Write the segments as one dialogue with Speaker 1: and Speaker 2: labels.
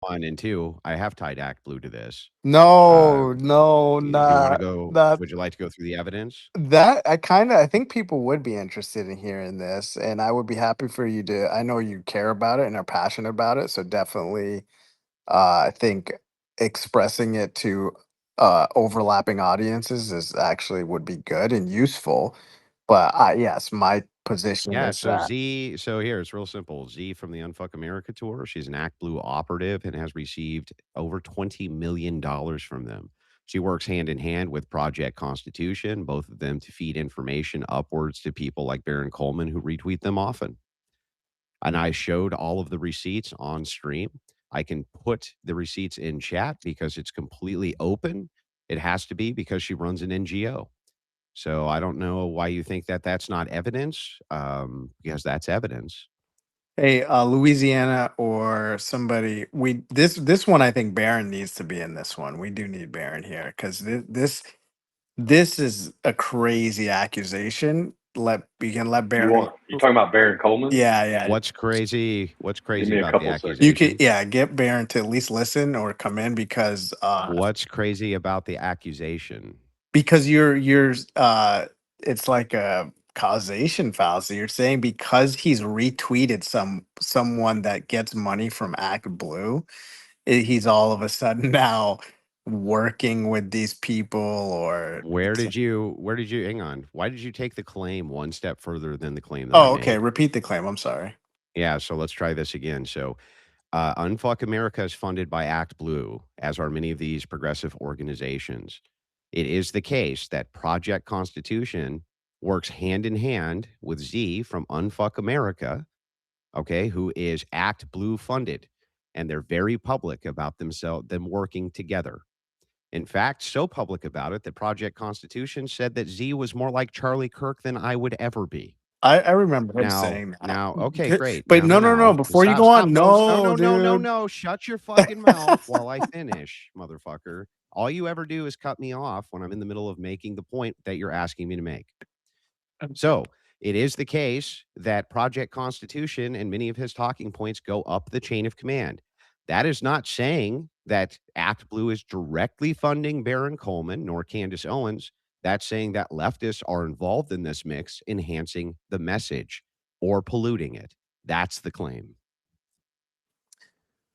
Speaker 1: One and two, I have tied Act Blue to this.
Speaker 2: No, no,
Speaker 1: You want to
Speaker 2: not
Speaker 1: go?
Speaker 2: not
Speaker 1: Would you like to go through the evidence?
Speaker 2: that. I think people would be interested in hearing this, and I would be happy for you to. I know you care about it and are passionate about it, so definitely, I think expressing it to overlapping audiences is actually would be good and useful. But yes, my position
Speaker 1: Yeah,
Speaker 2: is
Speaker 1: so
Speaker 2: that.
Speaker 1: Z, so here it's real simple. Z from the Unfuck America tour, she's an Act Blue operative and has received over $20 million from them. She works hand in hand with Project Constitution, both of them to feed information upwards to people like Baron Coleman who retweet them often. And I showed all of the receipts on stream. I can put the receipts in chat because it's completely open. It has to be because she runs an NGO. So I don't know why you think that that's not evidence, because that's evidence.
Speaker 2: Hey, Louisiana or somebody. We this one. I think Barron needs to be in this one. We do need Barron here because this is a crazy accusation. Let we can let Barron.
Speaker 3: You talking about Baron Coleman?
Speaker 2: Yeah, yeah.
Speaker 1: What's crazy? What's
Speaker 3: Give
Speaker 1: crazy
Speaker 3: me a
Speaker 1: about the
Speaker 3: couple seconds.
Speaker 2: You could,
Speaker 1: accusation?
Speaker 2: yeah, get Barron to at least listen or come in
Speaker 1: What's crazy about the accusation?
Speaker 2: because you're it's like a causation fallacy. You're saying because he's retweeted someone that gets money from Act Blue, he's all of a sudden now working with these people or.
Speaker 1: Where did you hang on? Why did you take the claim one step further than the claim that I
Speaker 2: Oh, okay.
Speaker 1: made?
Speaker 2: Repeat the claim. I'm sorry.
Speaker 1: Yeah, so let's try this again. So, Unfuck America is funded by Act Blue, as are many of these progressive organizations. It is the case that Project Constitution works hand in hand with Z from Unfuck America, okay, who is Act Blue funded, and they're very public about them working together. In fact, so public about it that Project Constitution said that Z was more like Charlie Kirk than I would ever be.
Speaker 2: I remember him
Speaker 1: Now,
Speaker 2: saying that.
Speaker 1: now, okay, great.
Speaker 2: But
Speaker 1: Now,
Speaker 2: no,
Speaker 1: now,
Speaker 2: no, no.
Speaker 1: now,
Speaker 2: Before you
Speaker 1: stop,
Speaker 2: go
Speaker 1: stop.
Speaker 2: on,
Speaker 1: No, no,
Speaker 2: no,
Speaker 1: no, no, no,
Speaker 2: dude.
Speaker 1: no. Shut your fucking mouth while I finish, motherfucker. All you ever do is cut me off when I'm in the middle of making the point that you're asking me to make. So it is the case that Project Constitution and many of his talking points go up the chain of command. That is not saying that Act Blue is directly funding Baron Coleman nor Candace Owens. That's saying that leftists are involved in this mix, enhancing the message or polluting it. That's the claim.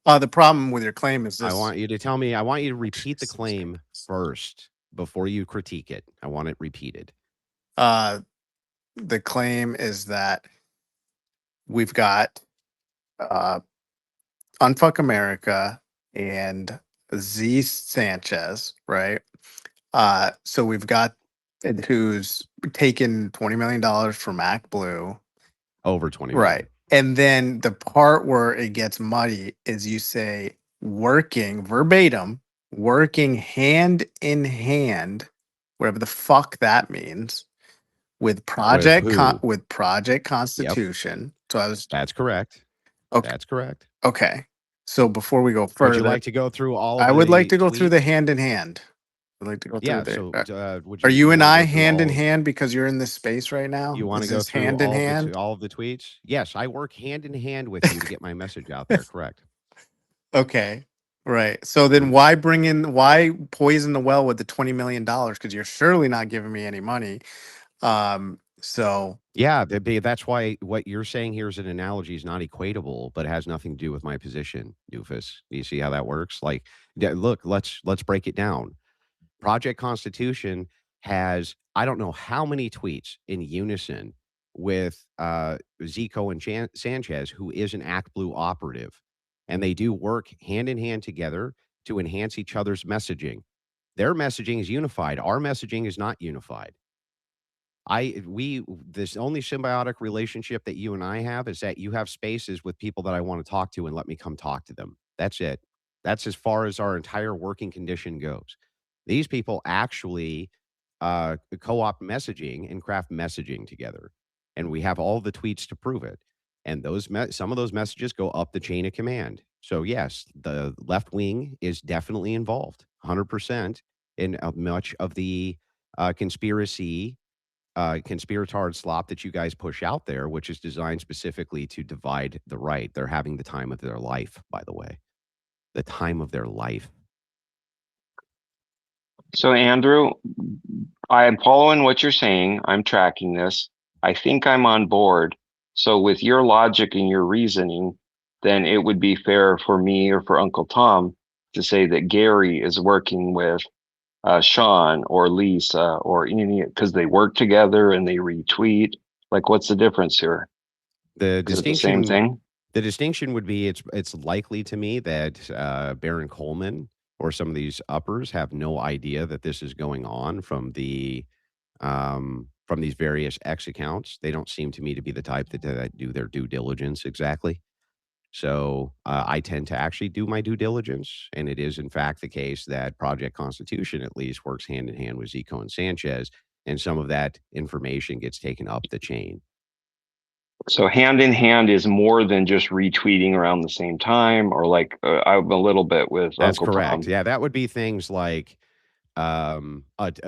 Speaker 2: The problem with your claim is
Speaker 1: I
Speaker 2: this.
Speaker 1: want you to repeat the claim first before you critique it. I want it repeated.
Speaker 2: Uh, the claim is that we've got uh, Unfuck America and Z Sanchez, right? So we've got who's taken $20 million from Act Blue,
Speaker 1: Over 20
Speaker 2: right?
Speaker 1: million.
Speaker 2: And then the part where it gets muddy is you say working verbatim, working hand in hand, whatever the fuck that means, with
Speaker 1: With who?
Speaker 2: Project
Speaker 1: Yep.
Speaker 2: Constitution. So I was
Speaker 1: That's correct.
Speaker 2: okay.
Speaker 1: That's correct.
Speaker 2: Okay. So before we go
Speaker 1: Would you
Speaker 2: further,
Speaker 1: like to go through all of
Speaker 2: I would like
Speaker 1: the
Speaker 2: to go through the
Speaker 1: tweets?
Speaker 2: hand in hand. I'd like to go through
Speaker 1: Yeah,
Speaker 2: there.
Speaker 1: so, would
Speaker 2: Are
Speaker 1: you
Speaker 2: you and
Speaker 1: wanna
Speaker 2: I
Speaker 1: go through
Speaker 2: hand in
Speaker 1: all
Speaker 2: hand because you're in this space right
Speaker 1: you
Speaker 2: now?
Speaker 1: wanna
Speaker 2: Is
Speaker 1: go
Speaker 2: this
Speaker 1: through
Speaker 2: hand in hand?
Speaker 1: all of the tweets? Yes, I work hand in hand with you to get my message out there, correct.
Speaker 2: Okay. Right. So then
Speaker 1: Mhm.
Speaker 2: why poison the well with the $20 million? Because you're surely not giving me any money. So
Speaker 1: Yeah, that's why what you're saying here is an analogy is not equatable, but it has nothing to do with my position, doofus. Do you see how that works? Like, look, let's break it down. Project Constitution has I don't know how many tweets in unison with Zico and Sanchez, who is an Act Blue operative, and they do work hand in hand together to enhance each other's messaging. Their messaging is unified. Our messaging is not unified. This only symbiotic relationship that you and I have is that you have spaces with people that I want to talk to and let me come talk to them. That's it. That's as far as our entire working condition goes. These people actually co-op messaging and craft messaging together, and we have all the tweets to prove it. And some of those messages go up the chain of command. So yes, the left wing is definitely involved, 100% in much of the conspiratard slop that you guys push out there, which is designed specifically to divide the right. They're having the time of their life, by the way. the time of their life.
Speaker 3: So, Andrew, I am following what you're saying. I'm tracking this. I think I'm on board. So, with your logic and your reasoning, then it would be fair for me or for Uncle Tom to say that Gary is working with Sean or Lisa or any, because they work together and they retweet. Like, what's the difference here?
Speaker 1: The
Speaker 3: Is it the same
Speaker 1: distinction
Speaker 3: thing?
Speaker 1: the distinction would be it's likely to me that Baron Coleman or some of these uppers have no idea that this is going on from these various X accounts. They don't seem to me to be the type that do their due diligence exactly. So I tend to actually do my due diligence, and it is in fact the case that Project Constitution at least works hand in hand with Zico and Sanchez, and some of that information gets taken up the chain.
Speaker 3: So hand in hand is more than just retweeting around the same time, or like I'm a little bit with
Speaker 1: That's
Speaker 3: Uncle
Speaker 1: correct.
Speaker 3: Tom.
Speaker 1: Yeah, that would be things like a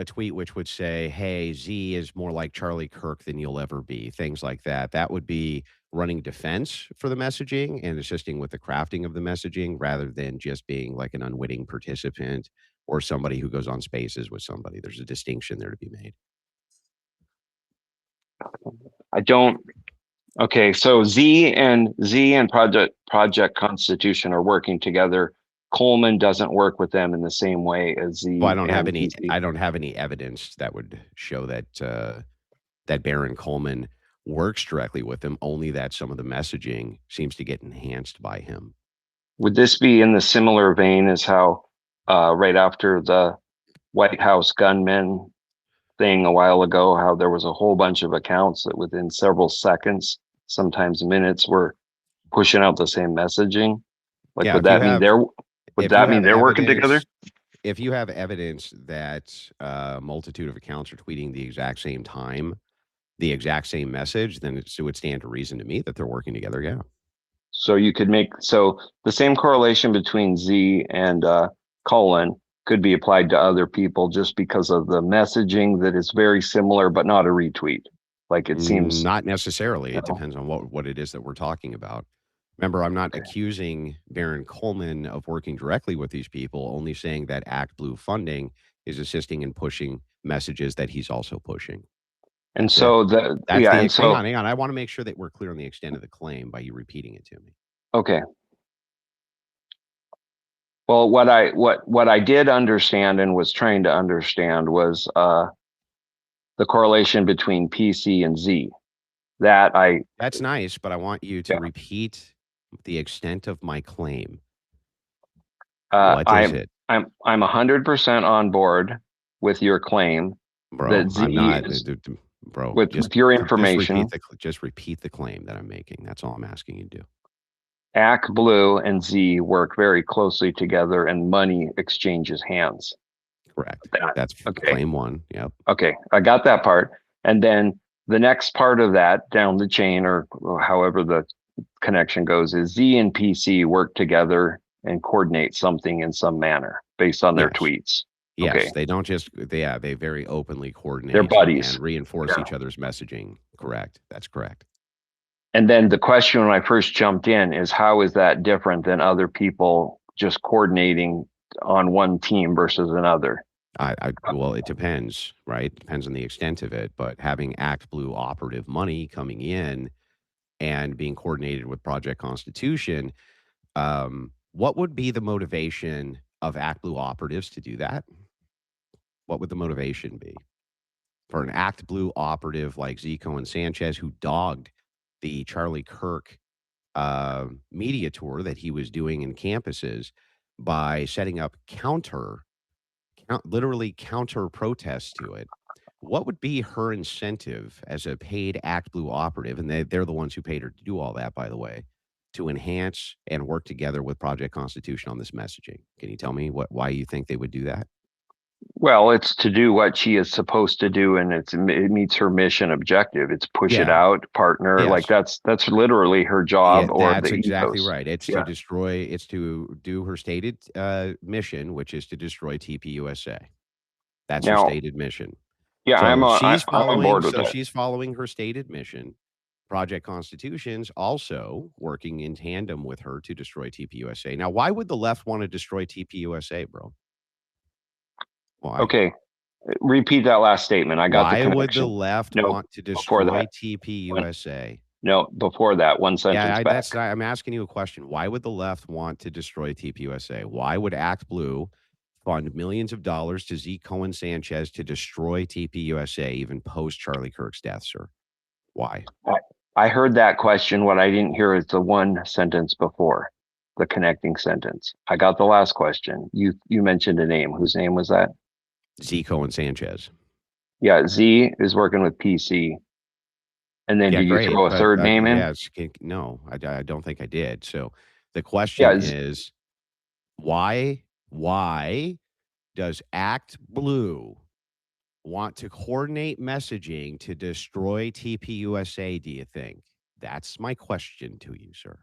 Speaker 1: tweet which would say, "Hey, Z is more like Charlie Kirk than you'll ever be." Things like that. That would be running defense for the messaging and assisting with the crafting of the messaging rather than just being like an unwitting participant or somebody who goes on spaces with somebody. There's a distinction there to be made.
Speaker 3: I don't. Okay, so Z and Project Constitution are working together. Coleman doesn't work with them in the same way as
Speaker 1: Well,
Speaker 3: Z and PC.
Speaker 1: I don't have any evidence that would show that that Baron Coleman works directly with him, only that some of the messaging seems to get enhanced by him.
Speaker 3: Would this be in the similar vein as how right after the White House gunman thing a while ago, how there was a whole bunch of accounts that within several seconds, sometimes minutes, were pushing out the same messaging? Like,
Speaker 1: Yeah,
Speaker 3: would that mean
Speaker 1: if you have
Speaker 3: they're working together?
Speaker 1: if you have evidence that a multitude of accounts are tweeting the exact same time, the exact same message, then it would stand to reason to me that they're working together. Yeah.
Speaker 3: So you could make so the same correlation between Z and Colin could be applied to other people just because of the messaging that is very similar, but not a retweet. Like it seems.
Speaker 1: Not necessarily. It
Speaker 3: No.
Speaker 1: depends on what it is that we're talking about. Remember, I'm not accusing Baron Coleman of working directly with these people, only saying that Act Blue funding is assisting in pushing messages that he's also pushing.
Speaker 3: And
Speaker 1: That's it.
Speaker 3: so
Speaker 1: That's the
Speaker 3: so
Speaker 1: hang on. I want to make sure that we're clear on the extent of the claim by you repeating it to me.
Speaker 3: okay. Well, what I did understand and was trying to understand was the correlation between PC and Z. That I
Speaker 1: That's nice, but I want you to
Speaker 3: yeah.
Speaker 1: repeat the extent of my claim. What is it?
Speaker 3: I'm 100% on board with your claim
Speaker 1: Bro,
Speaker 3: that Z
Speaker 1: I'm not
Speaker 3: is
Speaker 1: bro,
Speaker 3: with your information.
Speaker 1: just repeat the claim that I'm making. That's all I'm asking you to do.
Speaker 3: AC Blue and Z work very closely together and money exchanges hands.
Speaker 1: Correct.
Speaker 3: That,
Speaker 1: That's
Speaker 3: okay.
Speaker 1: claim 1. Yep.
Speaker 3: Okay, I got that part. And then the next part of that down the chain or however the connection goes is Z and PC work together and coordinate something in some manner based on their
Speaker 1: Yes.
Speaker 3: tweets.
Speaker 1: Yes,
Speaker 3: Okay.
Speaker 1: they don't just they very openly coordinate
Speaker 3: They're buddies.
Speaker 1: and reinforce
Speaker 3: Yeah.
Speaker 1: each other's messaging. Correct. That's correct.
Speaker 3: And then the question when I first jumped in is how is that different than other people just coordinating on one team versus another?
Speaker 1: Well, it depends, right? Depends on the extent of it. But having Act Blue operative money coming in and being coordinated with Project Constitution, what would be the motivation of Act Blue operatives to do that? What would the motivation be for an Act Blue operative like Zico and Sanchez who dogged the Charlie Kirk media tour that he was doing in campuses by setting up literally counter protests to it? What would be her incentive as a paid Act Blue operative? And they're the ones who paid her to do all that, by the way, to enhance and work together with Project Constitution on this messaging. Can you tell me why you think they would do that?
Speaker 3: Well, it's to do what she is supposed to do, and it meets her mission objective. It's push it
Speaker 1: Yeah.
Speaker 3: out, partner.
Speaker 1: Yes.
Speaker 3: Like that's literally her job
Speaker 1: Yeah,
Speaker 3: or
Speaker 1: that's
Speaker 3: the
Speaker 1: exactly
Speaker 3: ethos.
Speaker 1: right. It's to destroy. It's to do her stated mission, which is to destroy TPUSA. That's her
Speaker 3: Now,
Speaker 1: stated mission.
Speaker 3: yeah,
Speaker 1: So
Speaker 3: I'm on board with that.
Speaker 1: she's following her stated mission, Project Constitution's also working in tandem with her to destroy TPUSA. Now, why would the left want to destroy TPUSA, bro? Why?
Speaker 3: Okay, repeat that last statement. I got the
Speaker 1: Why would the
Speaker 3: connection.
Speaker 1: left
Speaker 3: No,
Speaker 1: want to
Speaker 3: before
Speaker 1: destroy
Speaker 3: that.
Speaker 1: TPUSA?
Speaker 3: No, before that, one sentence
Speaker 1: Yeah,
Speaker 3: back.
Speaker 1: I'm asking you a question. Why would the left want to destroy TPUSA? Why would Act Blue fund millions of dollars to Z. Cohen Sanchez to destroy TPUSA, even post Charlie Kirk's death, sir? Why?
Speaker 3: I heard that question. What I didn't hear is the one sentence before, the connecting sentence. I got the last question. You mentioned a name. Whose name was that?
Speaker 1: Z. Cohen Sanchez.
Speaker 3: Yeah, Z is working with PC. And then
Speaker 1: Yeah,
Speaker 3: did you
Speaker 1: great.
Speaker 3: throw a third name in?
Speaker 1: Yeah, no, I don't think I did. So the question is, why does Act Blue want to coordinate messaging to destroy TPUSA, do you think? That's my question to you, sir.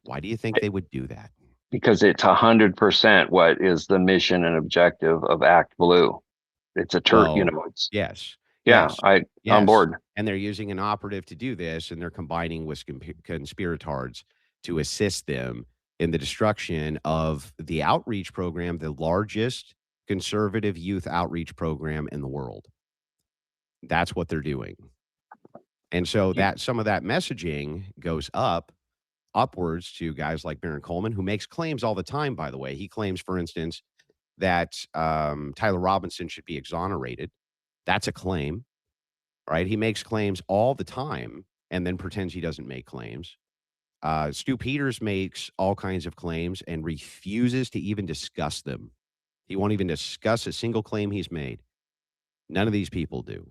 Speaker 1: Why do you think they would do that?
Speaker 3: Because it's 100% what is the mission and objective of Act Blue. It's it's
Speaker 1: yes.
Speaker 3: yeah,
Speaker 1: Yes.
Speaker 3: on board.
Speaker 1: And they're using an operative to do this, and they're combining with conspirators to assist them in the destruction of the outreach program, the largest conservative youth outreach program in the world. That's what they're doing. And so that some of that messaging goes upwards to guys like Baron Coleman, who makes claims all the time, by the way. He claims, for instance, that Tyler Robinson should be exonerated. That's a claim, right? He makes claims all the time and then pretends he doesn't make claims. Stu Peters makes all kinds of claims and refuses to even discuss them. He won't even discuss a single claim he's made. None of these people do.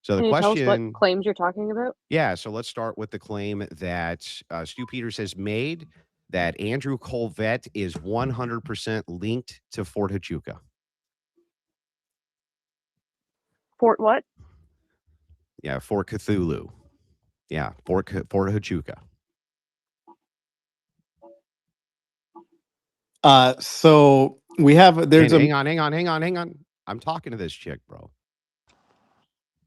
Speaker 1: So the
Speaker 4: Can you tell us
Speaker 1: question,
Speaker 4: what claims you're talking about?
Speaker 1: yeah, so let's start with the claim that Stu Peters has made that Andrew Colvett is 100% linked to Fort Huachuca.
Speaker 4: Fort what?
Speaker 1: Yeah, Fort Cthulhu. Yeah, Fort Huachuca.
Speaker 2: So we have
Speaker 1: Hang on. I'm talking to this chick, bro.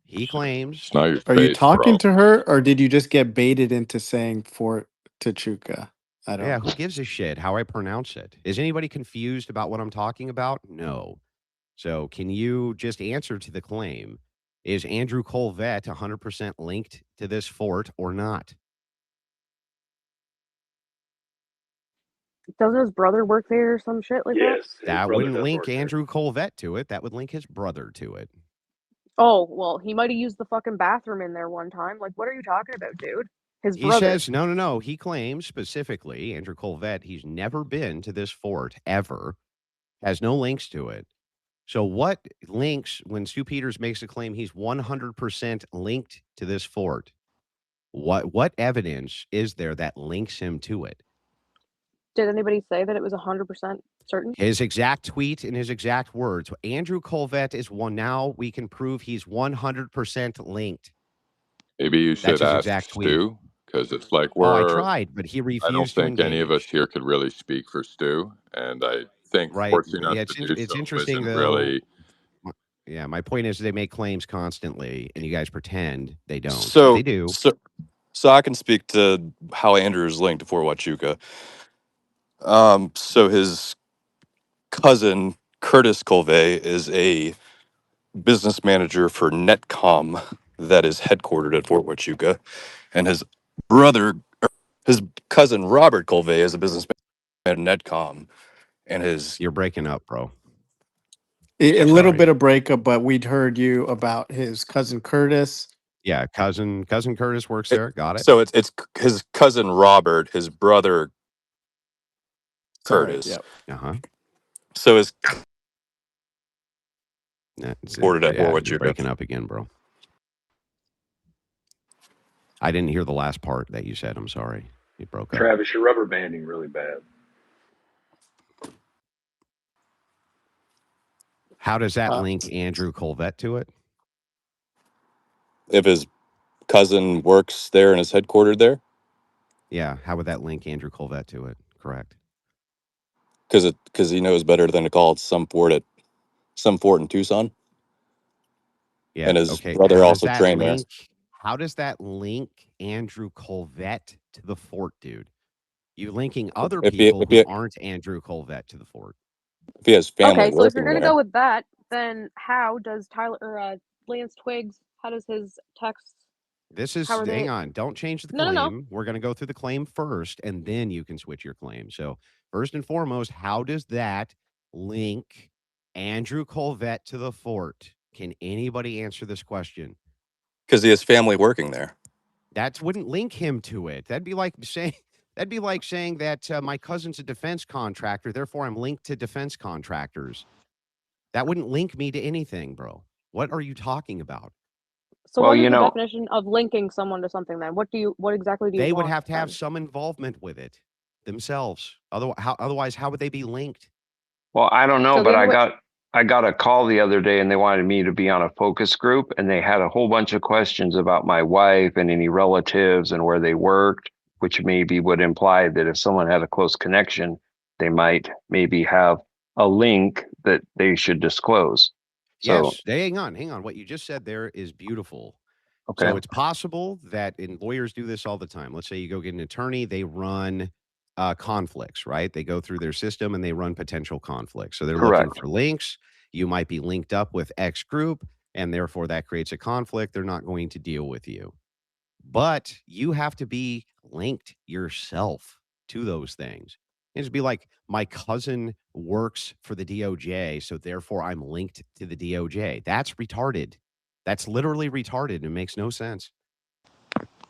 Speaker 1: He claims.
Speaker 2: Are you talking to her, or did you just get baited into saying Fort Huachuca? I don't.
Speaker 1: Yeah, who gives a shit how I pronounce it? Is anybody confused about what I'm talking about? No. So can you just answer to the claim? Is Andrew Colvett 100% linked to this fort or not?
Speaker 4: Doesn't his brother work there or some shit like that?
Speaker 1: That wouldn't link Andrew Colvett to it. That would link his brother to it.
Speaker 4: Oh, well, he might have used the fucking bathroom in there one time. Like, what are you talking about, dude? His
Speaker 1: He
Speaker 4: brother.
Speaker 1: says, no. He claims specifically, Andrew Colvett, he's never been to this fort ever, has no links to it. So what links when Stu Peters makes a claim he's 100% linked to this fort? What evidence is there that links him to it?
Speaker 4: Did anybody say that it was 100% certain?
Speaker 1: His exact tweet and his exact words. Andrew Colvett is one. Now we can prove he's 100% linked.
Speaker 5: Maybe you should ask Stu, because it's like
Speaker 1: I tried, but he refused.
Speaker 5: I don't think any of us here could really speak for Stu, and I think forcing us to do
Speaker 1: it's
Speaker 5: so
Speaker 1: interesting
Speaker 5: isn't
Speaker 1: though.
Speaker 5: really.
Speaker 1: Yeah, my point is they make claims constantly, and you guys pretend they don't.
Speaker 6: So
Speaker 1: they do.
Speaker 6: So I can speak to how Andrew is linked to Fort Huachuca. So his cousin Curtis Colvey is a business manager for Netcom that is headquartered at Fort Huachuca, and his cousin Robert Colvey is a business manager at Netcom, and
Speaker 1: You're breaking up, bro.
Speaker 2: A little bit of breakup, but we'd heard you about his cousin Curtis.
Speaker 1: Yeah, cousin Curtis works there. Got it.
Speaker 6: So it's his cousin Robert, his brother Curtis.
Speaker 2: Yep.
Speaker 6: So his
Speaker 1: You're breaking up again, bro. I didn't hear the last part that you said. I'm sorry. You broke up.
Speaker 7: Travis, you're rubber banding really bad.
Speaker 1: How does that link Andrew Colvett to it?
Speaker 6: If his cousin works there and is headquartered there?
Speaker 1: Yeah. How would that link Andrew Colvett to it? Correct.
Speaker 6: Because he knows better than to call it some fort in Tucson.
Speaker 1: Yeah.
Speaker 6: And his brother also trained there.
Speaker 1: How does that link Andrew Colvette to the fort, dude? You linking other
Speaker 6: If he,
Speaker 1: people
Speaker 6: if
Speaker 1: who
Speaker 6: he,
Speaker 1: aren't Andrew Colvette to the fort.
Speaker 6: if he has family
Speaker 4: Okay, so if you're
Speaker 6: working
Speaker 4: gonna
Speaker 6: there,
Speaker 4: go with that, then how does Tyler or Lance Twiggs? How does his texts?
Speaker 1: This
Speaker 4: How
Speaker 1: is,
Speaker 4: are
Speaker 1: hang
Speaker 4: they?
Speaker 1: on, don't change the
Speaker 4: No.
Speaker 1: claim. We're going to go through the claim first, and then you can switch your claim. So, first and foremost, how does that link Andrew Colvette to the fort? Can anybody answer this question?
Speaker 6: because he has family working there.
Speaker 1: That wouldn't link him to it. That'd be like saying that my cousin's a defense contractor, therefore I'm linked to defense contractors. That wouldn't link me to anything, bro. What are you talking about?
Speaker 4: So
Speaker 3: Well,
Speaker 4: what is
Speaker 3: you
Speaker 4: the
Speaker 3: know,
Speaker 4: definition of linking someone to something then? What exactly do you
Speaker 1: They would
Speaker 4: want
Speaker 1: have to have
Speaker 4: then?
Speaker 1: some involvement with it themselves. Otherwise, how would they be linked?
Speaker 3: well, I don't know,
Speaker 4: So the
Speaker 3: but
Speaker 4: only way
Speaker 3: I got a call the other day and they wanted me to be on a focus group and they had a whole bunch of questions about my wife and any relatives and where they worked, which maybe would imply that if someone had a close connection, they might maybe have a link that they should disclose. So,
Speaker 1: Yes, hang on. What you just said there is beautiful.
Speaker 3: okay,
Speaker 1: So it's possible that, and lawyers do this all the time. Let's say you go get an attorney, they run conflicts, right? They go through their system and they run potential conflicts. So they're looking
Speaker 3: correct.
Speaker 1: for links. You might be linked up with X group, and therefore that creates a conflict. They're not going to deal with you. But you have to be linked yourself to those things. And just be like, my cousin works for the DOJ, so therefore I'm linked to the DOJ. That's retarded. That's literally retarded. It makes no sense.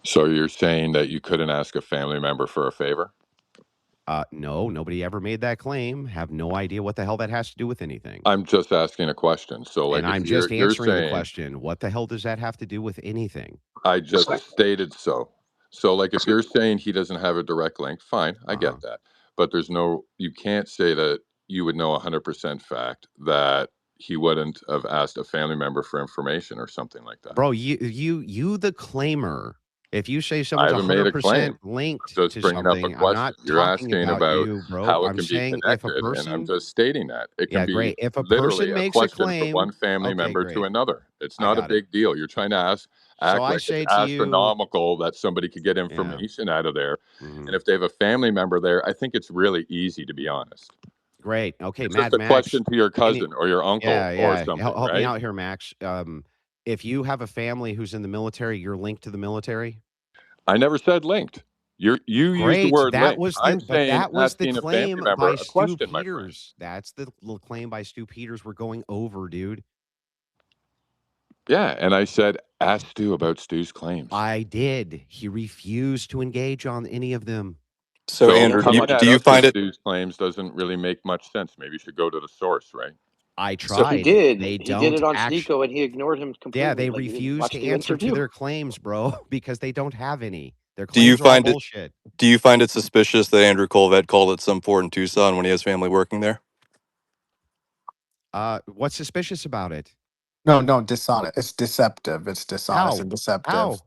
Speaker 5: So you're saying that you couldn't ask a family member for a favor?
Speaker 1: No, nobody ever made that claim. Have no idea what the hell that has to do with anything.
Speaker 5: I'm just asking a question. So
Speaker 1: And
Speaker 5: like if
Speaker 1: I'm just
Speaker 5: you're
Speaker 1: answering the
Speaker 5: saying
Speaker 1: question. What the hell does that have to do with anything?
Speaker 5: I just stated so. So like if you're saying he doesn't have a direct link, fine, I
Speaker 1: Uh-huh.
Speaker 5: get that. But you can't say that you would know 100% fact that he wouldn't have asked a family member for information or something like that.
Speaker 1: Bro, you the claimer. If you say
Speaker 5: I
Speaker 1: someone's
Speaker 5: haven't made a claim.
Speaker 1: 100% linked
Speaker 5: Just
Speaker 1: to
Speaker 5: bringing up a
Speaker 1: something, I'm
Speaker 5: question.
Speaker 1: not
Speaker 5: You're
Speaker 1: talking
Speaker 5: asking
Speaker 1: about
Speaker 5: about
Speaker 1: you, bro.
Speaker 5: how it
Speaker 1: I'm
Speaker 5: can be
Speaker 1: saying if a
Speaker 5: connected, and I'm
Speaker 1: person,
Speaker 5: just stating that it can
Speaker 1: yeah,
Speaker 5: be
Speaker 1: great. If a
Speaker 5: literally
Speaker 1: person
Speaker 5: a
Speaker 1: makes a
Speaker 5: question from one
Speaker 1: claim,
Speaker 5: family
Speaker 1: okay,
Speaker 5: member to
Speaker 1: great.
Speaker 5: another. It's
Speaker 1: I
Speaker 5: not a
Speaker 1: got it.
Speaker 5: big deal. You're trying to
Speaker 1: So
Speaker 5: act
Speaker 1: I
Speaker 5: like it's
Speaker 1: say to you,
Speaker 5: astronomical that somebody could get
Speaker 1: yeah.
Speaker 5: information out of there. And
Speaker 1: Mhm.
Speaker 5: if they have a family member there, I think it's really easy, to be honest.
Speaker 1: Great. Okay,
Speaker 5: It's just
Speaker 1: Mad
Speaker 5: a
Speaker 1: Max.
Speaker 5: question to your
Speaker 1: Can you,
Speaker 5: cousin or your uncle
Speaker 1: yeah,
Speaker 5: or
Speaker 1: yeah.
Speaker 5: something,
Speaker 1: Help me
Speaker 5: right?
Speaker 1: out here, Max. If you have a family who's in the military, you're linked to the military.
Speaker 5: I never said linked. You used the
Speaker 1: Great.
Speaker 5: word linked. I'm saying
Speaker 1: That was the
Speaker 5: asking a family
Speaker 1: claim
Speaker 5: member
Speaker 1: by
Speaker 5: a
Speaker 1: Stu
Speaker 5: question, my friend.
Speaker 1: Peters. That's the claim by Stu Peters we're going over, dude.
Speaker 5: Yeah, and I said, ask Stu about Stu's claims.
Speaker 1: I did. He refused to engage on any of them.
Speaker 6: So
Speaker 5: So
Speaker 6: Andrew,
Speaker 3: How
Speaker 5: coming
Speaker 3: about
Speaker 6: do
Speaker 5: at
Speaker 6: you
Speaker 5: us with
Speaker 6: find it?
Speaker 5: Stu's claims doesn't really make much sense. Maybe you should go to the source, right?
Speaker 1: I
Speaker 6: So
Speaker 8: He
Speaker 1: tried.
Speaker 8: did.
Speaker 1: They
Speaker 8: He did
Speaker 1: don't
Speaker 8: it on
Speaker 1: actually.
Speaker 8: Sneeko, and he ignored him
Speaker 1: Yeah,
Speaker 8: completely.
Speaker 1: they
Speaker 8: Like he didn't
Speaker 1: refuse
Speaker 8: watch
Speaker 1: to
Speaker 8: the
Speaker 1: answer to
Speaker 8: interview.
Speaker 1: their claims, bro, because they don't have any. Their
Speaker 6: do you
Speaker 1: claims are all
Speaker 6: find it
Speaker 1: bullshit.
Speaker 6: do you find it suspicious that Andrew Colvette called at some fort in Tucson when he has family working there?
Speaker 1: What's suspicious about it?
Speaker 2: No, dishonest. It's deceptive. It's dishonest
Speaker 1: How?
Speaker 2: and deceptive.
Speaker 1: How?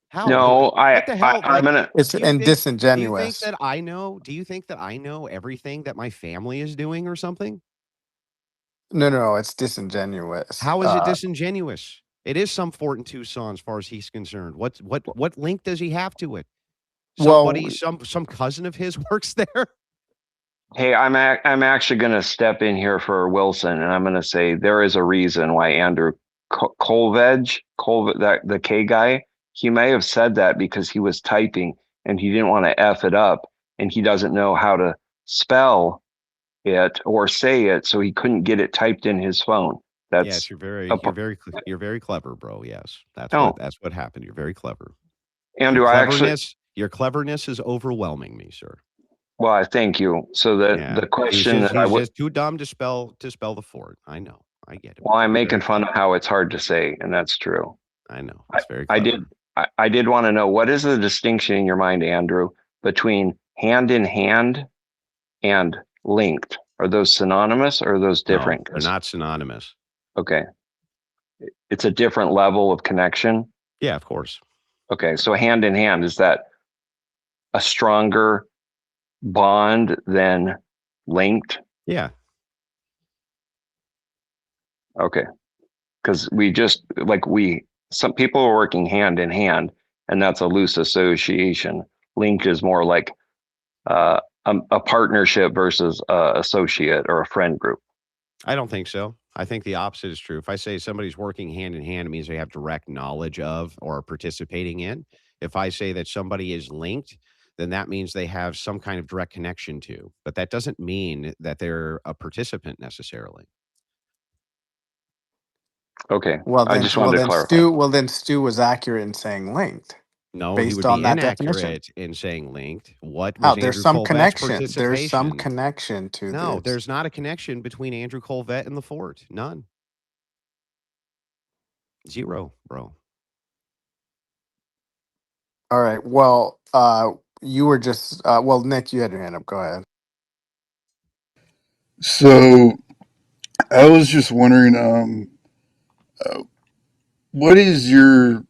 Speaker 1: How?
Speaker 3: no,
Speaker 1: What the hell?
Speaker 3: I'm
Speaker 1: Like,
Speaker 3: gonna
Speaker 2: It's and
Speaker 1: do you think
Speaker 2: disingenuous.
Speaker 1: that I know? Do you think that I know everything that my family is doing or something?
Speaker 2: No, it's disingenuous.
Speaker 1: How is it disingenuous? It is some fort in Tucson, as far as he's concerned. What link does he have to it?
Speaker 2: Well,
Speaker 1: Somebody, some cousin of his works there.
Speaker 3: Hey, I'm actually going to step in here for Wilson, and I'm going to say there is a reason why Andrew Colvege, that the K guy, he may have said that because he was typing and he didn't want to f it up, and he doesn't know how to spell it or say it, so he couldn't get it typed in his phone.
Speaker 1: Yes,
Speaker 3: That's
Speaker 1: you're very clever, bro. Yes,
Speaker 3: no,
Speaker 1: that's what happened. You're very clever.
Speaker 3: Andrew.
Speaker 1: Your cleverness is overwhelming me, sir.
Speaker 3: Well, I thank you. So
Speaker 1: Yeah,
Speaker 3: the question that I
Speaker 1: he's
Speaker 3: would,
Speaker 1: just too dumb to spell the fort. I know. I get it.
Speaker 3: well, I'm
Speaker 1: You're
Speaker 3: making
Speaker 1: very
Speaker 3: fun
Speaker 1: clever.
Speaker 3: of how it's hard to say, and that's true.
Speaker 1: I know. It's very
Speaker 3: I
Speaker 1: clever.
Speaker 3: did. I did want to know, what is the distinction in your mind, Andrew, between hand in hand and linked? Are those synonymous or are those
Speaker 1: No,
Speaker 3: different?
Speaker 1: they're not synonymous.
Speaker 3: Okay, it's a different level of connection.
Speaker 1: Yeah, of course.
Speaker 3: Okay, so hand in hand, is that a stronger bond than linked?
Speaker 1: Yeah.
Speaker 3: Okay, because we just like we some people are working hand in hand, and that's a loose association. Linked is more like a partnership versus a associate or a friend group.
Speaker 1: I don't think so. I think the opposite is true. If I say somebody's working hand in hand, it means they have direct knowledge of or are participating in. If I say that somebody is linked, then that means they have some kind of direct connection to. But that doesn't mean that they're a participant necessarily.
Speaker 3: Okay,
Speaker 2: Well
Speaker 3: I
Speaker 2: then,
Speaker 3: just wanted to clarify.
Speaker 2: Stu was accurate in saying linked
Speaker 1: No, he
Speaker 2: based
Speaker 1: would
Speaker 2: on
Speaker 1: be
Speaker 2: that definition.
Speaker 1: inaccurate in saying linked. What
Speaker 2: How
Speaker 1: was
Speaker 2: there's
Speaker 1: Andrew
Speaker 2: some
Speaker 1: Colvette's
Speaker 2: connection. There's some
Speaker 1: participation?
Speaker 2: connection to
Speaker 1: No,
Speaker 2: this.
Speaker 1: there's not a connection between Andrew Colvette and the fort. None. Zero, bro.
Speaker 2: All right. Well, you were just well, Nick, you had your hand up. Go ahead.
Speaker 8: So I was just wondering, what is your,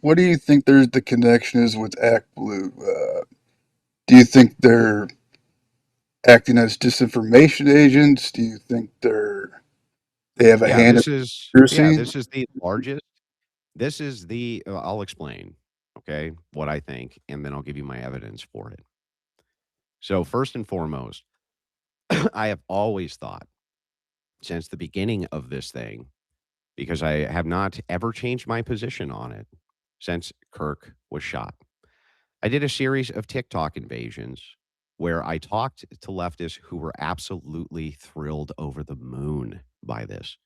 Speaker 8: what do you think there's the connection is with Act Blue? Do you think they're acting as disinformation agents? Do you think they have a
Speaker 1: Yeah,
Speaker 8: hand in conspiracy?
Speaker 1: this is the largest. This is the I'll explain, okay, what I think, and then I'll give you my evidence for it. So, first and foremost, I have always thought since the beginning of this thing, because I have not ever changed my position on it since Kirk was shot. I did a series of TikTok invasions where I talked to leftists who were absolutely thrilled over the moon by this.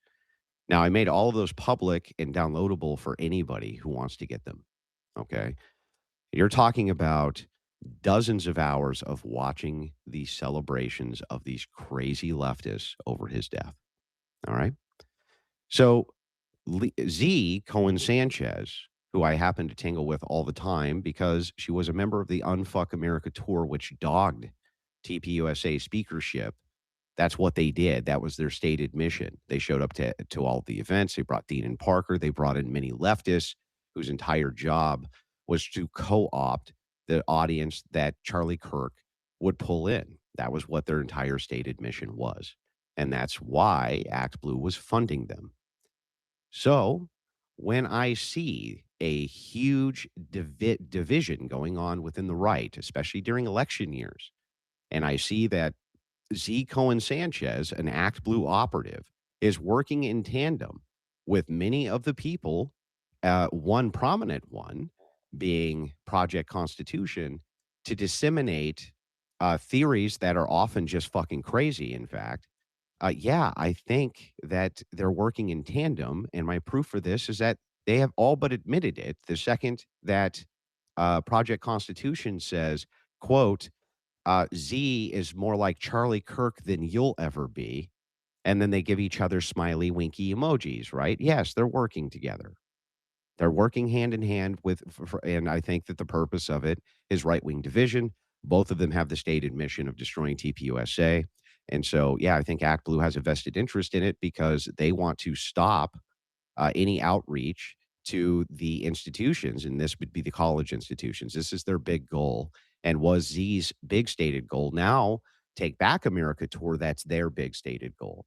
Speaker 1: Now, I made all of those public and downloadable for anybody who wants to get them. Okay. You're talking about dozens of hours of watching the celebrations of these crazy leftists over his death. All right. So, Z Cohen Sanchez, who I happen to tingle with all the time because she was a member of the Unfuck America tour, which dogged TPUSA speakership. That's what they did. That was their stated mission. They showed up to all the events. They brought Dean and Parker. They brought in many leftists whose entire job was to co-opt the audience that Charlie Kirk would pull in. That was what their entire stated mission was. And that's why Act Blue was funding them. So when I see a huge division going on within the right, especially during election years, and I see that Z. Cohen Sanchez, an Act Blue operative, is working in tandem with many of the people, one prominent one being Project Constitution, to disseminate theories that are often just fucking crazy, in fact. Yeah, I think that they're working in tandem. And my proof for this is that they have all but admitted it the second that Project Constitution says, quote, Z is more like Charlie Kirk than you'll ever be. And then they give each other smiley, winky emojis, right? Yes, they're working together. They're working hand in hand with, and I think that the purpose of it is right wing division. Both of them have the stated mission of destroying TPUSA. And so, yeah, I think Act Blue has a vested interest in it because they want to stop any outreach to the institutions, and this would be the college institutions. This is their big goal, and was Z's big stated goal. Now, Take Back America tour, that's their big stated goal.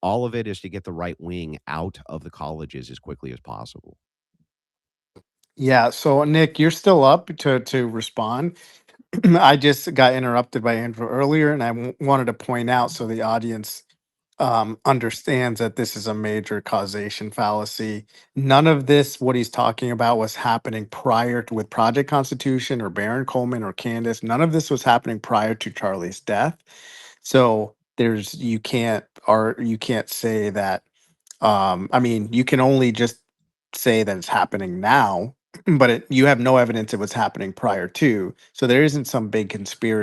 Speaker 1: All of it is to get the right wing out of the colleges as quickly as possible.
Speaker 2: Yeah. So Nick, you're still up to respond. I just got interrupted by Andrew earlier, and I wanted to point out so the audience understands that this is a major causation fallacy. None of this, what he's talking about, was happening prior to with Project Constitution or Baron Coleman or Candace. None of this was happening prior to Charlie's death. So there's you can't say that. I mean, you can only just say that it's happening now, but you have no evidence it was happening prior to. So there isn't some big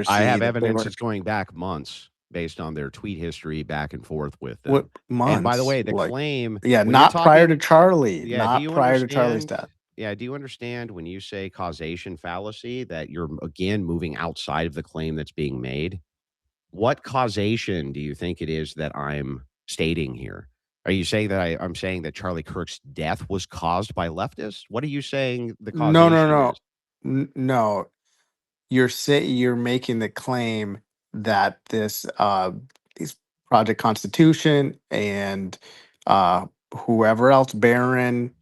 Speaker 1: I
Speaker 2: conspiracy
Speaker 1: have
Speaker 2: that they
Speaker 1: evidence
Speaker 2: were
Speaker 1: it's going back months based on their tweet history back and forth with
Speaker 2: what
Speaker 1: them. And by the
Speaker 2: months
Speaker 1: way, the
Speaker 2: like.
Speaker 1: claim
Speaker 2: Yeah,
Speaker 1: when you're
Speaker 2: not prior to
Speaker 1: talking,
Speaker 2: Charlie,
Speaker 1: yeah, do
Speaker 2: not
Speaker 1: you
Speaker 2: prior to Charlie's
Speaker 1: understand?
Speaker 2: death.
Speaker 1: Yeah, do you understand when you say causation fallacy that you're again moving outside of the claim that's being made? What causation do you think it is that I'm stating here? Are you saying that I'm saying that Charlie Kirk's death was caused by leftists? What are you saying the
Speaker 2: No, no,
Speaker 1: causation is?
Speaker 2: no. No. You're making the claim that these Project Constitution and uh whoever else, Barron,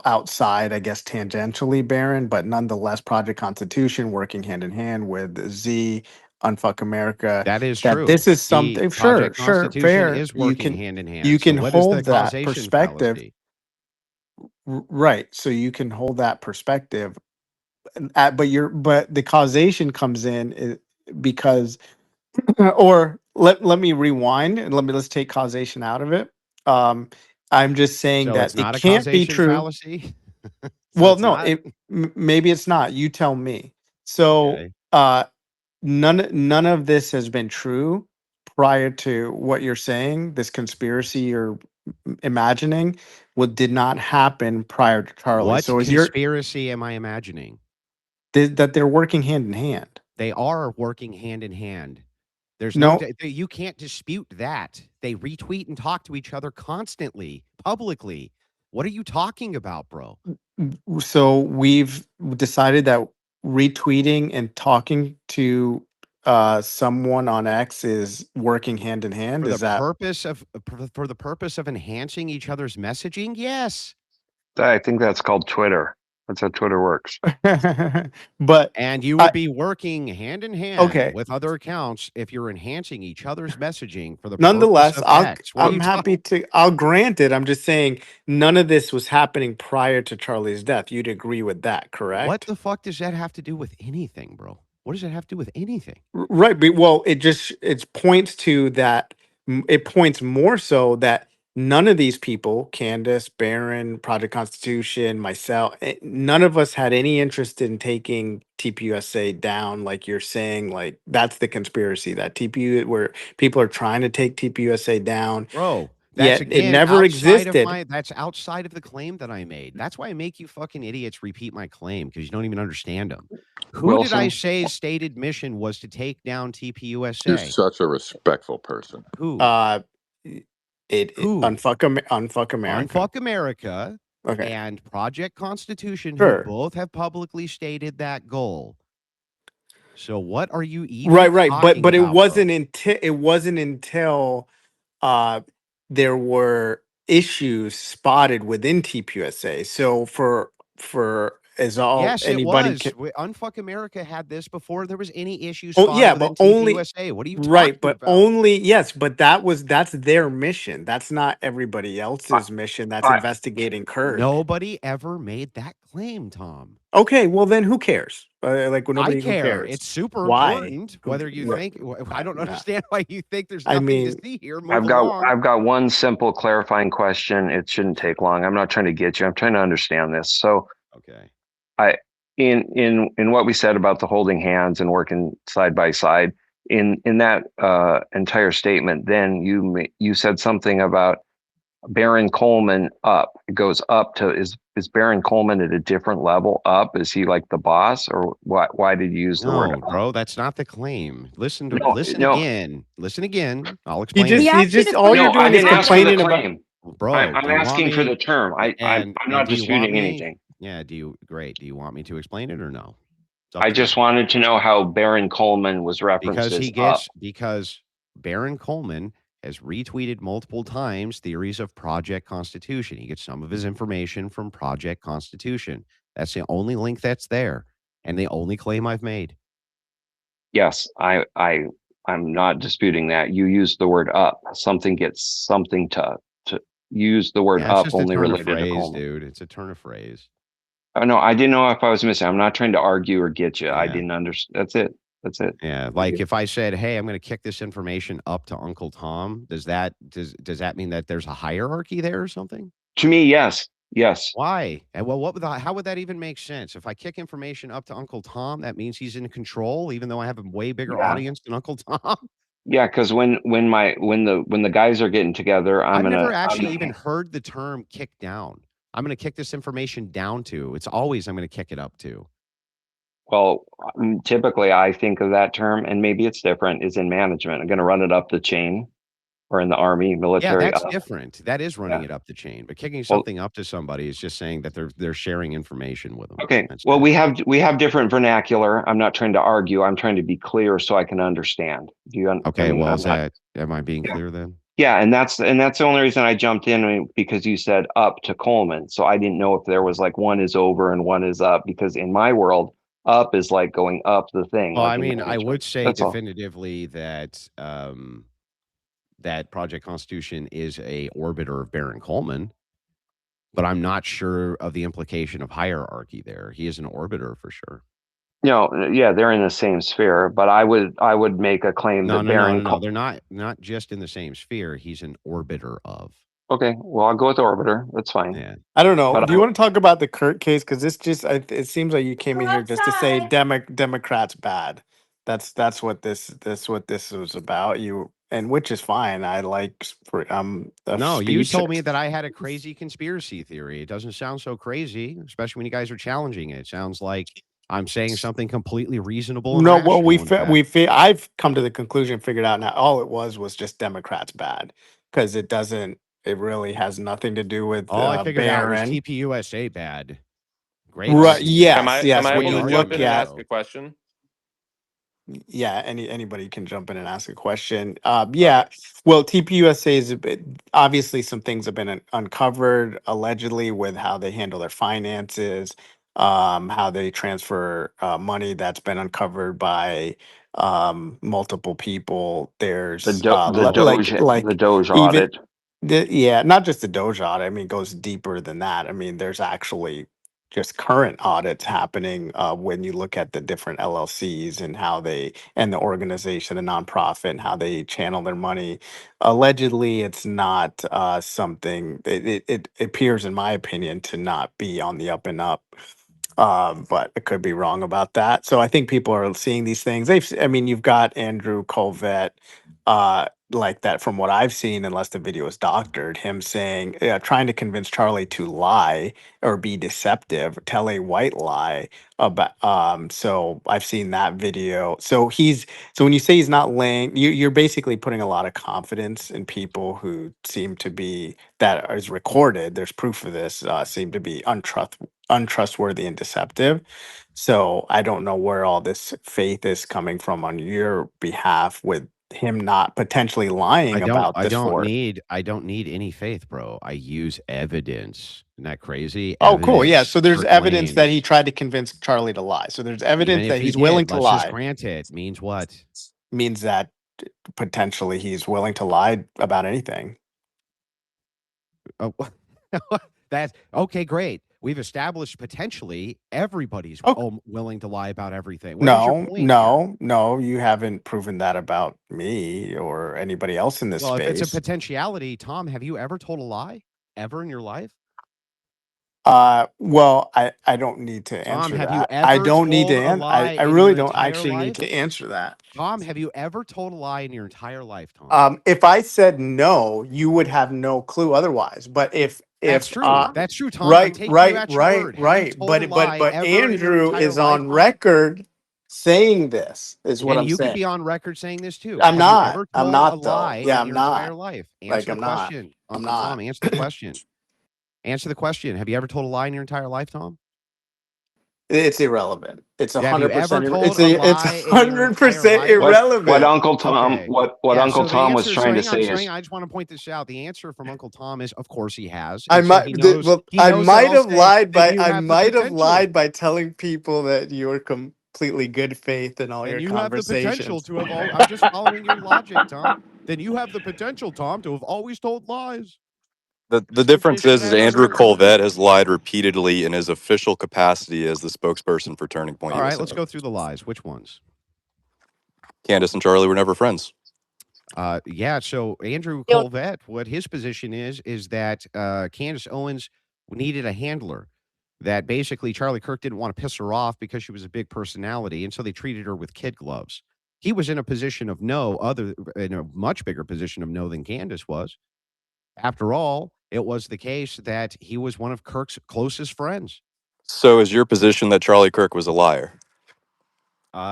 Speaker 2: outside, I guess, tangentially barren, but nonetheless, Project Constitution working hand in hand with Z, Unfuck America.
Speaker 1: That is
Speaker 2: That
Speaker 1: true.
Speaker 2: this is
Speaker 1: The
Speaker 2: something. Sure,
Speaker 1: Project
Speaker 2: sure,
Speaker 1: Constitution
Speaker 2: fair.
Speaker 1: is working hand in
Speaker 2: You
Speaker 1: hand. So
Speaker 2: can
Speaker 1: what is the
Speaker 2: hold that
Speaker 1: causation
Speaker 2: perspective,
Speaker 1: fallacy?
Speaker 2: right? So you can hold that perspective, but the causation comes in because, or let me rewind and let's take causation out of it. I'm just saying
Speaker 1: So
Speaker 2: that
Speaker 1: it's
Speaker 2: it
Speaker 1: not a
Speaker 2: can't be
Speaker 1: causation
Speaker 2: true.
Speaker 1: fallacy? So
Speaker 2: Well,
Speaker 1: it's
Speaker 2: no,
Speaker 1: not?
Speaker 2: maybe it's not. You tell me. So,
Speaker 1: Okay.
Speaker 2: none of this has been true prior to what you're saying. This conspiracy you're imagining did not happen prior to Charlie.
Speaker 1: What
Speaker 2: So, is your
Speaker 1: conspiracy am I imagining?
Speaker 2: that they're working hand in hand?
Speaker 1: They are working hand in hand. There's no
Speaker 2: No.
Speaker 1: you can't dispute that. They retweet and talk to each other constantly, publicly. What are you talking about, bro?
Speaker 2: So we've decided that retweeting and talking to someone on X is working hand in hand.
Speaker 1: For the
Speaker 2: Is that
Speaker 1: purpose of for the purpose of enhancing each other's messaging? Yes.
Speaker 3: I think that's called Twitter. That's how Twitter works.
Speaker 2: but
Speaker 1: And you
Speaker 2: I
Speaker 1: would be working hand in hand
Speaker 2: okay.
Speaker 1: with other accounts if you're enhancing each other's messaging for the purpose
Speaker 2: Nonetheless,
Speaker 1: of X. What are
Speaker 2: I'm
Speaker 1: you
Speaker 2: happy
Speaker 1: talking?
Speaker 2: to I'll grant it. I'm just saying none of this was happening prior to Charlie's death. You'd agree with that,
Speaker 1: What
Speaker 2: correct?
Speaker 1: the fuck does that have to do with anything, bro? What does that have to do with anything?
Speaker 2: Right, but well, it points to that. It points more so that none of these people, Candace, Barron, Project Constitution, myself, none of us had any interest in taking TPUSA down. Like you're saying, like that's the conspiracy that TPU, where people are trying to take TPUSA down,
Speaker 1: Bro, that's
Speaker 2: yet it
Speaker 1: again
Speaker 2: never
Speaker 1: outside of
Speaker 2: existed.
Speaker 1: my that's outside of the claim that I made. That's why I make you fucking idiots repeat my claim because you don't even understand them. Who did I
Speaker 3: Wilson,
Speaker 1: say's stated mission was to take down
Speaker 5: You're
Speaker 1: TPUSA?
Speaker 5: such a respectful person.
Speaker 1: Who?
Speaker 2: Uh,
Speaker 1: Who?
Speaker 2: unfuck America.
Speaker 1: Unfuck America
Speaker 2: Okay,
Speaker 1: and Project Constitution, who
Speaker 2: sure.
Speaker 1: both have publicly stated that goal. So what are you even
Speaker 2: Right,
Speaker 1: talking
Speaker 2: but
Speaker 1: about, bro?
Speaker 2: it wasn't until uh there were issues spotted within TPUSA. So for as all
Speaker 1: Yes, it
Speaker 2: anybody
Speaker 1: was.
Speaker 2: can.
Speaker 1: Unfuck America had this before there was any issue
Speaker 2: Oh
Speaker 1: spotted
Speaker 2: yeah, but
Speaker 1: within
Speaker 2: only
Speaker 1: TPUSA. What are you
Speaker 2: right,
Speaker 1: talking
Speaker 2: but
Speaker 1: about?
Speaker 2: only yes, but that's their mission. That's not everybody
Speaker 3: I,
Speaker 2: else's mission. That's
Speaker 3: I,
Speaker 2: investigating Kirk.
Speaker 1: Nobody ever made that claim, Tom.
Speaker 2: Okay, well then who cares? Like
Speaker 1: I
Speaker 2: nobody who
Speaker 1: care.
Speaker 2: cares.
Speaker 1: It's super
Speaker 2: Why?
Speaker 1: important whether you think I don't
Speaker 2: No.
Speaker 1: understand why you think there's
Speaker 2: I
Speaker 1: nothing to
Speaker 2: mean,
Speaker 1: see here. Move along.
Speaker 3: I've got one simple clarifying question. It shouldn't take long. I'm not trying to get you. I'm trying to understand this. So
Speaker 1: Okay.
Speaker 3: I in what we said about the holding hands and working side by side in that entire statement, then you said something about Baron Coleman up. It goes up to is Baron Coleman at a different level up? Is he like the boss, or why did you use the word
Speaker 1: No,
Speaker 3: up?
Speaker 1: bro, that's not the claim.
Speaker 3: No,
Speaker 1: Listen
Speaker 3: no,
Speaker 1: again. Listen again. I'll
Speaker 2: he
Speaker 1: explain
Speaker 2: just
Speaker 1: it.
Speaker 4: He
Speaker 2: he's
Speaker 4: asked you
Speaker 2: just
Speaker 4: to
Speaker 2: all
Speaker 4: clear
Speaker 2: you're
Speaker 3: no.
Speaker 4: the
Speaker 3: I
Speaker 2: doing is
Speaker 3: didn't ask for
Speaker 4: confusion.
Speaker 3: the
Speaker 2: complaining about.
Speaker 3: claim.
Speaker 1: Bro,
Speaker 3: I'm
Speaker 1: do you want
Speaker 3: asking for
Speaker 1: me
Speaker 3: the term. I'm
Speaker 1: and
Speaker 3: not
Speaker 1: do you want
Speaker 3: disputing
Speaker 1: me
Speaker 3: anything.
Speaker 1: yeah, do you great. Do you want me to explain it or no? It's up
Speaker 3: I
Speaker 1: to you.
Speaker 3: just wanted to know how Baron Coleman was referenced as up.
Speaker 1: Because Baron Coleman has retweeted multiple times theories of Project Constitution. He gets some of his information from Project Constitution. That's the only link that's there and the only claim I've made.
Speaker 3: Yes, I'm not disputing that. You used the word up. Something gets something to use the word
Speaker 1: Yeah, it's
Speaker 3: up
Speaker 1: just a
Speaker 3: only
Speaker 1: turn of
Speaker 3: related to
Speaker 1: phrase,
Speaker 3: Coleman.
Speaker 1: dude. It's a turn of phrase.
Speaker 3: Oh no, I didn't know if I was missing. I'm not trying to argue or get you. I
Speaker 1: Yeah.
Speaker 3: didn't understand. That's it. That's it.
Speaker 1: Yeah, like if I said, "Hey, I'm going to kick this information up to Uncle Tom," does that mean that there's a hierarchy there or something?
Speaker 3: To me, yes. Yes.
Speaker 1: Why? And well, how would that even make sense? If I kick information up to Uncle Tom, that means he's in control, even though I have a way bigger
Speaker 3: Yeah.
Speaker 1: audience than Uncle Tom.
Speaker 3: Yeah, because when the guys are getting together,
Speaker 1: I've never actually even heard the term "kick down." I'm going to kick this information down to. It's always I'm going to kick it up to.
Speaker 3: well, typically I think of that term, and maybe it's different, is in management. I'm going to run it up the chain, or in the army,
Speaker 1: Yeah,
Speaker 3: military.
Speaker 1: that's different. That is running
Speaker 3: Yeah.
Speaker 1: it up the chain, but kicking
Speaker 3: Well,
Speaker 1: something up to somebody is just saying that they're sharing information with them.
Speaker 3: okay.
Speaker 1: That's
Speaker 3: Well,
Speaker 1: it.
Speaker 3: we have different vernacular. I'm not trying to argue. I'm trying to be clear so I can understand. Do you?
Speaker 1: Okay, well,
Speaker 3: I'm not.
Speaker 1: am I being clear then?
Speaker 3: Yeah, and that's the only reason I jumped in, because you said up to Coleman. So I didn't know if there was like one is over and one is up, because in my world, up is like going up the thing,
Speaker 1: Well,
Speaker 3: like
Speaker 1: I
Speaker 3: in
Speaker 1: mean, I
Speaker 3: management.
Speaker 1: would say
Speaker 3: That's all.
Speaker 1: definitively that that Project Constitution is a orbiter of Baron Coleman, but I'm not sure of the implication of hierarchy there. He is an orbiter for sure.
Speaker 3: No, yeah, they're in the same sphere, but I would make a claim
Speaker 1: No,
Speaker 3: that
Speaker 1: no, no, no,
Speaker 3: Baron.
Speaker 1: no. They're not just in the same sphere. He's an orbiter of.
Speaker 3: Okay, well, I'll go with orbiter. That's fine.
Speaker 1: Yeah.
Speaker 2: I don't know.
Speaker 3: But
Speaker 2: Do you want to talk about the Kirk case? Because this just it seems like you came in here just to say Democrats bad. That's what this was about. You and which is fine. I like freedom of
Speaker 1: No, you
Speaker 2: speech.
Speaker 1: told me that I had a crazy conspiracy theory. It doesn't sound so crazy, especially when you guys are challenging it. It sounds like I'm saying something completely reasonable and
Speaker 2: No, well,
Speaker 1: rational. In fact.
Speaker 2: I've come to the conclusion, figured out now. All it was just Democrats bad because it doesn't. It really has nothing to do with
Speaker 1: All I figured out was
Speaker 2: Barron.
Speaker 1: TPUSA bad. Great
Speaker 2: Right?
Speaker 1: argument.
Speaker 2: Yes,
Speaker 9: Am
Speaker 2: yes.
Speaker 9: I
Speaker 2: When
Speaker 9: able
Speaker 2: you
Speaker 9: to jump
Speaker 2: look
Speaker 9: in and
Speaker 2: at
Speaker 9: ask a question?
Speaker 2: yeah, anybody can jump in and ask a question. Yeah, well, TPUSA is a bit, obviously some things have been uncovered allegedly with how they handle their finances, how they transfer money that's been uncovered by multiple people.
Speaker 3: the
Speaker 2: There's
Speaker 3: the Doge
Speaker 2: even
Speaker 3: audit.
Speaker 2: yeah, not just the Doge audit. I mean, it goes deeper than that. I mean, there's actually just current audits happening when you look at the different LLCs and how they and the organization, the nonprofit, and how they channel their money. Allegedly, it's not something. It appears, in my opinion, to not be on the up and up. But I could be wrong about that. So I think people are seeing these things. I mean, you've got Andrew Colvett, like that from what I've seen, unless the video is doctored, him saying, trying to convince Charlie to lie or be deceptive, tell a white lie about. So I've seen that video. So when you say he's not laying, you're basically putting a lot of confidence in people who seem to be that is recorded. There's proof of this. Seem to be untrustworthy and deceptive. So I don't know where all this faith is coming from on your behalf with him not potentially lying about this for.
Speaker 1: I don't need any faith, bro. I use evidence. Isn't that crazy?
Speaker 2: Oh, cool. Yeah.
Speaker 1: Evidence
Speaker 2: So there's
Speaker 1: for
Speaker 2: evidence that he
Speaker 1: claims.
Speaker 2: tried to convince Charlie to lie. So there's
Speaker 1: Even
Speaker 2: evidence
Speaker 1: if
Speaker 2: that
Speaker 1: he
Speaker 2: he's willing
Speaker 1: did,
Speaker 2: to
Speaker 1: let's just
Speaker 2: lie.
Speaker 1: grant it. Means what?
Speaker 2: Means that potentially he's willing to lie about anything.
Speaker 1: Oh, that's okay. Great. We've established potentially everybody's willing to lie about everything. What is your point here?
Speaker 2: No. You haven't proven that about me or anybody else in this
Speaker 1: Well, if it's a
Speaker 2: space.
Speaker 1: potentiality, Tom, have you ever told a lie ever in your life?
Speaker 2: Well, I don't need to
Speaker 1: Tom,
Speaker 2: answer
Speaker 1: have you
Speaker 2: that. I
Speaker 1: ever
Speaker 2: don't need to.
Speaker 1: told a lie
Speaker 2: I
Speaker 1: in
Speaker 2: really
Speaker 1: your
Speaker 2: don't
Speaker 1: entire
Speaker 2: actually need
Speaker 1: life?
Speaker 2: to answer that.
Speaker 1: Tom, have you ever told a lie in your entire life, Tom?
Speaker 2: If I said no, you would have no clue otherwise. But
Speaker 1: That's
Speaker 2: if
Speaker 1: true. That's true, Tom. I'm
Speaker 2: right,
Speaker 1: taking you
Speaker 2: right,
Speaker 1: at your
Speaker 2: right,
Speaker 1: word. Have you
Speaker 2: right.
Speaker 1: told a lie
Speaker 2: But
Speaker 1: ever in your
Speaker 2: Andrew
Speaker 1: entire
Speaker 2: is
Speaker 1: life,
Speaker 2: on
Speaker 1: Tom?
Speaker 2: record saying this is what
Speaker 1: And
Speaker 2: I'm
Speaker 1: you could
Speaker 2: saying.
Speaker 1: be on record saying this too.
Speaker 2: I'm
Speaker 1: Have you
Speaker 2: not.
Speaker 1: ever
Speaker 2: I'm
Speaker 1: told a
Speaker 2: not though.
Speaker 1: lie
Speaker 2: Yeah,
Speaker 1: in
Speaker 2: I'm
Speaker 1: your entire
Speaker 2: not.
Speaker 1: life?
Speaker 2: Like
Speaker 1: Answer the
Speaker 2: I'm not.
Speaker 1: question,
Speaker 2: I'm
Speaker 1: Uncle Tom.
Speaker 2: not.
Speaker 1: Answer the question. Answer the question. Have you ever told a lie in your entire life, Tom?
Speaker 2: It's irrelevant. It's
Speaker 1: Have you ever
Speaker 2: 100%.
Speaker 1: Told a
Speaker 2: It's
Speaker 1: lie in your entire
Speaker 2: 100%
Speaker 1: life?
Speaker 3: What
Speaker 2: irrelevant.
Speaker 3: Uncle Tom
Speaker 1: Okay.
Speaker 3: what
Speaker 1: Yeah,
Speaker 3: Uncle
Speaker 1: so the
Speaker 3: Tom was
Speaker 1: answer,
Speaker 3: trying to
Speaker 1: hang on,
Speaker 3: say is
Speaker 1: I just want to point this out. The answer from Uncle Tom is, of course, he has.
Speaker 2: I
Speaker 1: And so
Speaker 2: might
Speaker 1: he knows.
Speaker 2: well,
Speaker 1: He
Speaker 2: I
Speaker 1: knows that
Speaker 2: might
Speaker 1: I'll
Speaker 2: have
Speaker 1: say
Speaker 2: lied
Speaker 1: that
Speaker 2: by
Speaker 1: you
Speaker 2: I
Speaker 1: have the
Speaker 2: might have
Speaker 1: potential.
Speaker 2: lied by telling people that you were completely good faith in all
Speaker 1: Then
Speaker 2: your
Speaker 1: you have the potential
Speaker 2: conversations.
Speaker 1: to have. I'm just following your logic, Tom. Then you have the potential, Tom, to have always told lies.
Speaker 6: The difference is
Speaker 1: whatever
Speaker 6: Andrew
Speaker 1: it is.
Speaker 6: Colvett has lied repeatedly in his official capacity as the spokesperson for Turning Point
Speaker 1: All right,
Speaker 6: USA.
Speaker 1: let's go through the lies. Which ones?
Speaker 6: Candace and Charlie were never friends.
Speaker 1: Yeah, so Andrew
Speaker 4: Don't-
Speaker 1: Colvett, what his position is that Candace Owens needed a handler. That basically Charlie Kirk didn't want to piss her off because she was a big personality, and so they treated her with kid gloves. He was in a position of no, in a much bigger position of no than Candace was. After all, it was the case that he was one of Kirk's closest friends.
Speaker 6: So is your position that Charlie Kirk was a liar?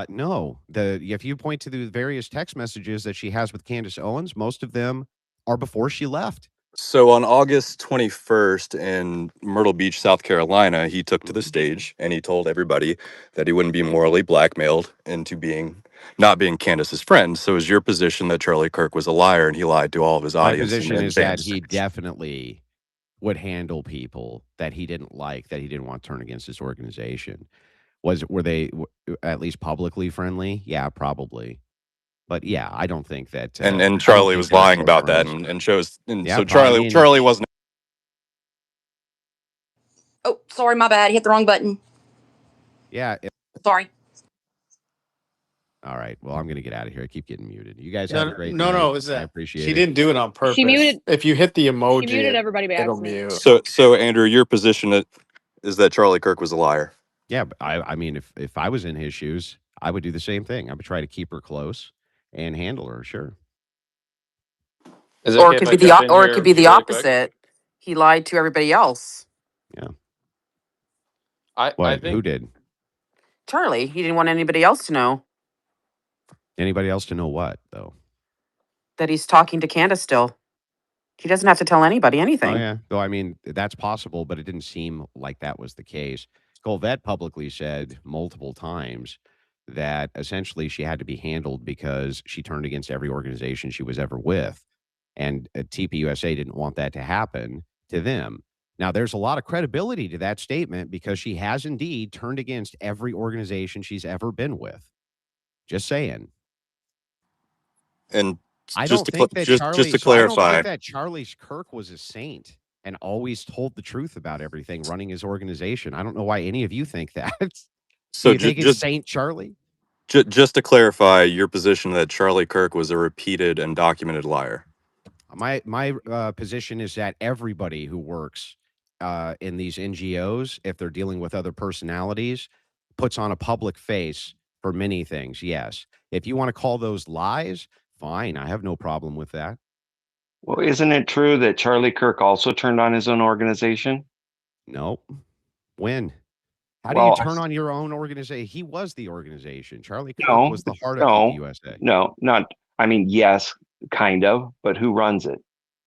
Speaker 1: No, if you point to the various text messages that she has with Candace Owens, most of them are before she left.
Speaker 6: So on August 21st in Myrtle Beach, South Carolina, he took to the stage and he told everybody that he wouldn't be morally blackmailed into being not being Candace's friend. So is your position that Charlie Kirk was a liar and he lied to all of his
Speaker 1: My
Speaker 6: audience
Speaker 1: position
Speaker 6: and
Speaker 1: is that
Speaker 6: fans?
Speaker 1: he definitely would handle people that he didn't like, that he didn't want to turn against his organization. Were they at least publicly friendly? Yeah, probably. But yeah, I don't think that.
Speaker 6: And
Speaker 1: I don't
Speaker 6: Charlie
Speaker 1: think
Speaker 6: was
Speaker 1: they were
Speaker 6: lying
Speaker 1: so
Speaker 6: about that
Speaker 1: friends.
Speaker 6: and shows. And
Speaker 1: Yeah,
Speaker 6: so
Speaker 1: I mean,
Speaker 6: Charlie wasn't.
Speaker 9: Oh, sorry, my bad. Hit the wrong button.
Speaker 1: yeah.
Speaker 9: Sorry.
Speaker 1: All right. Well, I'm going to get out of here. I keep getting muted. You guys
Speaker 2: No,
Speaker 1: have a great
Speaker 2: no,
Speaker 1: night.
Speaker 2: no. Is
Speaker 1: I
Speaker 2: that
Speaker 1: appreciate
Speaker 2: she
Speaker 1: it.
Speaker 2: didn't do it on purpose?
Speaker 4: She muted.
Speaker 2: If you hit the
Speaker 4: She
Speaker 2: emoji,
Speaker 4: muted everybody by
Speaker 2: it'll
Speaker 4: accident.
Speaker 2: mute.
Speaker 6: So Andrew, your position is that Charlie Kirk was a liar.
Speaker 1: Yeah, but I mean, if I was in his shoes, I would do the same thing. I would try to keep her close and handle her. Sure.
Speaker 10: Is
Speaker 9: Or
Speaker 10: okay
Speaker 9: it
Speaker 10: if
Speaker 9: could
Speaker 10: I
Speaker 9: be
Speaker 10: jump in
Speaker 9: or it could
Speaker 10: here
Speaker 9: be the
Speaker 10: really quick?
Speaker 9: opposite. He lied to everybody else.
Speaker 1: Yeah.
Speaker 10: I
Speaker 1: What? Who
Speaker 10: think
Speaker 1: did?
Speaker 9: Charlie, he didn't want anybody else to know
Speaker 1: Anybody else to know what though?
Speaker 9: that he's talking to Candace still. He doesn't have to tell anybody
Speaker 1: Oh
Speaker 9: anything.
Speaker 1: yeah. Though I mean, that's possible, but it didn't seem like that was the case. Colvette publicly said multiple times that essentially she had to be handled because she turned against every organization she was ever with, and TPUSA didn't want that to happen to them. Now, there's a lot of credibility to that statement because she has indeed turned against every organization she's ever been with. Just saying.
Speaker 6: And
Speaker 1: I
Speaker 6: just
Speaker 1: don't
Speaker 6: to
Speaker 1: think that
Speaker 6: just to
Speaker 1: I don't
Speaker 6: clarify,
Speaker 1: think that Charlie Kirk was a saint and always told the truth about everything running his organization. I don't know why any of you think that. Do
Speaker 6: so
Speaker 1: you think it's Saint Charlie?
Speaker 6: just to clarify, your position that Charlie Kirk was a repeated and documented liar.
Speaker 1: My position is that everybody who works in these NGOs, if they're dealing with other personalities, puts on a public face for many things. Yes. If you want to call those lies, fine. I have no problem with that.
Speaker 3: Well, isn't it true that Charlie Kirk also turned on his own organization?
Speaker 1: No. When? How do you
Speaker 3: Well,
Speaker 1: turn on your own organization? He was the organization. Charlie Kirk
Speaker 3: no,
Speaker 1: was the heart of
Speaker 3: no,
Speaker 1: TPUSA.
Speaker 3: no, not. I mean, yes, kind of, but who runs it?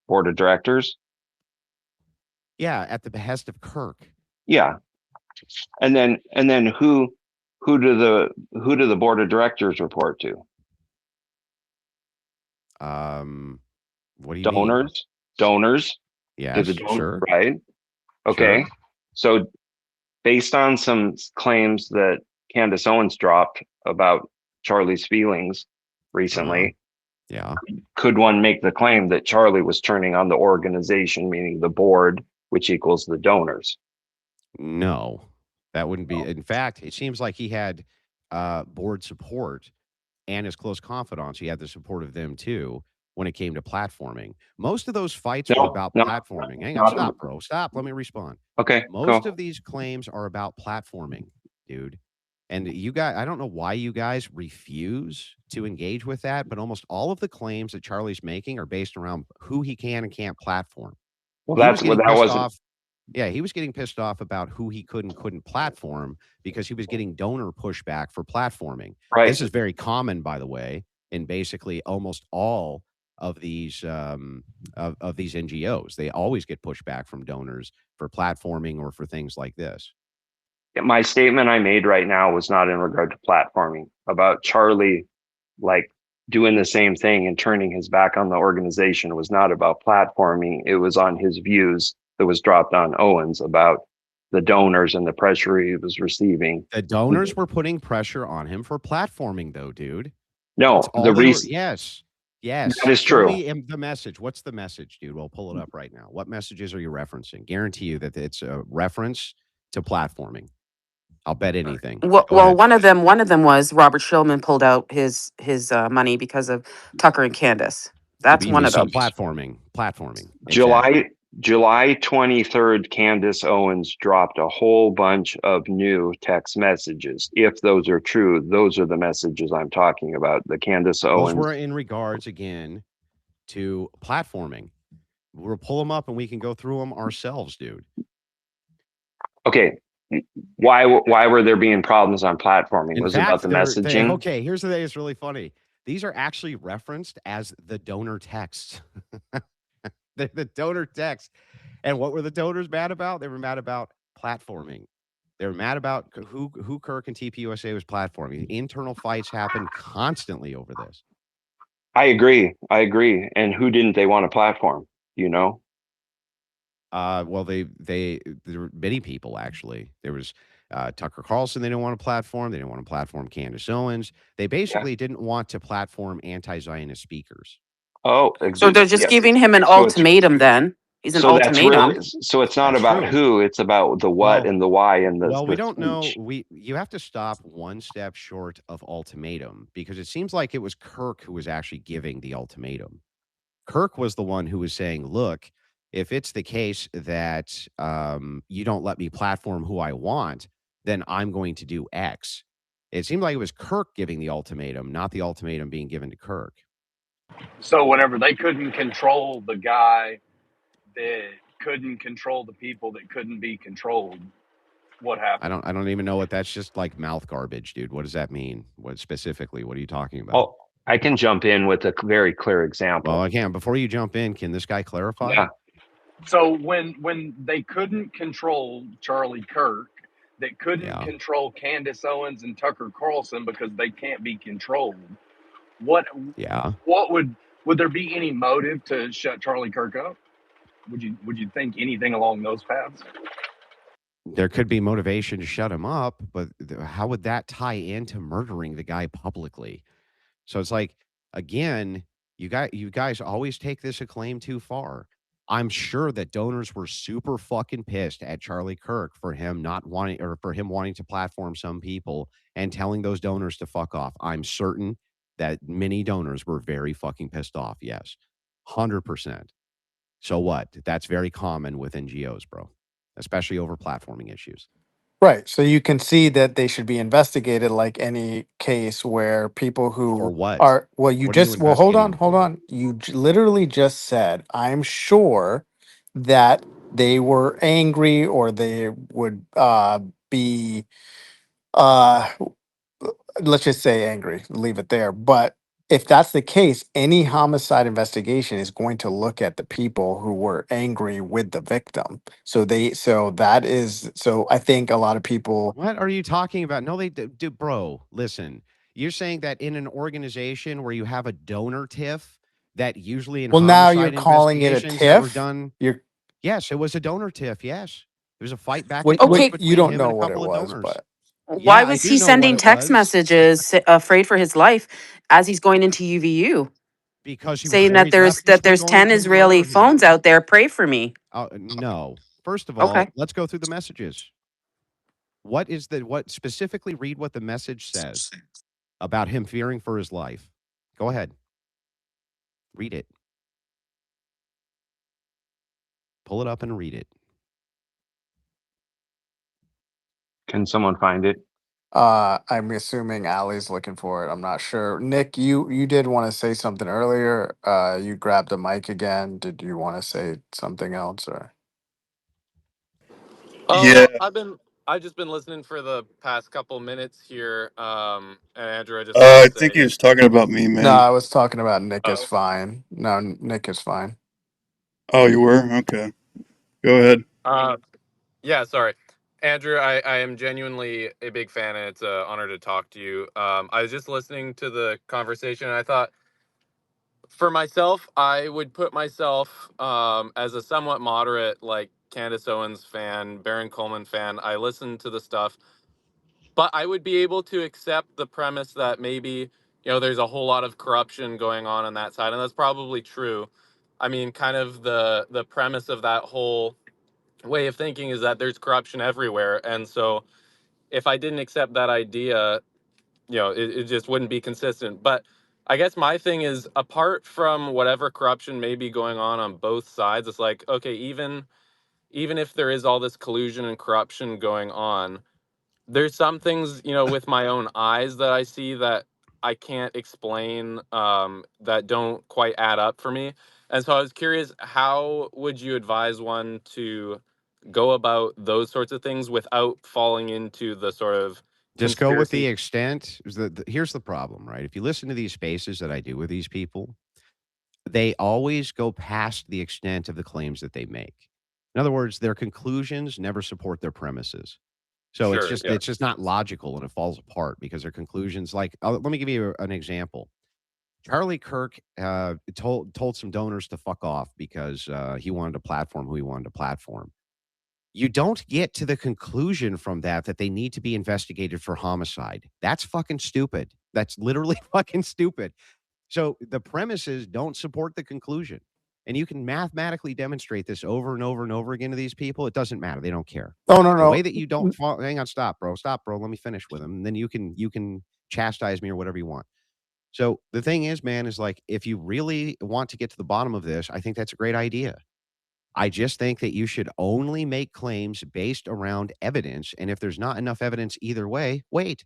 Speaker 3: Board of directors?
Speaker 1: Yeah, at the behest of Kirk.
Speaker 3: Yeah, and then who do the board of directors report to?
Speaker 1: What do you mean?
Speaker 3: Donors.
Speaker 1: Yes, sure.
Speaker 3: Right. Okay.
Speaker 1: Sure.
Speaker 3: So based on some claims that Candace Owens dropped about Charlie's feelings recently,
Speaker 1: yeah,
Speaker 3: could one make the claim that Charlie was turning on the organization, meaning the board, which equals the donors?
Speaker 1: No, that wouldn't be. In fact, it seems like he had board support and his close confidants. He had the support of them too when it came to platforming. Most of those fights were about platforming. Hang on, stop, bro. Stop. Let me respond.
Speaker 3: Okay.
Speaker 1: Most of these claims are about platforming, dude. And you guys, I don't know why you guys refuse to engage with that, but almost all of the claims that Charlie's making are based around who he can and can't platform.
Speaker 3: Well,
Speaker 1: He was getting pissed off. Yeah, he was getting pissed off about who he could and couldn't platform because he was getting donor pushback for platforming.
Speaker 3: Right.
Speaker 1: This is very common, by the way, in basically almost all of these of these NGOs. They always get pushback from donors for platforming or for things like this.
Speaker 3: My statement I made right now was not in regard to platforming, about Charlie like doing the same thing and turning his back on the organization. It was not about platforming. It was on his views that was dropped on Owens about the donors and the pressure he was receiving.
Speaker 1: The donors were putting pressure on him for platforming, though, dude.
Speaker 3: No,
Speaker 1: yes.
Speaker 3: That is
Speaker 1: Show
Speaker 3: true.
Speaker 1: me the message. What's the message, dude? We'll pull it up right now. What messages are you referencing? Guarantee you that it's a reference to platforming. I'll bet anything.
Speaker 9: Well, one of them was Robert Shillman pulled out his money because of Tucker and Candace. That's one of them.
Speaker 1: Platforming.
Speaker 3: July 23rd, Candace Owens dropped a whole bunch of new text messages. If those are true, those are the messages I'm talking about. The Candace Owens.
Speaker 1: Those were in regards, again, to platforming. We'll pull them up and we can go through them ourselves, dude.
Speaker 3: Okay. Why were there being problems on platforming? Was it about the messaging?
Speaker 1: Okay, here's the thing. It's really funny. These are actually referenced as the donor texts. the donor text. And what were the donors mad about? They were mad about platforming. They're mad about who Kirk and TPUSA was platforming. Internal fights happen constantly over this.
Speaker 3: I agree. And who didn't they want to platform? You know?
Speaker 1: Well, there were many people actually. There was Tucker Carlson. They didn't want to platform. They didn't want to platform Candace Owens. They
Speaker 3: Yeah.
Speaker 1: basically didn't want to platform anti-Zionist speakers.
Speaker 3: Oh,
Speaker 9: So they're just
Speaker 3: yes.
Speaker 9: giving him an
Speaker 3: So it's
Speaker 9: ultimatum then. He's an
Speaker 3: so that's really
Speaker 9: ultimatum.
Speaker 3: so it's not
Speaker 1: That's
Speaker 3: about
Speaker 1: true.
Speaker 3: who, it's about the what
Speaker 1: Well,
Speaker 3: and the why and
Speaker 1: Well, we
Speaker 3: the
Speaker 1: don't know.
Speaker 3: speech.
Speaker 1: You have to stop one step short of ultimatum because it seems like it was Kirk who was actually giving the ultimatum. Kirk was the one who was saying, "Look, if it's the case that you don't let me platform who I want, then I'm going to do X." It seemed like it was Kirk giving the ultimatum, not the ultimatum being given to Kirk.
Speaker 7: So whenever they couldn't control the guy that couldn't control the people that couldn't be controlled, what happened?
Speaker 1: I don't even know what that's just like mouth garbage, dude. What does that mean? What specifically? What are you talking about?
Speaker 3: Oh, I can jump in with a very clear
Speaker 1: Well,
Speaker 3: example.
Speaker 1: again, before you jump in, can this guy clarify?
Speaker 3: Yeah.
Speaker 7: So when they couldn't control Charlie Kirk, that couldn't
Speaker 1: Yeah.
Speaker 7: control Candace Owens and Tucker Carlson because they can't be controlled, what
Speaker 1: Yeah.
Speaker 7: would there be any motive to shut Charlie Kirk up? Would you think anything along those paths?
Speaker 1: There could be motivation to shut him up, but how would that tie into murdering the guy publicly? So it's like, again, you guys always take this acclaim too far. I'm sure that donors were super fucking pissed at Charlie Kirk for him not wanting or for him wanting to platform some people and telling those donors to fuck off. I'm certain that many donors were very fucking pissed off. Yes. 100%. So what? That's very common with NGOs, bro, especially over platforming issues.
Speaker 2: Right. So you can see that they should be investigated like any case where people
Speaker 1: For
Speaker 2: who
Speaker 1: what?
Speaker 2: are, well, you
Speaker 1: What are you
Speaker 2: just, well, hold
Speaker 1: investigating
Speaker 2: on,
Speaker 1: them
Speaker 2: hold
Speaker 1: for?
Speaker 2: on. You literally just said, I'm sure that they were angry or they would be, uh, let's just say angry, leave it there. But if that's the case, any homicide investigation is going to look at the people who were angry with the victim. So I think a lot of people,
Speaker 1: What are you talking about? No, they do, bro. Listen, you're saying that in an organization where you have a donor TIF, that usually in
Speaker 2: well, now you're
Speaker 1: homicide
Speaker 2: calling it a
Speaker 1: investigations that were
Speaker 2: tiff.
Speaker 1: done.
Speaker 2: You're
Speaker 1: Yes, it was a donor TIF. Yes, there was a fight back and
Speaker 2: what,
Speaker 1: forth
Speaker 2: what
Speaker 9: Okay,
Speaker 2: you
Speaker 1: between
Speaker 2: don't
Speaker 1: him and
Speaker 2: know
Speaker 1: a
Speaker 2: what it
Speaker 1: couple of
Speaker 2: was,
Speaker 1: donors.
Speaker 2: but
Speaker 9: why
Speaker 1: Yeah, I
Speaker 9: was
Speaker 1: do
Speaker 9: he
Speaker 1: know what
Speaker 9: sending
Speaker 1: it
Speaker 9: text
Speaker 1: was
Speaker 9: messages afraid for his life as he's going into UVU,
Speaker 1: because he was
Speaker 9: saying that
Speaker 1: worried leftists were
Speaker 9: there's
Speaker 1: going
Speaker 9: 10
Speaker 1: to
Speaker 9: Israeli
Speaker 1: murder
Speaker 9: phones
Speaker 1: him.
Speaker 9: out there, pray for me.
Speaker 1: No. First of
Speaker 9: Okay.
Speaker 1: all, let's go through the messages. What specifically read what the message says about him fearing for his life? Go ahead. Read it. Pull it up and read it.
Speaker 3: Can someone find it?
Speaker 2: I'm assuming Allie's looking for it. I'm not sure. Nick, you did want to say something earlier. You grabbed the mic again. Did you want to say something else or?
Speaker 10: Oh
Speaker 8: Yeah,
Speaker 10: no, I've just been listening for the past couple minutes here. And Andrew, I just wanted to
Speaker 8: I think
Speaker 10: say,
Speaker 8: he was talking about me,
Speaker 2: No,
Speaker 8: man.
Speaker 2: I was talking about Nick is
Speaker 10: oh,
Speaker 2: fine. No, Nick is fine.
Speaker 8: Oh, you were? Okay. Go ahead.
Speaker 10: uh, yeah, sorry, Andrew. I am genuinely a big fan, and it's an honor to talk to you. I was just listening to the conversation, and I thought, for myself, I would put myself as a somewhat moderate, like Candace Owens fan, Baron Coleman fan. I listen to the stuff. But I would be able to accept the premise that maybe, there's a whole lot of corruption going on that side, and that's probably true. I mean, kind of the premise of that whole way of thinking is that there's corruption everywhere, and so if I didn't accept that idea, it just wouldn't be consistent. But I guess my thing is, apart from whatever corruption may be going on both sides, it's like, okay, even if there is all this collusion and corruption going on, there's some things, with my own eyes that I see that I can't explain, that don't quite add up for me. And so I was curious, how would you advise one to go about those sorts of things without falling into the sort of
Speaker 1: Just go with the
Speaker 10: conspiracy?
Speaker 1: extent. Here's the problem, right? If you listen to these spaces that I do with these people, they always go past the extent of the claims that they make. In other words, their conclusions never support their premises. So
Speaker 10: Sure. Yeah.
Speaker 1: it's just not logical, and it falls apart because their conclusions. Like, let me give you an example. Charlie Kirk told some donors to fuck off because he wanted to platform who he wanted to platform. You don't get to the conclusion from that they need to be investigated for homicide. That's fucking stupid. That's literally fucking stupid. So the premises don't support the conclusion. And you can mathematically demonstrate this over and over and over again to these people. It doesn't matter. They don't care.
Speaker 2: Oh no
Speaker 1: The way
Speaker 2: no.
Speaker 1: that you don't fall, hang on, stop, bro. Stop, bro. Let me finish with them. And then you can chastise me or whatever you want. So the thing is, man, is like if you really want to get to the bottom of this, I think that's a great idea. I just think that you should only make claims based around evidence. And if there's not enough evidence either way, wait.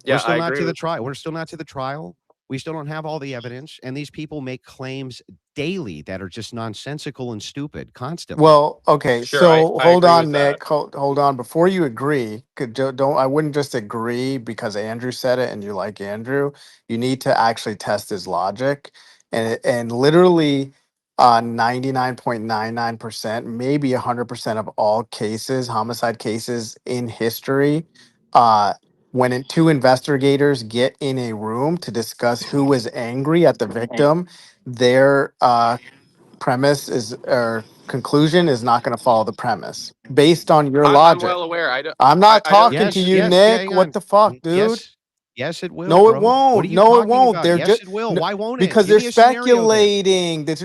Speaker 1: We're
Speaker 10: Yeah,
Speaker 1: still
Speaker 10: I
Speaker 1: not
Speaker 10: agree
Speaker 1: to the
Speaker 10: with.
Speaker 1: trial. We're still not to the trial. We still don't have all the evidence. And these people make claims daily that are just nonsensical and stupid constantly.
Speaker 2: Well, okay,
Speaker 10: Sure,
Speaker 2: so
Speaker 10: I
Speaker 2: hold
Speaker 10: agree with
Speaker 2: on,
Speaker 10: that.
Speaker 2: Nick. Hold on. Before you agree, don't I wouldn't just agree because Andrew said it and you like Andrew. You need to actually test his logic, and literally, 99.99%, maybe 100% of all cases, homicide cases in history, uh, when two investigators get in a room to discuss who is angry at the victim, their premise is or conclusion is not going to follow the premise based on your
Speaker 10: I'm
Speaker 2: logic.
Speaker 10: well aware. I don't.
Speaker 2: I'm not
Speaker 10: I don't
Speaker 2: talking to
Speaker 10: think
Speaker 1: Yes,
Speaker 10: that
Speaker 2: you,
Speaker 10: the.
Speaker 1: yes, yeah,
Speaker 2: Nick.
Speaker 1: hang
Speaker 2: What
Speaker 1: on.
Speaker 2: the fuck, dude?
Speaker 1: Yes, it will,
Speaker 2: No, it
Speaker 1: bro. What are
Speaker 2: won't.
Speaker 1: you
Speaker 2: No, it
Speaker 1: talking
Speaker 2: won't.
Speaker 1: about?
Speaker 2: They're
Speaker 1: Yes,
Speaker 2: just
Speaker 1: it will. Why won't it?
Speaker 2: because
Speaker 1: Give
Speaker 2: they're
Speaker 1: me a scenario then.
Speaker 2: speculating. They're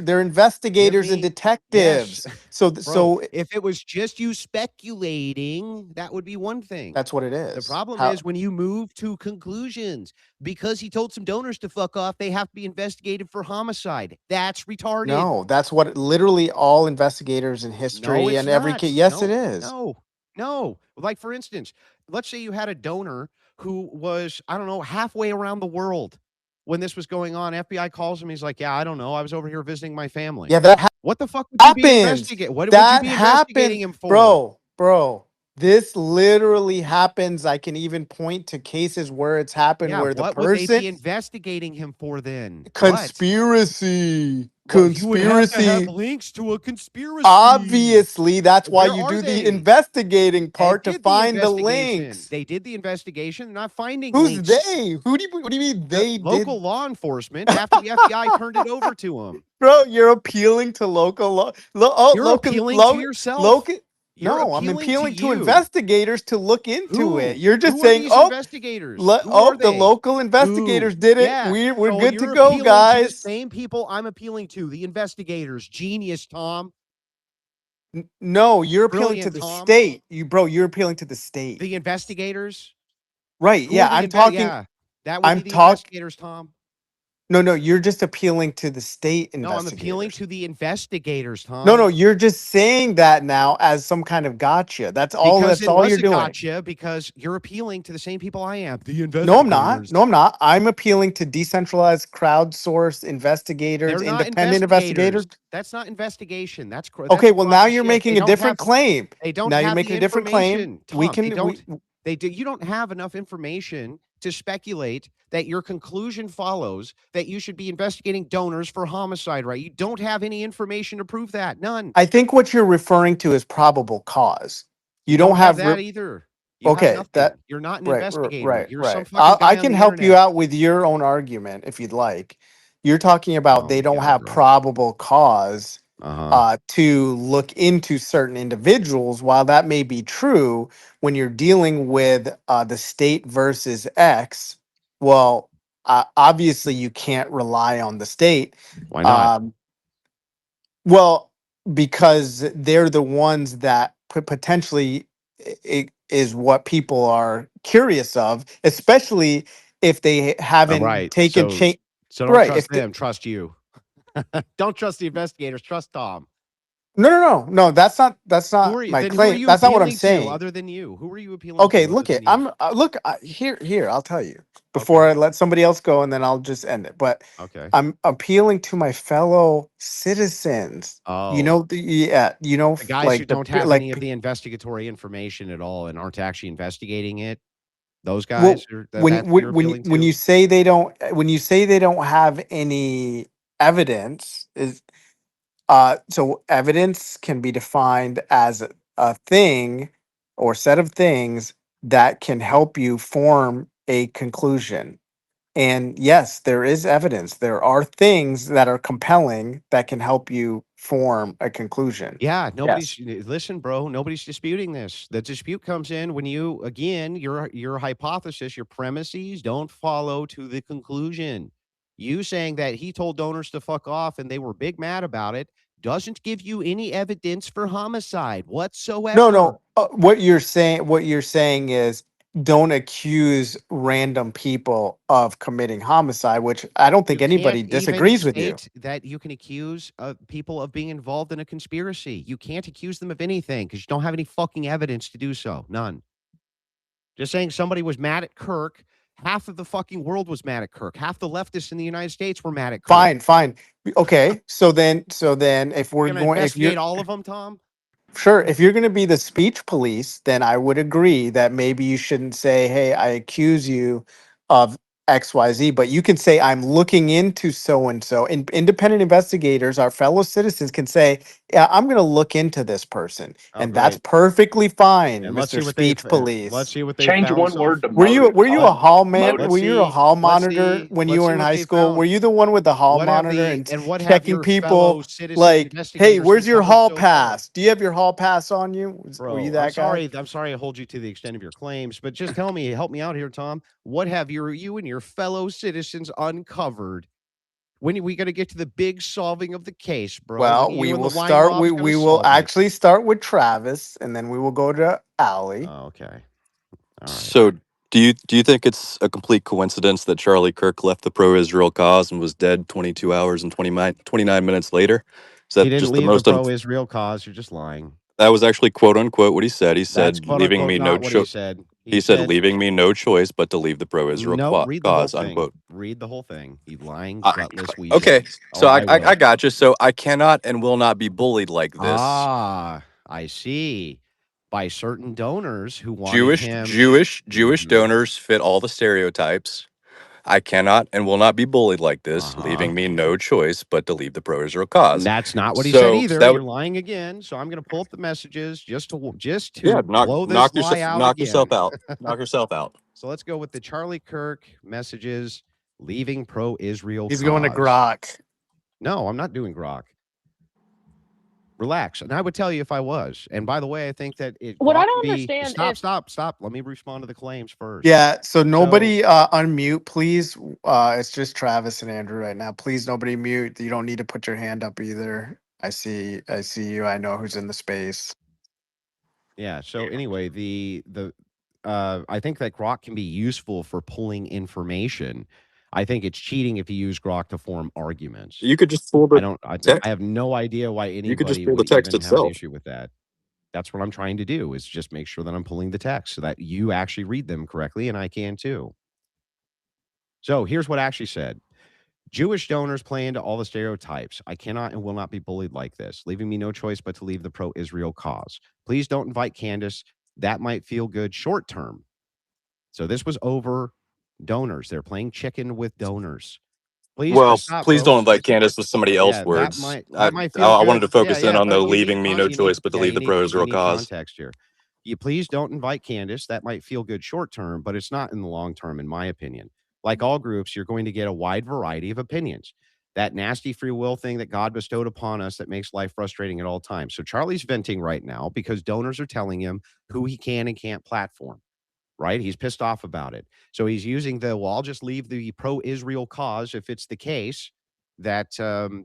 Speaker 1: Give
Speaker 2: investigators and
Speaker 1: me yes.
Speaker 2: detectives. So,
Speaker 1: Bro,
Speaker 2: so
Speaker 1: if it was just you speculating, that would be one thing.
Speaker 2: that's what it
Speaker 1: The
Speaker 2: is.
Speaker 1: problem
Speaker 2: How?
Speaker 1: is when you move to conclusions. Because he told some donors to fuck off, they have to be investigated for homicide. That's retarded.
Speaker 2: No, that's what literally all investigators in
Speaker 1: No,
Speaker 2: history
Speaker 1: it's
Speaker 2: and every case.
Speaker 1: not.
Speaker 2: Yes, it
Speaker 1: No,
Speaker 2: is.
Speaker 1: no, no. Like, for instance, let's say you had a donor who was, I don't know, halfway around the world when this was going on. FBI calls him. He's like, yeah, I don't know. I was over here visiting my family.
Speaker 2: Yeah, that
Speaker 1: What the fuck would you be
Speaker 2: happens.
Speaker 1: investigating? What would you
Speaker 2: That
Speaker 1: be investigating
Speaker 2: happens,
Speaker 1: him for?
Speaker 2: bro. This literally happens. I can even point to cases where it's happened
Speaker 1: Yeah,
Speaker 2: where the
Speaker 1: what would they
Speaker 2: person
Speaker 1: be investigating him for then? What?
Speaker 2: conspiracy,
Speaker 1: What you would have to have
Speaker 2: conspiracy.
Speaker 1: links to a conspiracy.
Speaker 2: Obviously, that's why
Speaker 1: Where
Speaker 2: you
Speaker 1: are
Speaker 2: do the
Speaker 1: they?
Speaker 2: investigating
Speaker 1: They
Speaker 2: part to
Speaker 1: did the
Speaker 2: find the
Speaker 1: investigation.
Speaker 2: links.
Speaker 1: They did the investigation, not finding
Speaker 2: Who's
Speaker 1: links.
Speaker 2: they? What do you mean
Speaker 1: The
Speaker 2: they did?
Speaker 1: local law enforcement after the FBI turned it over to them.
Speaker 2: Bro, you're appealing to local law.
Speaker 1: You're appealing to yourself.
Speaker 2: Local.
Speaker 1: You're
Speaker 2: No, I'm
Speaker 1: appealing to
Speaker 2: appealing to
Speaker 1: you.
Speaker 2: investigators to look into it.
Speaker 1: Who?
Speaker 2: You're just
Speaker 1: Who are
Speaker 2: saying,
Speaker 1: these
Speaker 2: oh,
Speaker 1: investigators? Who are
Speaker 2: the
Speaker 1: they?
Speaker 2: local
Speaker 1: Who?
Speaker 2: investigators did it.
Speaker 1: Yeah.
Speaker 2: We're
Speaker 1: So
Speaker 2: good to
Speaker 1: you're
Speaker 2: go,
Speaker 1: appealing to the
Speaker 2: guys.
Speaker 1: same people I'm appealing to, the investigators. Genius, Tom.
Speaker 2: No, you're appealing to
Speaker 1: Brilliant,
Speaker 2: the
Speaker 1: Tom.
Speaker 2: state. You're appealing to the state.
Speaker 1: The investigators.
Speaker 2: Right.
Speaker 1: Who
Speaker 2: Yeah,
Speaker 1: are the yeah. That would be
Speaker 2: I'm
Speaker 1: the
Speaker 2: talk
Speaker 1: investigators, Tom.
Speaker 2: no, you're just appealing to the state
Speaker 1: No, I'm appealing
Speaker 2: investigators.
Speaker 1: to the investigators,
Speaker 2: No,
Speaker 1: Tom.
Speaker 2: you're just saying that now as some kind of gotcha.
Speaker 1: Because
Speaker 2: That's
Speaker 1: it
Speaker 2: all
Speaker 1: was
Speaker 2: you're
Speaker 1: a
Speaker 2: doing.
Speaker 1: gotcha because you're appealing to the same people I am, the
Speaker 2: No, I'm not.
Speaker 1: investigators.
Speaker 2: No, I'm not. I'm appealing to decentralized crowdsource investigators,
Speaker 1: They're not
Speaker 2: independent investigators.
Speaker 1: investigators. That's not investigation. That's
Speaker 2: Okay, well now you're
Speaker 1: bullshit.
Speaker 2: making a different claim.
Speaker 1: They don't
Speaker 2: Now you're
Speaker 1: have the
Speaker 2: making a different claim.
Speaker 1: information,
Speaker 2: We
Speaker 1: Tom.
Speaker 2: can we
Speaker 1: They do. You don't have enough information to speculate that your conclusion follows that you should be investigating donors for homicide, right? You don't have any information to prove that. None.
Speaker 2: I think what you're referring to is probable cause. You
Speaker 1: You
Speaker 2: don't
Speaker 1: don't have
Speaker 2: have
Speaker 1: that either. You have
Speaker 2: okay, that
Speaker 1: nothing. You're not an investigator. You're some
Speaker 2: right.
Speaker 1: fucking
Speaker 2: I
Speaker 1: guy on
Speaker 2: can
Speaker 1: the
Speaker 2: help you
Speaker 1: internet.
Speaker 2: out with your own argument if you'd like. You're talking about
Speaker 1: Oh
Speaker 2: they
Speaker 1: my
Speaker 2: don't
Speaker 1: god,
Speaker 2: have
Speaker 1: bro.
Speaker 2: probable cause
Speaker 1: Uh-huh.
Speaker 2: to look into certain individuals. While that may be true, when you're dealing with the state versus X, well, obviously you can't rely on the state.
Speaker 1: Why not?
Speaker 2: Um, well, because they're the ones that potentially is what people are curious of, especially if they haven't
Speaker 1: Right.
Speaker 2: taken
Speaker 1: So
Speaker 2: change.
Speaker 1: don't
Speaker 2: Right.
Speaker 1: trust them, trust you. Don't trust the investigators, trust Tom.
Speaker 2: No. That's
Speaker 1: Who
Speaker 2: not
Speaker 1: are you?
Speaker 2: my
Speaker 1: Then who are
Speaker 2: claim.
Speaker 1: you
Speaker 2: That's not what I'm
Speaker 1: appealing to
Speaker 2: saying.
Speaker 1: other than you? Who are you appealing
Speaker 2: Okay,
Speaker 1: to other
Speaker 2: look it.
Speaker 1: than you?
Speaker 2: Here. I'll tell you before
Speaker 1: Okay.
Speaker 2: I let somebody else go, and then I'll just end it. But
Speaker 1: Okay.
Speaker 2: I'm appealing to my fellow citizens.
Speaker 1: Oh, the guys who
Speaker 2: Like
Speaker 1: don't have
Speaker 2: like
Speaker 1: any of the investigatory information at all and aren't actually investigating it. Those
Speaker 2: well,
Speaker 1: guys are that's who you're appealing
Speaker 2: when
Speaker 1: to?
Speaker 2: you say they don't when you say they don't have any evidence is so evidence can be defined as a thing or set of things that can help you form a conclusion. And yes, there is evidence. There are things that are compelling that can help you form a conclusion.
Speaker 1: Yeah,
Speaker 2: Yes.
Speaker 1: listen, bro, nobody's disputing this. The dispute comes in when you again, your hypothesis, your premises don't follow to the conclusion. You saying that he told donors to fuck off and they were big mad about it doesn't give you any evidence for homicide
Speaker 2: No,
Speaker 1: whatsoever.
Speaker 2: no. What you're saying is don't accuse random people of committing homicide, which I don't think
Speaker 1: You can't
Speaker 2: anybody
Speaker 1: even
Speaker 2: disagrees with you.
Speaker 1: state that you can accuse people of being involved in a conspiracy. You can't accuse them of anything because you don't have any fucking evidence to do so. None. Just saying somebody was mad at Kirk. Half of the fucking world was mad at Kirk. Half the leftists in the United States were mad at Kirk.
Speaker 2: Fine, fine. Okay. So then if we're
Speaker 1: You're gonna
Speaker 2: going if you're
Speaker 1: investigate all of them, Tom?
Speaker 2: sure, if you're going to be the speech police, then I would agree that maybe you shouldn't say, "Hey, I accuse you of XYZ," but you can say, "I'm looking into so and so." And independent investigators, our fellow citizens, can say, "Yeah, I'm going to look into this person,"
Speaker 1: Oh,
Speaker 2: and that's
Speaker 1: great.
Speaker 2: perfectly fine,
Speaker 1: And
Speaker 2: Mr. Speech
Speaker 1: let's
Speaker 2: Police.
Speaker 1: see what they
Speaker 7: Change
Speaker 1: found
Speaker 7: one
Speaker 1: so
Speaker 7: word
Speaker 1: f
Speaker 7: to
Speaker 2: Were you
Speaker 7: motive.
Speaker 2: were
Speaker 7: Call
Speaker 2: you
Speaker 7: it
Speaker 2: a hall man?
Speaker 1: let's
Speaker 2: Were
Speaker 7: motive.
Speaker 2: you a
Speaker 1: see
Speaker 2: hall
Speaker 1: let's
Speaker 2: monitor
Speaker 1: see
Speaker 2: when you
Speaker 1: let's
Speaker 2: were
Speaker 1: see
Speaker 2: in
Speaker 1: what
Speaker 2: high
Speaker 1: they
Speaker 2: school? Were
Speaker 1: found.
Speaker 2: you the one with the hall
Speaker 1: What have
Speaker 2: monitor
Speaker 1: the
Speaker 2: and
Speaker 1: and what have
Speaker 2: checking
Speaker 1: your fellow
Speaker 2: people
Speaker 1: citizen
Speaker 2: like, "Hey,
Speaker 1: investigators
Speaker 2: where's your
Speaker 1: uncovered
Speaker 2: hall
Speaker 1: so far?
Speaker 2: pass? Do you have your hall pass on you?" Were you
Speaker 1: Bro,
Speaker 2: that guy?
Speaker 1: I'm sorry I hold you to the extent of your claims, but just tell me, help me out here, Tom. What have you and your fellow citizens uncovered? When are we gonna get to the big solving of the case, bro? When are
Speaker 2: Well, we
Speaker 1: you and the
Speaker 2: will
Speaker 1: wine
Speaker 2: start.
Speaker 1: mob's gonna
Speaker 2: We will
Speaker 1: solve it?
Speaker 2: actually start with Travis, and then we will go to Allie.
Speaker 1: Oh, okay. All right.
Speaker 6: So do you think it's a complete coincidence that Charlie Kirk left the pro-Israel cause and was dead 22 hours and 29 minutes later? Is
Speaker 1: He
Speaker 6: that
Speaker 1: didn't
Speaker 6: just the
Speaker 1: leave the
Speaker 6: most
Speaker 1: pro-Israel cause. You're just lying.
Speaker 6: that was actually quote unquote what he said. He
Speaker 1: That's
Speaker 6: said
Speaker 1: quote
Speaker 6: leaving
Speaker 1: unquote
Speaker 6: me no
Speaker 1: not what he
Speaker 6: choice.
Speaker 1: said. He
Speaker 6: He said
Speaker 1: said,
Speaker 6: leaving me no choice but to leave the pro-Israel
Speaker 1: nope, read the whole
Speaker 6: cause
Speaker 1: thing.
Speaker 6: unquote.
Speaker 1: Read the whole thing. You lying,
Speaker 6: I,
Speaker 1: gutless weasel.
Speaker 6: okay,
Speaker 1: Oh,
Speaker 6: so
Speaker 1: I
Speaker 6: I
Speaker 1: will.
Speaker 6: got you. So I cannot and will not be bullied like this.
Speaker 1: Ah, I see. By certain donors who wanted him.
Speaker 6: Jewish
Speaker 1: Mhm.
Speaker 6: donors fit all the stereotypes. I cannot and will not be bullied like this,
Speaker 1: Uh-huh.
Speaker 6: leaving me no choice but to leave the pro-Israel cause.
Speaker 1: That's not what he said
Speaker 6: So
Speaker 1: either.
Speaker 6: that
Speaker 1: You're
Speaker 6: would,
Speaker 1: lying again. So I'm going to pull up the messages just
Speaker 6: yeah,
Speaker 1: to blow this lie out
Speaker 6: knock yourself
Speaker 1: again.
Speaker 6: out, knock yourself out.
Speaker 1: So let's go with the Charlie Kirk messages leaving pro-Israel
Speaker 2: He's going to
Speaker 1: cause.
Speaker 2: Grok.
Speaker 1: No, I'm not doing grok. Relax. And I would tell you if I was. And by the way, I think that
Speaker 4: What I
Speaker 1: grok can
Speaker 4: don't
Speaker 1: be
Speaker 4: understand
Speaker 1: stop,
Speaker 4: if
Speaker 1: stop, stop. Let me respond to the claims first.
Speaker 2: Yeah. So
Speaker 1: So
Speaker 2: nobody unmute, please. It's just Travis and Andrew right now. Please, nobody mute. You don't need to put your hand up either. I see. I see you. I know who's in the space.
Speaker 1: yeah. So anyway, the I think that grok can be useful for pulling information. I think it's cheating if you use grok to form arguments.
Speaker 6: You could just pull the
Speaker 1: I
Speaker 6: text.
Speaker 1: have no idea why
Speaker 6: You could just
Speaker 1: anybody
Speaker 6: pull the
Speaker 1: would
Speaker 6: text
Speaker 1: even have an
Speaker 6: itself.
Speaker 1: issue with that. That's what I'm trying to do is just make sure that I'm pulling the text so that you actually read them correctly and I can too. So here's what actually said. Jewish donors play into all the stereotypes. I cannot and will not be bullied like this, leaving me no choice but to leave the pro-Israel cause. Please don't invite Candace. That might feel good short term. So this was over donors. They're playing chicken with donors. Please
Speaker 6: Well,
Speaker 1: stop,
Speaker 6: please don't
Speaker 1: bros.
Speaker 6: invite Candace with somebody else
Speaker 1: Yeah,
Speaker 6: words.
Speaker 1: that might feel
Speaker 6: I wanted
Speaker 1: good.
Speaker 6: to
Speaker 1: Yeah,
Speaker 6: focus in
Speaker 1: yeah,
Speaker 6: on
Speaker 1: but
Speaker 6: the leaving me no
Speaker 1: you need
Speaker 6: choice but to leave the
Speaker 1: you
Speaker 6: pro-Israel
Speaker 1: need
Speaker 6: cause.
Speaker 1: context here. You please don't invite Candace. That might feel good short term, but it's not in the long term, in my opinion. Like all groups, you're going to get a wide variety of opinions. That nasty free will thing that God bestowed upon us that makes life frustrating at all times. So Charlie's venting right now because donors are telling him who he can and can't platform, right? He's pissed off about it. So he's using well, I'll just leave the pro-Israel cause if it's the case that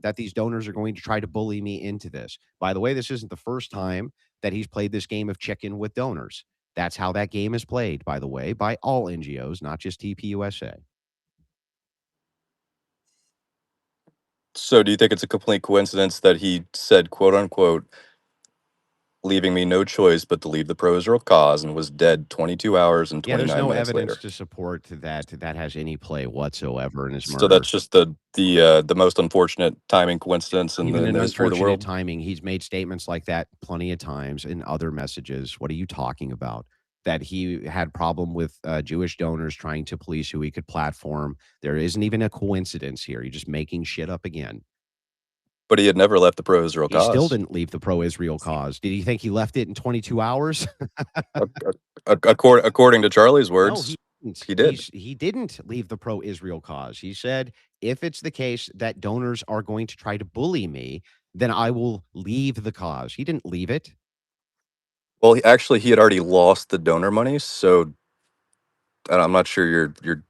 Speaker 1: that these donors are going to try to bully me into this. By the way, this isn't the first time that he's played this game of chicken with donors. That's how that game is played, by the way, by all NGOs, not just TPUSA.
Speaker 6: So do you think it's a complete coincidence that he said, quote unquote, leaving me no choice but to leave the pro-Israel cause and was dead 22 hours and
Speaker 1: Yeah, there's
Speaker 6: 29
Speaker 1: no
Speaker 6: minutes
Speaker 1: evidence
Speaker 6: later?
Speaker 1: to support that has any play whatsoever in his
Speaker 6: So that's
Speaker 1: murder.
Speaker 6: just the most unfortunate timing coincidence
Speaker 1: Even
Speaker 6: in
Speaker 1: an
Speaker 6: the history of the
Speaker 1: unfortunate
Speaker 6: world.
Speaker 1: timing. He's made statements like that plenty of times in other messages. What are you talking about? That he had problem with Jewish donors trying to police who he could platform. There isn't even a coincidence here. You're just making shit up again.
Speaker 6: But he had never left the pro-Israel
Speaker 1: He still
Speaker 6: cause.
Speaker 1: didn't leave the pro-Israel cause. Did you think he left it in 22 hours?
Speaker 6: According to Charlie's
Speaker 1: No,
Speaker 6: words,
Speaker 1: he didn't.
Speaker 6: he did.
Speaker 1: He didn't leave the pro-Israel cause. He said, if it's the case that donors are going to try to bully me, then I will leave the cause. He didn't leave it.
Speaker 6: Well, he had already lost the donor money, so I'm not sure your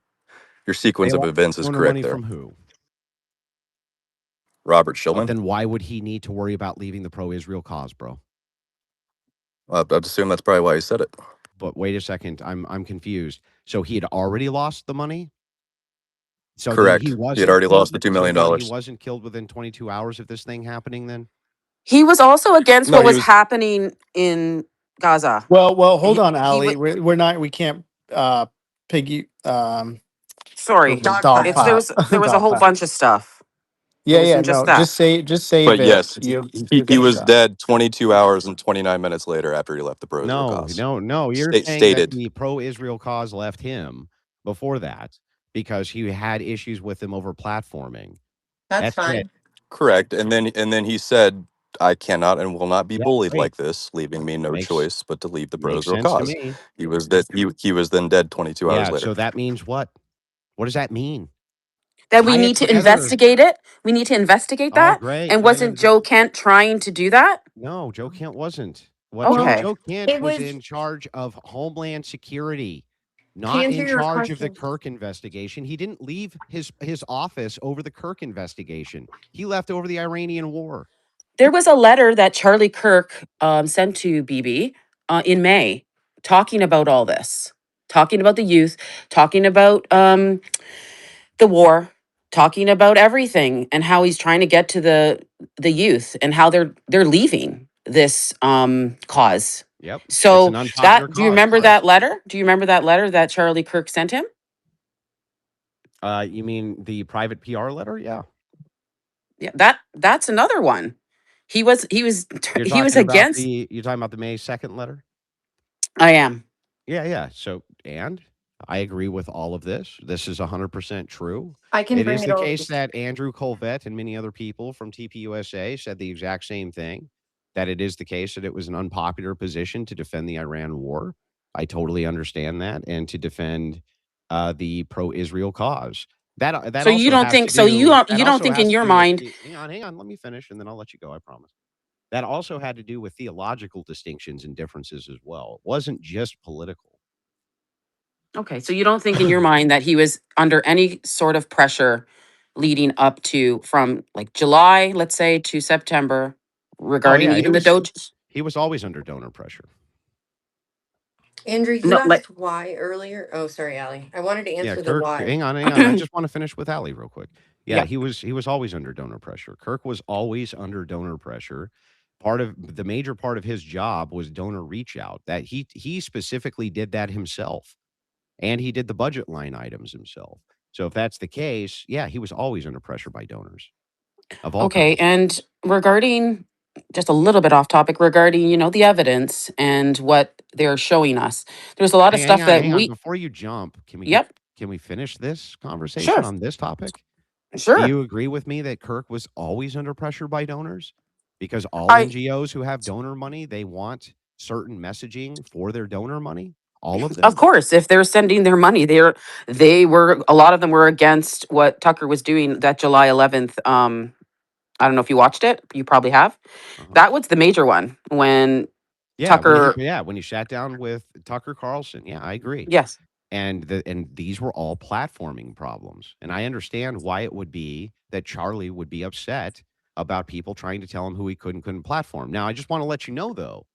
Speaker 6: sequence
Speaker 1: They
Speaker 6: of
Speaker 1: lost
Speaker 6: events is
Speaker 1: donor
Speaker 6: correct
Speaker 1: money
Speaker 6: there.
Speaker 1: from who?
Speaker 6: Robert Shillman.
Speaker 1: Then why would he need to worry about leaving the pro-Israel cause, bro?
Speaker 6: I'd assume that's probably why he said it.
Speaker 1: But wait a second, I'm confused. So he had already lost the money? So
Speaker 6: Correct.
Speaker 1: Then
Speaker 6: He had already lost the $2 million.
Speaker 1: He wasn't killed within 22 hours of this thing happening then?
Speaker 9: He was also against
Speaker 6: No,
Speaker 9: what
Speaker 6: he
Speaker 9: was
Speaker 6: was.
Speaker 9: happening in Gaza.
Speaker 2: Well, hold on,
Speaker 9: He
Speaker 2: Ali.
Speaker 9: was
Speaker 2: We can't piggy
Speaker 9: sorry.
Speaker 2: dog
Speaker 9: It's there
Speaker 2: pile.
Speaker 9: was a
Speaker 2: Dog
Speaker 9: whole
Speaker 2: pile.
Speaker 9: bunch of stuff. It
Speaker 2: Yeah,
Speaker 9: wasn't just
Speaker 2: no,
Speaker 9: that.
Speaker 2: just save
Speaker 6: But
Speaker 2: it.
Speaker 6: yes,
Speaker 2: You
Speaker 6: he
Speaker 2: get a
Speaker 6: was
Speaker 2: shot.
Speaker 6: dead 22 hours and 29 minutes later after he left the pro-Israel cause.
Speaker 1: No. You're saying
Speaker 6: Stated.
Speaker 1: that the pro-Israel cause left him before that because he had issues with them over platforming.
Speaker 11: That's fine.
Speaker 1: it.
Speaker 6: Correct. And then he said, I cannot and will not be bullied
Speaker 1: great.
Speaker 6: like this, leaving me no choice but to leave the
Speaker 1: Makes
Speaker 6: pro-Israel
Speaker 1: sense to
Speaker 6: cause.
Speaker 1: me.
Speaker 6: He was dead. He was then dead 22 hours later.
Speaker 1: So that means what? What does that mean?
Speaker 9: That we
Speaker 1: Tie it
Speaker 9: need to
Speaker 1: together.
Speaker 9: investigate it. We need to investigate that.
Speaker 1: Great.
Speaker 9: And wasn't Joe Kent trying to do that?
Speaker 1: No, Joe Kent wasn't.
Speaker 9: Okay.
Speaker 1: Joe Kent
Speaker 11: It
Speaker 1: was
Speaker 11: was-
Speaker 1: in charge of Homeland Security,
Speaker 11: To
Speaker 1: not
Speaker 11: answer
Speaker 1: in
Speaker 11: your
Speaker 1: charge of the
Speaker 11: question.
Speaker 1: Kirk investigation. He didn't leave his office over the Kirk investigation. He left over the Iranian war.
Speaker 9: There was a letter that Charlie Kirk sent to BB in May talking about all this, talking about the youth, talking about the war, talking about everything and how he's trying to get to the youth and how they're leaving this cause.
Speaker 1: Yep.
Speaker 9: So
Speaker 1: It's an unpopular
Speaker 9: do you
Speaker 1: cause.
Speaker 9: remember that letter? Do you remember that letter that Charlie Kirk sent him?
Speaker 1: You mean the private PR letter? Yeah.
Speaker 9: Yeah, that's another one. He was
Speaker 1: You're
Speaker 9: against.
Speaker 1: You're talking about the May 2nd letter?
Speaker 9: I am.
Speaker 1: Yeah. So, and I agree with all of this. This is 100% true.
Speaker 11: I can
Speaker 1: It
Speaker 11: bring
Speaker 1: is
Speaker 11: it
Speaker 1: the
Speaker 11: over.
Speaker 1: case that Andrew Colvett and many other people from TPUSA said the exact same thing, that it is the case that it was an unpopular position to defend the Iran war. I totally understand that, and to defend the pro-Israel cause. That
Speaker 9: So you don't think so you don't think in your mind.
Speaker 1: Hang on, let me finish and then I'll let you go, I promise. That also had to do with theological distinctions and differences as well. It wasn't just political.
Speaker 9: Okay, so you don't think in your mind that he was under any sort of pressure leading up to from like July, let's say, to September regarding even the Doge?
Speaker 1: He was always under donor pressure.
Speaker 11: Andrew, you
Speaker 9: No,
Speaker 11: asked why earlier. Oh, sorry, Allie. I wanted to answer the
Speaker 1: Kirk,
Speaker 11: why.
Speaker 1: hang on. I just want to finish with Allie real quick.
Speaker 9: Yeah.
Speaker 1: He was always under donor pressure. Kirk was always under donor pressure. The major part of his job was donor reach out. That he specifically did that himself. And he did the budget line items himself. So if that's the case, yeah, he was always under pressure by donors of all
Speaker 9: Okay,
Speaker 1: kinds.
Speaker 9: and regarding just a little bit off topic regarding, the evidence and what they're showing us. There's a lot of stuff that
Speaker 1: Hang on. Before you jump, can we finish this conversation
Speaker 9: Sure.
Speaker 1: on this topic?
Speaker 9: Sure.
Speaker 1: Do you agree with me that Kirk was always under pressure by donors? Because all
Speaker 9: I-
Speaker 1: NGOs who have donor money, they want certain messaging for their donor money. All of them.
Speaker 9: Of course, if they're sending their money, they were a lot of them were against what Tucker was doing that July 11th. I don't know if you watched it. You probably have. That was the major one when Tucker.
Speaker 1: When he sat down with Tucker Carlson. Yeah, I agree.
Speaker 9: Yes.
Speaker 1: And these were all platforming problems. And I understand why it would be that Charlie would be upset about people trying to tell him who he couldn't platform. Now, I just want to let you know, though,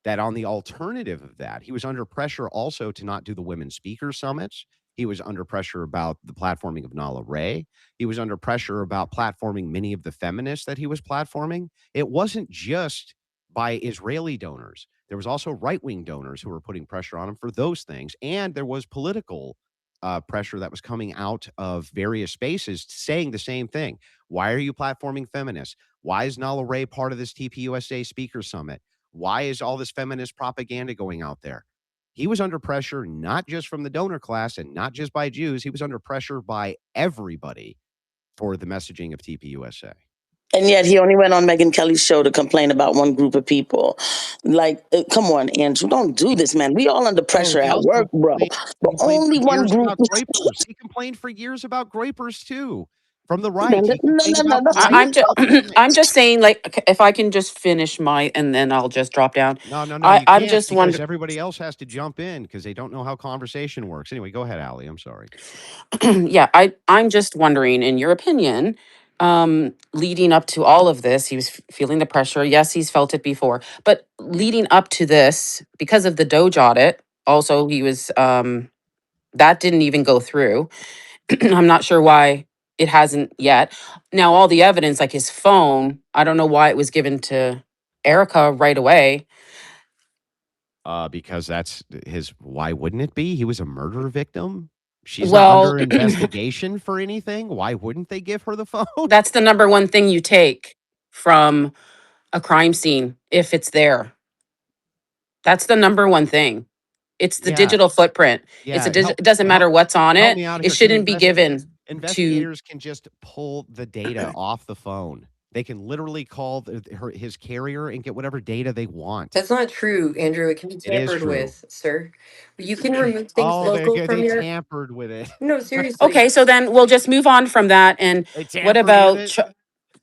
Speaker 1: that on the alternative of that, he was under pressure also to not do the women's speaker summits. He was under pressure about the platforming of Nala Ray. He was under pressure about platforming many of the feminists that he was platforming. It wasn't just by Israeli donors. There was also right-wing donors who were putting pressure on him for those things. And there was political pressure that was coming out of various spaces saying the same thing. Why are you platforming feminists? Why is Nala Ray part of this TPUSA speaker summit? Why is all this feminist propaganda going out there? He was under pressure, not just from the donor class and not just by Jews. He was under pressure by everybody for the messaging of TPUSA.
Speaker 12: And yet he only went on Megyn Kelly's show to complain about one group of people. Like, come on, Andrew, don't do this, man. We all under pressure
Speaker 1: He
Speaker 12: at
Speaker 1: also
Speaker 12: work, bro. But
Speaker 1: complained
Speaker 12: only
Speaker 1: for
Speaker 12: one
Speaker 1: years
Speaker 12: group.
Speaker 1: about groypers. He complained for years about groypers too. From the
Speaker 12: No,
Speaker 1: right, he complained about the
Speaker 12: that's
Speaker 1: right
Speaker 9: I'm just
Speaker 1: all the time.
Speaker 9: I'm just saying, like, if I can just finish my, and then I'll just drop down.
Speaker 1: No, you
Speaker 9: I'm
Speaker 1: can't
Speaker 9: just
Speaker 1: because
Speaker 9: wondering.
Speaker 1: everybody else has to jump in because they don't know how conversation works. Anyway, go ahead, Allie. I'm sorry.
Speaker 9: Yeah, I'm just wondering, in your opinion, leading up to all of this, he was feeling the pressure. Yes, he's felt it before, but leading up to this, because of the Doge audit, also he was that didn't even go through. I'm not sure why it hasn't yet. Now, all the evidence, like his phone, I don't know why it was given to Erica right away.
Speaker 1: Because that's his. Why wouldn't it be? He was a murder victim. She's not
Speaker 9: Well,
Speaker 1: under investigation for anything. Why wouldn't they give her the phone?
Speaker 9: that's the number one thing you take from a crime scene if it's there. That's the number one thing. It's the
Speaker 1: Yeah,
Speaker 9: digital footprint.
Speaker 1: yeah.
Speaker 9: It doesn't matter what's on
Speaker 1: Help
Speaker 9: it.
Speaker 1: me out
Speaker 9: It
Speaker 1: here. Can
Speaker 9: shouldn't be given to.
Speaker 1: investigators can just pull the data off the phone? They can literally call his carrier and get whatever data they want.
Speaker 11: That's not true, Andrew. It can be
Speaker 1: It is
Speaker 11: tampered
Speaker 1: true.
Speaker 11: with, sir. You can remove things
Speaker 1: Oh,
Speaker 11: local
Speaker 1: they
Speaker 11: from your.
Speaker 1: tampered with it.
Speaker 11: No, seriously.
Speaker 9: Okay, so then we'll just move on from that. And
Speaker 1: They
Speaker 9: what
Speaker 1: tampered with
Speaker 9: about
Speaker 1: it.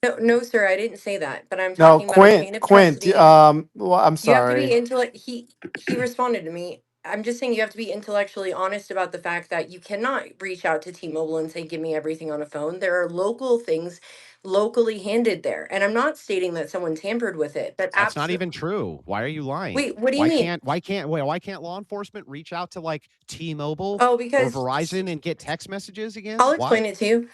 Speaker 11: No, no, sir. I didn't say that. But I'm
Speaker 2: No,
Speaker 11: talking about a
Speaker 2: Quint,
Speaker 11: chain of
Speaker 2: Quint.
Speaker 11: custody.
Speaker 2: Well, I'm
Speaker 11: You have to
Speaker 2: sorry.
Speaker 11: be he responded to me. I'm just saying you have to be intellectually honest about the fact that you cannot reach out to T-Mobile and say give me everything on a phone. There are local things locally handed there. And I'm not stating that someone tampered with it, but
Speaker 1: That's not
Speaker 11: absolutely.
Speaker 1: even true. Why are you lying?
Speaker 11: Wait, what do you mean?
Speaker 1: Why can't law enforcement reach out to like T-Mobile
Speaker 11: Oh,
Speaker 1: or
Speaker 11: because
Speaker 1: Verizon and get text messages again?
Speaker 11: I'll
Speaker 1: Why?
Speaker 11: explain it to you.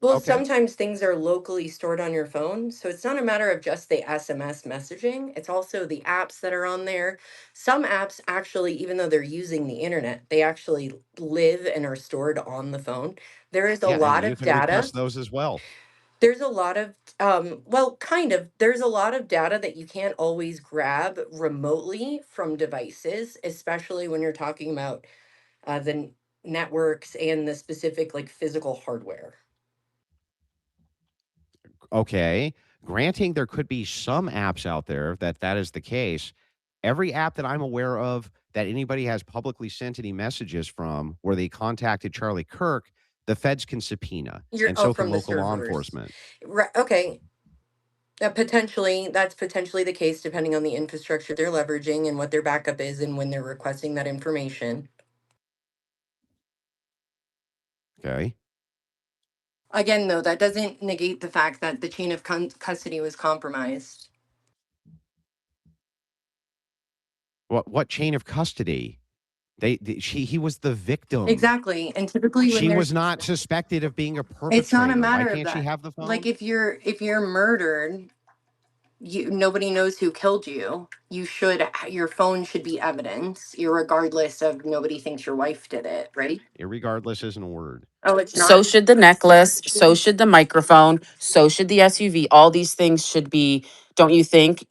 Speaker 11: Well,
Speaker 1: Okay.
Speaker 11: sometimes things are locally stored on your phone. So it's not a matter of just the SMS messaging, it's also the apps that are on there. Some apps actually, even though they're using the internet, they actually live and are stored on the phone. There is a
Speaker 1: Yeah, and
Speaker 11: lot
Speaker 1: you
Speaker 11: of
Speaker 1: can
Speaker 11: data.
Speaker 1: request those as well.
Speaker 11: There's a lot of, well, kind of, there's a lot of data that you can't always grab remotely from devices, especially when you're talking about networks and the specific like physical hardware.
Speaker 1: Okay. Granting there could be some apps out there that is the case. Every app that I'm aware of that anybody has publicly sent any messages from where they contacted Charlie Kirk, the feds can subpoena,
Speaker 11: You're
Speaker 1: and so can
Speaker 11: from the
Speaker 1: local law
Speaker 11: servers.
Speaker 1: enforcement.
Speaker 11: Right, okay. Potentially, that's potentially the case depending on the infrastructure they're leveraging and what their backup is and when they're requesting that information.
Speaker 1: Okay.
Speaker 11: Again, though, that doesn't negate the fact that the chain of custody was compromised.
Speaker 1: What chain of custody? He was the victim.
Speaker 11: Exactly. And typically when
Speaker 1: She was
Speaker 11: there's
Speaker 1: not suspected of being a
Speaker 11: it's not a
Speaker 1: perpetrator. Why
Speaker 11: matter of
Speaker 1: can't she
Speaker 11: that.
Speaker 1: have the
Speaker 11: Like
Speaker 1: phone?
Speaker 11: if you're murdered, nobody knows who killed you. Your phone should be evidence, irregardless of nobody thinks your wife did it, right?
Speaker 1: Irregardless isn't a word.
Speaker 11: Oh, it's
Speaker 9: So
Speaker 11: not.
Speaker 9: should the necklace, so should the microphone, so should the SUV. All these things should be, don't you think,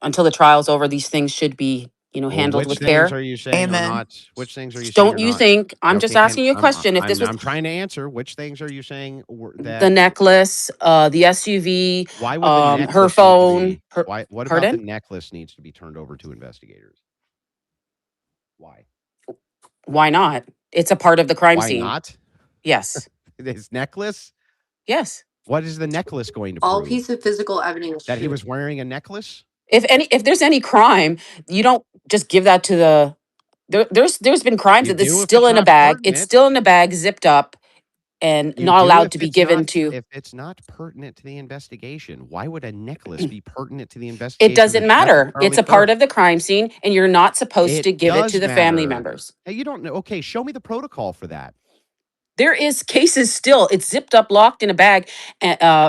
Speaker 9: until the trial's over, these things should be,
Speaker 1: Well,
Speaker 9: handled
Speaker 1: which
Speaker 9: with
Speaker 1: things
Speaker 9: care?
Speaker 1: are you saying are
Speaker 13: Amen.
Speaker 1: not? Which things are you saying
Speaker 9: Don't
Speaker 1: are
Speaker 9: you
Speaker 1: not?
Speaker 9: think, I'm just
Speaker 1: Okay,
Speaker 9: asking you a question, if this was
Speaker 1: I'm trying to answer. Which things are you saying
Speaker 9: the
Speaker 1: that?
Speaker 9: necklace, the SUV,
Speaker 1: Why would the
Speaker 9: her
Speaker 1: necklace need to
Speaker 9: phone,
Speaker 1: be? Why? What about the
Speaker 9: pardon?
Speaker 1: necklace needs to be turned over to investigators? Why?
Speaker 9: Why not? It's a part of the crime
Speaker 1: Why
Speaker 9: scene.
Speaker 1: not?
Speaker 9: Yes.
Speaker 1: His necklace?
Speaker 9: Yes.
Speaker 1: What is the necklace going to
Speaker 11: All
Speaker 1: prove?
Speaker 11: piece of physical evidence
Speaker 1: That he
Speaker 11: should.
Speaker 1: was wearing a necklace?
Speaker 9: If there's any crime, you don't just give that to there's been crimes
Speaker 1: You
Speaker 9: that it's
Speaker 1: do if
Speaker 9: still
Speaker 1: it's
Speaker 9: in a
Speaker 1: not
Speaker 9: bag. It's
Speaker 1: pertinent.
Speaker 9: still in a bag, zipped up, and
Speaker 1: You
Speaker 9: not
Speaker 1: do
Speaker 9: allowed to be given to.
Speaker 1: if it's not pertinent to the investigation. Why would a necklace be pertinent to the
Speaker 9: It
Speaker 1: investigation of the
Speaker 9: doesn't
Speaker 1: death of
Speaker 9: matter. It's
Speaker 1: Charlie
Speaker 9: a part
Speaker 1: Kirk?
Speaker 9: of the crime scene, and you're not supposed
Speaker 1: It
Speaker 9: to give it to
Speaker 1: does
Speaker 9: the family
Speaker 1: matter.
Speaker 9: members.
Speaker 1: Hey, you don't know. Okay, show me the protocol for that.
Speaker 9: There is cases still. It's zipped up, locked in a bag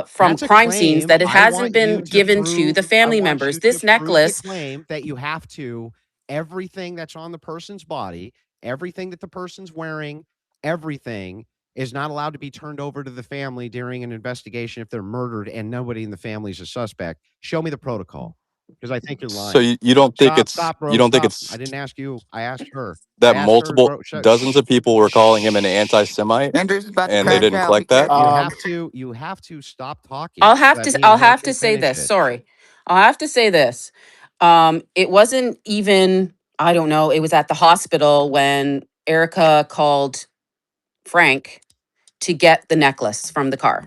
Speaker 9: from
Speaker 1: That's a
Speaker 9: crime scenes
Speaker 1: claim.
Speaker 9: that it
Speaker 1: I
Speaker 9: hasn't
Speaker 1: want
Speaker 9: been
Speaker 1: you to
Speaker 9: given to the
Speaker 1: prove I
Speaker 9: family
Speaker 1: want
Speaker 9: members.
Speaker 1: you to
Speaker 9: This
Speaker 1: prove the
Speaker 9: necklace,
Speaker 1: claim that you have to everything that's on the person's body, everything that the person's wearing, everything is not allowed to be turned over to the family during an investigation if they're murdered and nobody in the family is a suspect. Show me the protocol. because I think you're
Speaker 6: So
Speaker 1: lying.
Speaker 6: you don't think
Speaker 1: Stop,
Speaker 6: you
Speaker 1: bro.
Speaker 6: don't think
Speaker 1: Stop.
Speaker 6: it's
Speaker 1: I didn't ask you. I asked her. I
Speaker 6: that
Speaker 1: asked her,
Speaker 6: multiple
Speaker 1: bro.
Speaker 6: dozens
Speaker 1: Shh.
Speaker 6: of people were calling him an
Speaker 1: Shh.
Speaker 6: anti-Semite
Speaker 13: Andrew's about to
Speaker 6: and they
Speaker 13: crash
Speaker 6: didn't
Speaker 13: out. Be
Speaker 6: collect that?
Speaker 1: You
Speaker 13: careful.
Speaker 1: have to. You have to stop talking so that me and
Speaker 9: I'll
Speaker 1: her
Speaker 9: have
Speaker 1: can
Speaker 9: to say
Speaker 1: finish
Speaker 9: this.
Speaker 1: it.
Speaker 9: Sorry. I'll have to say this. It wasn't even, I don't know, it was at the hospital when Erica called Frank to get the necklace from the car.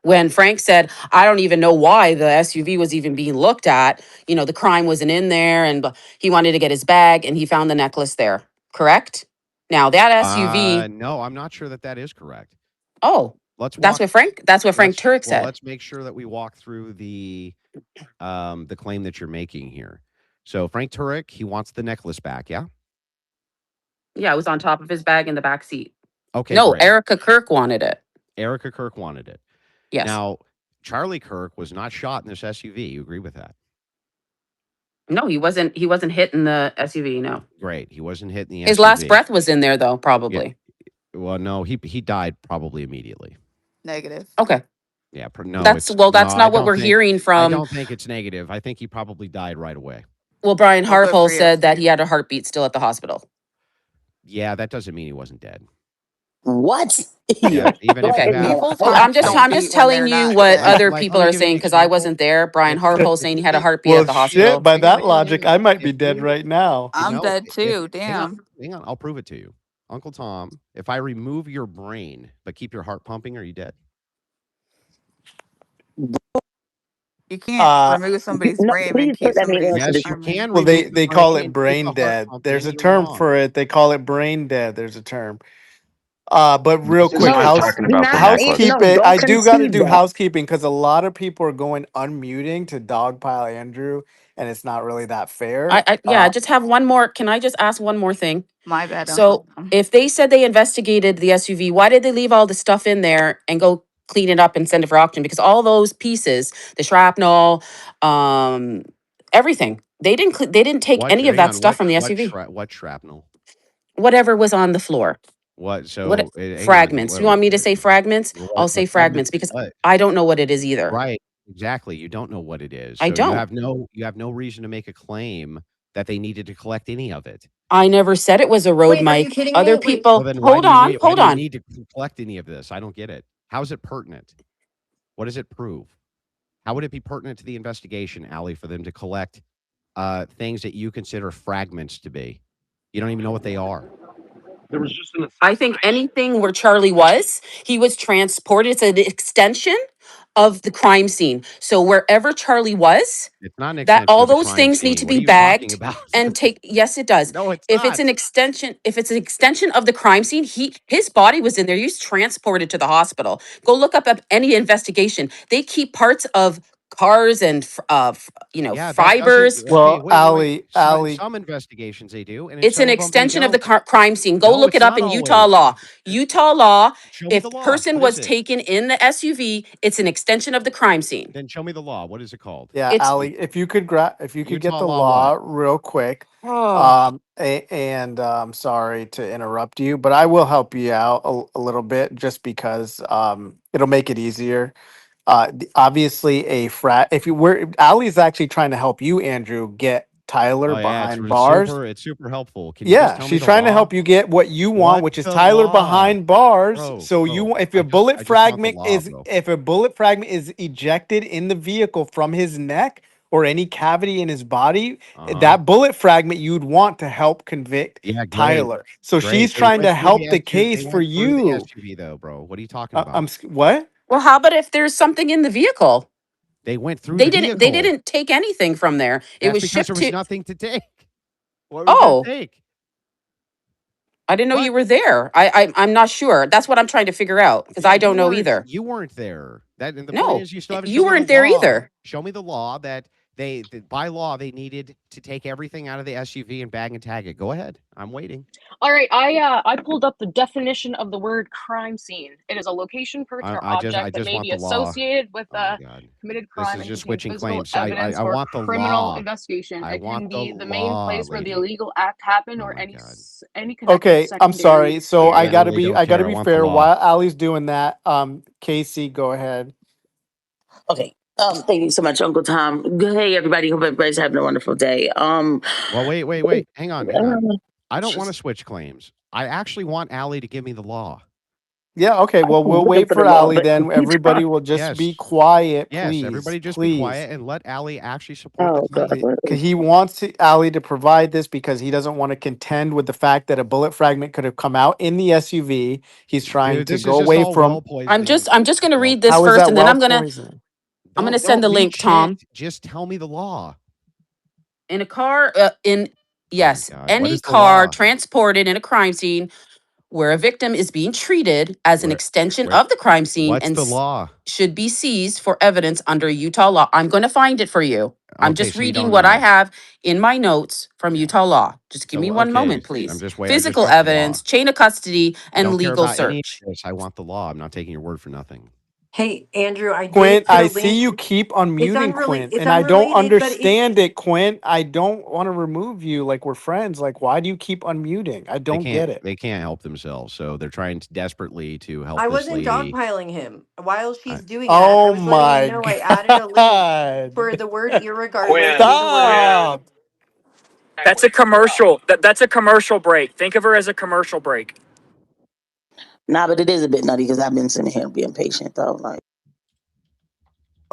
Speaker 9: When Frank said, I don't even know why the SUV was even being looked at, the crime wasn't in there and he wanted to get his bag and he found the necklace there. Correct? Now that SUV,
Speaker 1: No, I'm not sure that that is correct.
Speaker 9: oh,
Speaker 1: Let's
Speaker 9: that's
Speaker 1: walk.
Speaker 9: what Frank Turek
Speaker 1: Well,
Speaker 9: said.
Speaker 1: let's make sure that we walk through the claim that you're making here. So Frank Turek, he wants the necklace back. Yeah.
Speaker 9: Yeah, it was on top of his bag in the back seat.
Speaker 1: Okay,
Speaker 9: No,
Speaker 1: great.
Speaker 9: Erica Kirk wanted it.
Speaker 1: Erika Kirk wanted it.
Speaker 9: Yes.
Speaker 1: Now, Charlie Kirk was not shot in this SUV. You agree with that?
Speaker 9: No, he wasn't hit in the SUV, no.
Speaker 1: Great. He wasn't hit in the
Speaker 9: His
Speaker 1: SUV.
Speaker 9: last breath was in there though,
Speaker 1: Yeah.
Speaker 9: probably.
Speaker 1: Well, no, he died probably immediately.
Speaker 13: Negative.
Speaker 9: Okay.
Speaker 1: Yeah. No,
Speaker 9: That's
Speaker 1: it's no.
Speaker 9: that's
Speaker 1: I
Speaker 9: not what
Speaker 1: don't
Speaker 9: we're
Speaker 1: think.
Speaker 9: hearing
Speaker 1: I
Speaker 9: from.
Speaker 1: don't think it's negative. I think he probably died right away.
Speaker 9: Well, Brian
Speaker 13: Well, good
Speaker 9: Harpole
Speaker 13: for you.
Speaker 9: said that he had a heartbeat still at the hospital.
Speaker 1: Yeah, that doesn't mean he wasn't dead.
Speaker 12: What?
Speaker 1: Yeah, even if
Speaker 9: Okay.
Speaker 1: you have.
Speaker 13: People's
Speaker 9: Well, I'm
Speaker 13: hearts
Speaker 9: just
Speaker 13: don't
Speaker 9: I'm
Speaker 13: beat
Speaker 9: just
Speaker 13: when
Speaker 9: telling
Speaker 13: they're
Speaker 9: you
Speaker 13: not
Speaker 9: what
Speaker 13: dead.
Speaker 9: other
Speaker 1: Like,
Speaker 9: people
Speaker 1: let me
Speaker 9: are
Speaker 1: give you an
Speaker 9: saying because I
Speaker 1: example.
Speaker 9: wasn't there. Brian
Speaker 1: If
Speaker 9: Harpole
Speaker 1: if
Speaker 9: saying he had a
Speaker 1: you
Speaker 9: heartbeat
Speaker 2: Well,
Speaker 9: at the hospital.
Speaker 2: shit. By
Speaker 1: hang on,
Speaker 2: that
Speaker 1: hang on, hang
Speaker 2: logic,
Speaker 1: on.
Speaker 2: I might be
Speaker 1: If
Speaker 2: dead
Speaker 1: you
Speaker 2: right now.
Speaker 13: I'm
Speaker 1: no,
Speaker 13: dead
Speaker 1: if
Speaker 13: too.
Speaker 1: hang on,
Speaker 13: Damn.
Speaker 1: hang on, I'll prove it to you, Uncle Tom. If I remove your brain but keep your heart pumping, are you dead?
Speaker 13: You can't
Speaker 2: Uh,
Speaker 13: remove somebody's
Speaker 12: No,
Speaker 13: brain and
Speaker 12: please
Speaker 13: keep
Speaker 12: let me answer
Speaker 13: somebody's
Speaker 12: this.
Speaker 1: Yes, you
Speaker 13: army.
Speaker 1: can
Speaker 2: well,
Speaker 1: remove the
Speaker 2: they call
Speaker 1: brain
Speaker 2: it
Speaker 1: and keep the
Speaker 2: brain
Speaker 1: heart
Speaker 2: dead. There's
Speaker 1: pumping.
Speaker 2: a
Speaker 1: You're
Speaker 2: term
Speaker 1: wrong.
Speaker 2: for it. They call it brain dead. There's a term. But real
Speaker 3: This is
Speaker 2: quick,
Speaker 12: No,
Speaker 3: not talking about the
Speaker 12: not
Speaker 3: necklace.
Speaker 12: no.
Speaker 2: housekeeping.
Speaker 12: Don't
Speaker 2: I do got to
Speaker 12: concede
Speaker 2: do
Speaker 12: that.
Speaker 2: housekeeping because a lot of people are going unmuting to dogpile Andrew, and it's not really that fair.
Speaker 9: I just have one more. Can I just ask one more thing?
Speaker 13: My bad, Uncle
Speaker 9: So
Speaker 13: Tom.
Speaker 9: if they said they investigated the SUV, why did they leave all the stuff in there and go clean it up and send it for auction? Because all those pieces, the shrapnel, everything, they didn't take
Speaker 1: What?
Speaker 9: any of
Speaker 1: Hang
Speaker 9: that
Speaker 1: on.
Speaker 9: stuff from the SUV.
Speaker 1: What shrapnel?
Speaker 9: Whatever was on the floor.
Speaker 1: What?
Speaker 9: What
Speaker 1: So hang on.
Speaker 9: fragments? You want me to say fragments? I'll say
Speaker 1: Fragments
Speaker 9: fragments
Speaker 1: of
Speaker 9: because
Speaker 1: what?
Speaker 9: I don't know what it is either.
Speaker 1: Right. Exactly. You don't know what it is.
Speaker 9: I
Speaker 1: So
Speaker 9: don't.
Speaker 1: you have no reason to make a claim that they needed to collect any of it.
Speaker 9: I never said it was a road,
Speaker 11: Wait, are you
Speaker 9: Mike.
Speaker 11: kidding
Speaker 9: Other
Speaker 11: me? Wait,
Speaker 1: Well,
Speaker 9: people,
Speaker 1: then why
Speaker 9: hold
Speaker 1: do you
Speaker 9: on.
Speaker 1: need to collect any of this? I don't get it. How is it pertinent? What does it prove? How would it be pertinent to the investigation, Allie, for them to collect things that you consider fragments to be? You don't even know what they are.
Speaker 7: There was just an
Speaker 9: I think
Speaker 7: assassination.
Speaker 9: anything where Charlie was, he was transported. It's an extension of the crime scene. So wherever Charlie was,
Speaker 1: It's not an
Speaker 9: that
Speaker 1: extension
Speaker 9: all
Speaker 1: of the
Speaker 9: those
Speaker 1: crime
Speaker 9: things need
Speaker 1: scene.
Speaker 9: to
Speaker 1: What are
Speaker 9: be
Speaker 1: you talking
Speaker 9: bagged
Speaker 1: about?
Speaker 9: and take. Yes, it does.
Speaker 1: No, it's
Speaker 9: If it's
Speaker 1: not.
Speaker 9: an extension, of the crime scene, his body was in there. He was transported to the hospital. Go look up any investigation. They keep parts of cars and
Speaker 1: Yeah, that doesn't.
Speaker 9: fibers.
Speaker 1: Okay,
Speaker 2: well,
Speaker 1: wait. In
Speaker 2: Ali,
Speaker 1: some investigations they do, and in
Speaker 9: It's an
Speaker 1: some of them they
Speaker 9: extension of the
Speaker 1: don't.
Speaker 9: crime scene. Go
Speaker 1: No,
Speaker 9: look
Speaker 1: it's
Speaker 9: it up
Speaker 1: not
Speaker 9: in Utah
Speaker 1: always.
Speaker 9: law. Utah law,
Speaker 1: Show me
Speaker 9: if
Speaker 1: the
Speaker 9: the
Speaker 1: law.
Speaker 9: person
Speaker 1: What is
Speaker 9: was
Speaker 1: it?
Speaker 9: taken in the SUV, it's an extension of the crime scene.
Speaker 1: Then show me the law. What is it called?
Speaker 2: yeah,
Speaker 9: It's
Speaker 2: Ali, if you could get
Speaker 1: Utah
Speaker 2: the
Speaker 1: law. What?
Speaker 2: law real quick.
Speaker 9: oh,
Speaker 2: And sorry to interrupt you, but I will help you out a little bit just because it'll make it easier. Obviously, if you were Ali's actually trying to help you, Andrew, get Tyler
Speaker 1: Oh yeah,
Speaker 2: behind bars.
Speaker 1: it's super helpful. Can you just
Speaker 2: Yeah,
Speaker 1: tell me
Speaker 2: she's
Speaker 1: the
Speaker 2: trying to
Speaker 1: law?
Speaker 2: help you get what you want,
Speaker 1: What's
Speaker 2: which is
Speaker 1: the
Speaker 2: Tyler
Speaker 1: law,
Speaker 2: behind bars.
Speaker 1: bro?
Speaker 2: So
Speaker 1: Bro,
Speaker 2: if your bullet
Speaker 1: I just want the
Speaker 2: fragment
Speaker 1: law,
Speaker 2: is
Speaker 1: bro.
Speaker 2: if a bullet fragment is ejected in the vehicle from his neck or any cavity in his body,
Speaker 1: Uh huh.
Speaker 2: that bullet fragment you'd want to help convict
Speaker 1: Yeah, great,
Speaker 2: Tyler. So
Speaker 1: great.
Speaker 2: she's trying to help the
Speaker 1: They
Speaker 2: case for
Speaker 1: went through the
Speaker 2: you.
Speaker 1: SUV though, bro. What are you talking about?
Speaker 2: What?
Speaker 9: well, how about if there's something in the vehicle?
Speaker 1: They went through
Speaker 9: They
Speaker 1: the
Speaker 9: didn't. They
Speaker 1: vehicle.
Speaker 9: didn't take anything from there. It
Speaker 1: That's
Speaker 9: was
Speaker 1: because there
Speaker 9: shipped
Speaker 1: was
Speaker 9: to.
Speaker 1: nothing to take. What were you gonna
Speaker 9: Oh,
Speaker 1: take?
Speaker 9: I didn't know
Speaker 1: What?
Speaker 9: you were there. I'm not sure. That's what I'm trying to figure out because
Speaker 1: Yeah,
Speaker 9: I don't know either.
Speaker 1: you weren't there. That and the point
Speaker 9: No,
Speaker 1: is you still haven't
Speaker 9: you
Speaker 1: shown me the
Speaker 9: weren't there
Speaker 1: law.
Speaker 9: either.
Speaker 1: Show me the law that that by law they needed to take everything out of the SUV and bag and tag it. Go ahead. I'm waiting.
Speaker 4: All right, I pulled up the definition of the word crime scene. It is a location, person, or
Speaker 1: I
Speaker 4: object that
Speaker 1: just
Speaker 4: may
Speaker 1: want
Speaker 4: be
Speaker 1: the law.
Speaker 4: associated with
Speaker 1: Oh my
Speaker 4: a
Speaker 1: god.
Speaker 4: committed
Speaker 1: This
Speaker 4: crime
Speaker 1: is
Speaker 4: and
Speaker 1: just
Speaker 4: contains
Speaker 1: switching
Speaker 4: physical
Speaker 1: claims.
Speaker 4: evidence
Speaker 1: I
Speaker 4: for
Speaker 1: want the
Speaker 4: criminal
Speaker 1: law.
Speaker 4: investigation.
Speaker 1: I
Speaker 4: It
Speaker 1: want
Speaker 4: can
Speaker 1: the
Speaker 4: be the main
Speaker 1: law,
Speaker 4: place where the
Speaker 1: lady.
Speaker 4: illegal act happened,
Speaker 1: Oh
Speaker 4: or
Speaker 1: my god.
Speaker 4: any connected
Speaker 2: Okay, I'm
Speaker 4: secondary
Speaker 2: sorry. So
Speaker 1: I
Speaker 4: area.
Speaker 1: literally don't
Speaker 2: I gotta
Speaker 1: care. I
Speaker 2: be
Speaker 1: want the
Speaker 2: fair.
Speaker 1: law.
Speaker 2: While Ali's doing that, Casey, go ahead.
Speaker 12: Okay. Thank you so much, Uncle Tom. Hey, everybody. Hope everybody's having a wonderful day.
Speaker 1: Well, wait. Hang on. I don't want to switch claims. I actually want Allie to give me the law.
Speaker 2: Yeah, okay. Well,
Speaker 12: I'm
Speaker 2: we'll
Speaker 12: looking
Speaker 2: wait
Speaker 12: for the
Speaker 2: for
Speaker 12: law,
Speaker 2: Allie
Speaker 12: but
Speaker 2: then. Everybody will just be quiet,
Speaker 1: Yes,
Speaker 2: please.
Speaker 1: everybody just be
Speaker 2: Please.
Speaker 1: quiet and let Allie actually support the
Speaker 12: oh god,
Speaker 1: claim.
Speaker 2: Because he wants Allie to provide this because he doesn't want to contend with the fact that a bullet fragment could have come out in the SUV. He's trying
Speaker 1: Dude,
Speaker 2: to
Speaker 1: this is
Speaker 2: go
Speaker 1: just
Speaker 2: away
Speaker 1: all well
Speaker 2: from.
Speaker 1: poisoning.
Speaker 9: I'm just gonna read this
Speaker 2: How is
Speaker 9: first,
Speaker 2: that
Speaker 9: and then
Speaker 2: well poisoning?
Speaker 9: I'm gonna
Speaker 1: Don't
Speaker 9: send the
Speaker 1: read
Speaker 9: link, Tom.
Speaker 1: shit. Just tell me the law.
Speaker 9: In a car, yes,
Speaker 1: God, what
Speaker 9: any
Speaker 1: is the
Speaker 9: car
Speaker 1: law?
Speaker 9: transported in a crime scene where a victim is being treated as an extension
Speaker 1: Where
Speaker 9: of the crime scene
Speaker 1: what's
Speaker 9: and
Speaker 1: the law?
Speaker 9: should be seized for evidence under Utah law. I'm going to find it for you. I'm
Speaker 1: Okay,
Speaker 9: just
Speaker 1: so you
Speaker 9: reading
Speaker 1: don't
Speaker 9: what I
Speaker 1: know.
Speaker 9: have in my notes from Utah law. Just give me
Speaker 1: So
Speaker 9: one
Speaker 1: okay,
Speaker 9: moment, please.
Speaker 1: I just
Speaker 9: Physical
Speaker 1: want the law.
Speaker 9: evidence, chain of custody,
Speaker 1: I
Speaker 9: and
Speaker 1: don't care
Speaker 9: legal
Speaker 1: about any of
Speaker 9: search.
Speaker 1: this. I want the law. I'm not taking your word for nothing.
Speaker 11: Hey, Andrew, I did
Speaker 2: Quint,
Speaker 11: put
Speaker 2: I
Speaker 11: a
Speaker 2: see
Speaker 11: link.
Speaker 2: you keep unmuting Quint,
Speaker 11: It's
Speaker 2: and I don't
Speaker 11: unrelated, but it's
Speaker 2: understand it, Quint. I don't want to remove you like we're friends. Like, why do you keep unmuting? I don't get it.
Speaker 1: They can't help themselves. So they're trying desperately to help
Speaker 11: I
Speaker 1: this
Speaker 11: wasn't
Speaker 1: lady.
Speaker 11: dogpiling him. While she's doing that, I
Speaker 2: Oh
Speaker 11: was letting you
Speaker 2: my
Speaker 11: know I added a link
Speaker 2: god.
Speaker 11: for the word irregardless
Speaker 7: Quinn,
Speaker 11: is a word.
Speaker 2: Stop.
Speaker 14: That's a commercial. That's a commercial break. Think of her as a commercial break.
Speaker 12: nah, but it is a bit nutty because I've been sitting here being patient though. Like,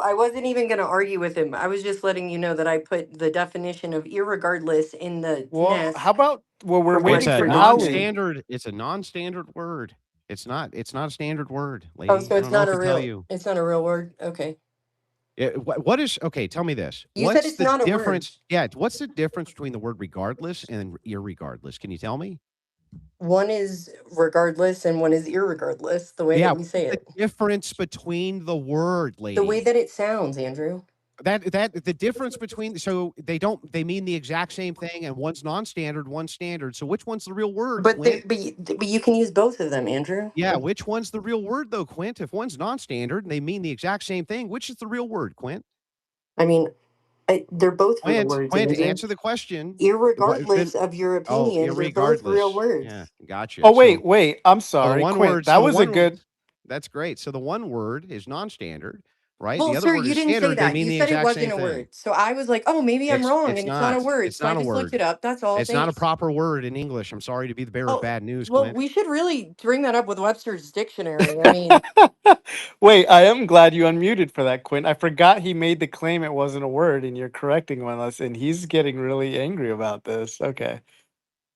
Speaker 11: I wasn't even going to argue with him. I was just letting you know that I put the definition of irregardless in the
Speaker 2: Well, how
Speaker 11: TNS
Speaker 2: about we're
Speaker 11: from
Speaker 1: It's
Speaker 2: waiting
Speaker 1: a
Speaker 2: for
Speaker 11: Webster's dictionary.
Speaker 2: Allie.
Speaker 1: non-standard. It's a non-standard word. It's not a standard word,
Speaker 11: Oh,
Speaker 1: lady.
Speaker 11: so
Speaker 1: I don't know what to tell you.
Speaker 11: it's not a real word. Okay.
Speaker 1: What is okay? Tell me this.
Speaker 11: You said
Speaker 1: What's
Speaker 11: it's
Speaker 1: the
Speaker 11: not a word.
Speaker 1: difference? Yeah, what's the difference between the word regardless and irregardless? Can you tell me?
Speaker 11: One is regardless and one is irregardless, the way
Speaker 1: Yeah,
Speaker 11: that we
Speaker 1: what's
Speaker 11: say
Speaker 1: the
Speaker 11: it.
Speaker 1: difference between the word,
Speaker 11: The way
Speaker 1: lady?
Speaker 11: that it sounds, Andrew.
Speaker 1: That the difference between so they mean the exact same thing and one's non-standard, one's standard. So which one's the real word, Quint?
Speaker 11: But you can use both of them, Andrew.
Speaker 1: Yeah, which one's the real word though, Quint? If one's non-standard and they mean the exact same thing, which is the real word, Quint?
Speaker 11: I mean, they're both real words,
Speaker 1: Quint,
Speaker 11: Andrew.
Speaker 1: answer the question.
Speaker 11: Irregardless of your
Speaker 1: Oh,
Speaker 11: opinion, they're both real
Speaker 1: irregardless.
Speaker 11: words.
Speaker 1: Yeah, gotcha.
Speaker 2: Oh wait. I'm
Speaker 1: So the
Speaker 2: sorry,
Speaker 1: one
Speaker 2: Quint.
Speaker 1: word,
Speaker 2: That was a good.
Speaker 1: that's great. So the one word is non-standard, right?
Speaker 11: Well,
Speaker 1: The other
Speaker 11: sir,
Speaker 1: word
Speaker 11: you
Speaker 1: is
Speaker 11: didn't say
Speaker 1: standard. They
Speaker 11: that.
Speaker 1: mean
Speaker 11: You
Speaker 1: the
Speaker 11: said it
Speaker 1: exact
Speaker 11: wasn't
Speaker 1: same
Speaker 11: a
Speaker 1: thing.
Speaker 11: word. So I was like, oh, maybe I'm wrong and it's not a word.
Speaker 1: It's
Speaker 11: So I
Speaker 1: not a
Speaker 11: just looked
Speaker 1: word.
Speaker 11: it up. That's all.
Speaker 1: It's not a
Speaker 11: Thanks.
Speaker 1: proper word in English. I'm sorry to be the bearer of
Speaker 11: Oh,
Speaker 1: bad news,
Speaker 11: well,
Speaker 1: Quint.
Speaker 11: we should really bring that up with Webster's dictionary. I mean,
Speaker 2: Wait, I am glad you unmuted for that, Quint. I forgot he made the claim it wasn't a word, and you're correcting us, and he's getting really angry about this. Okay,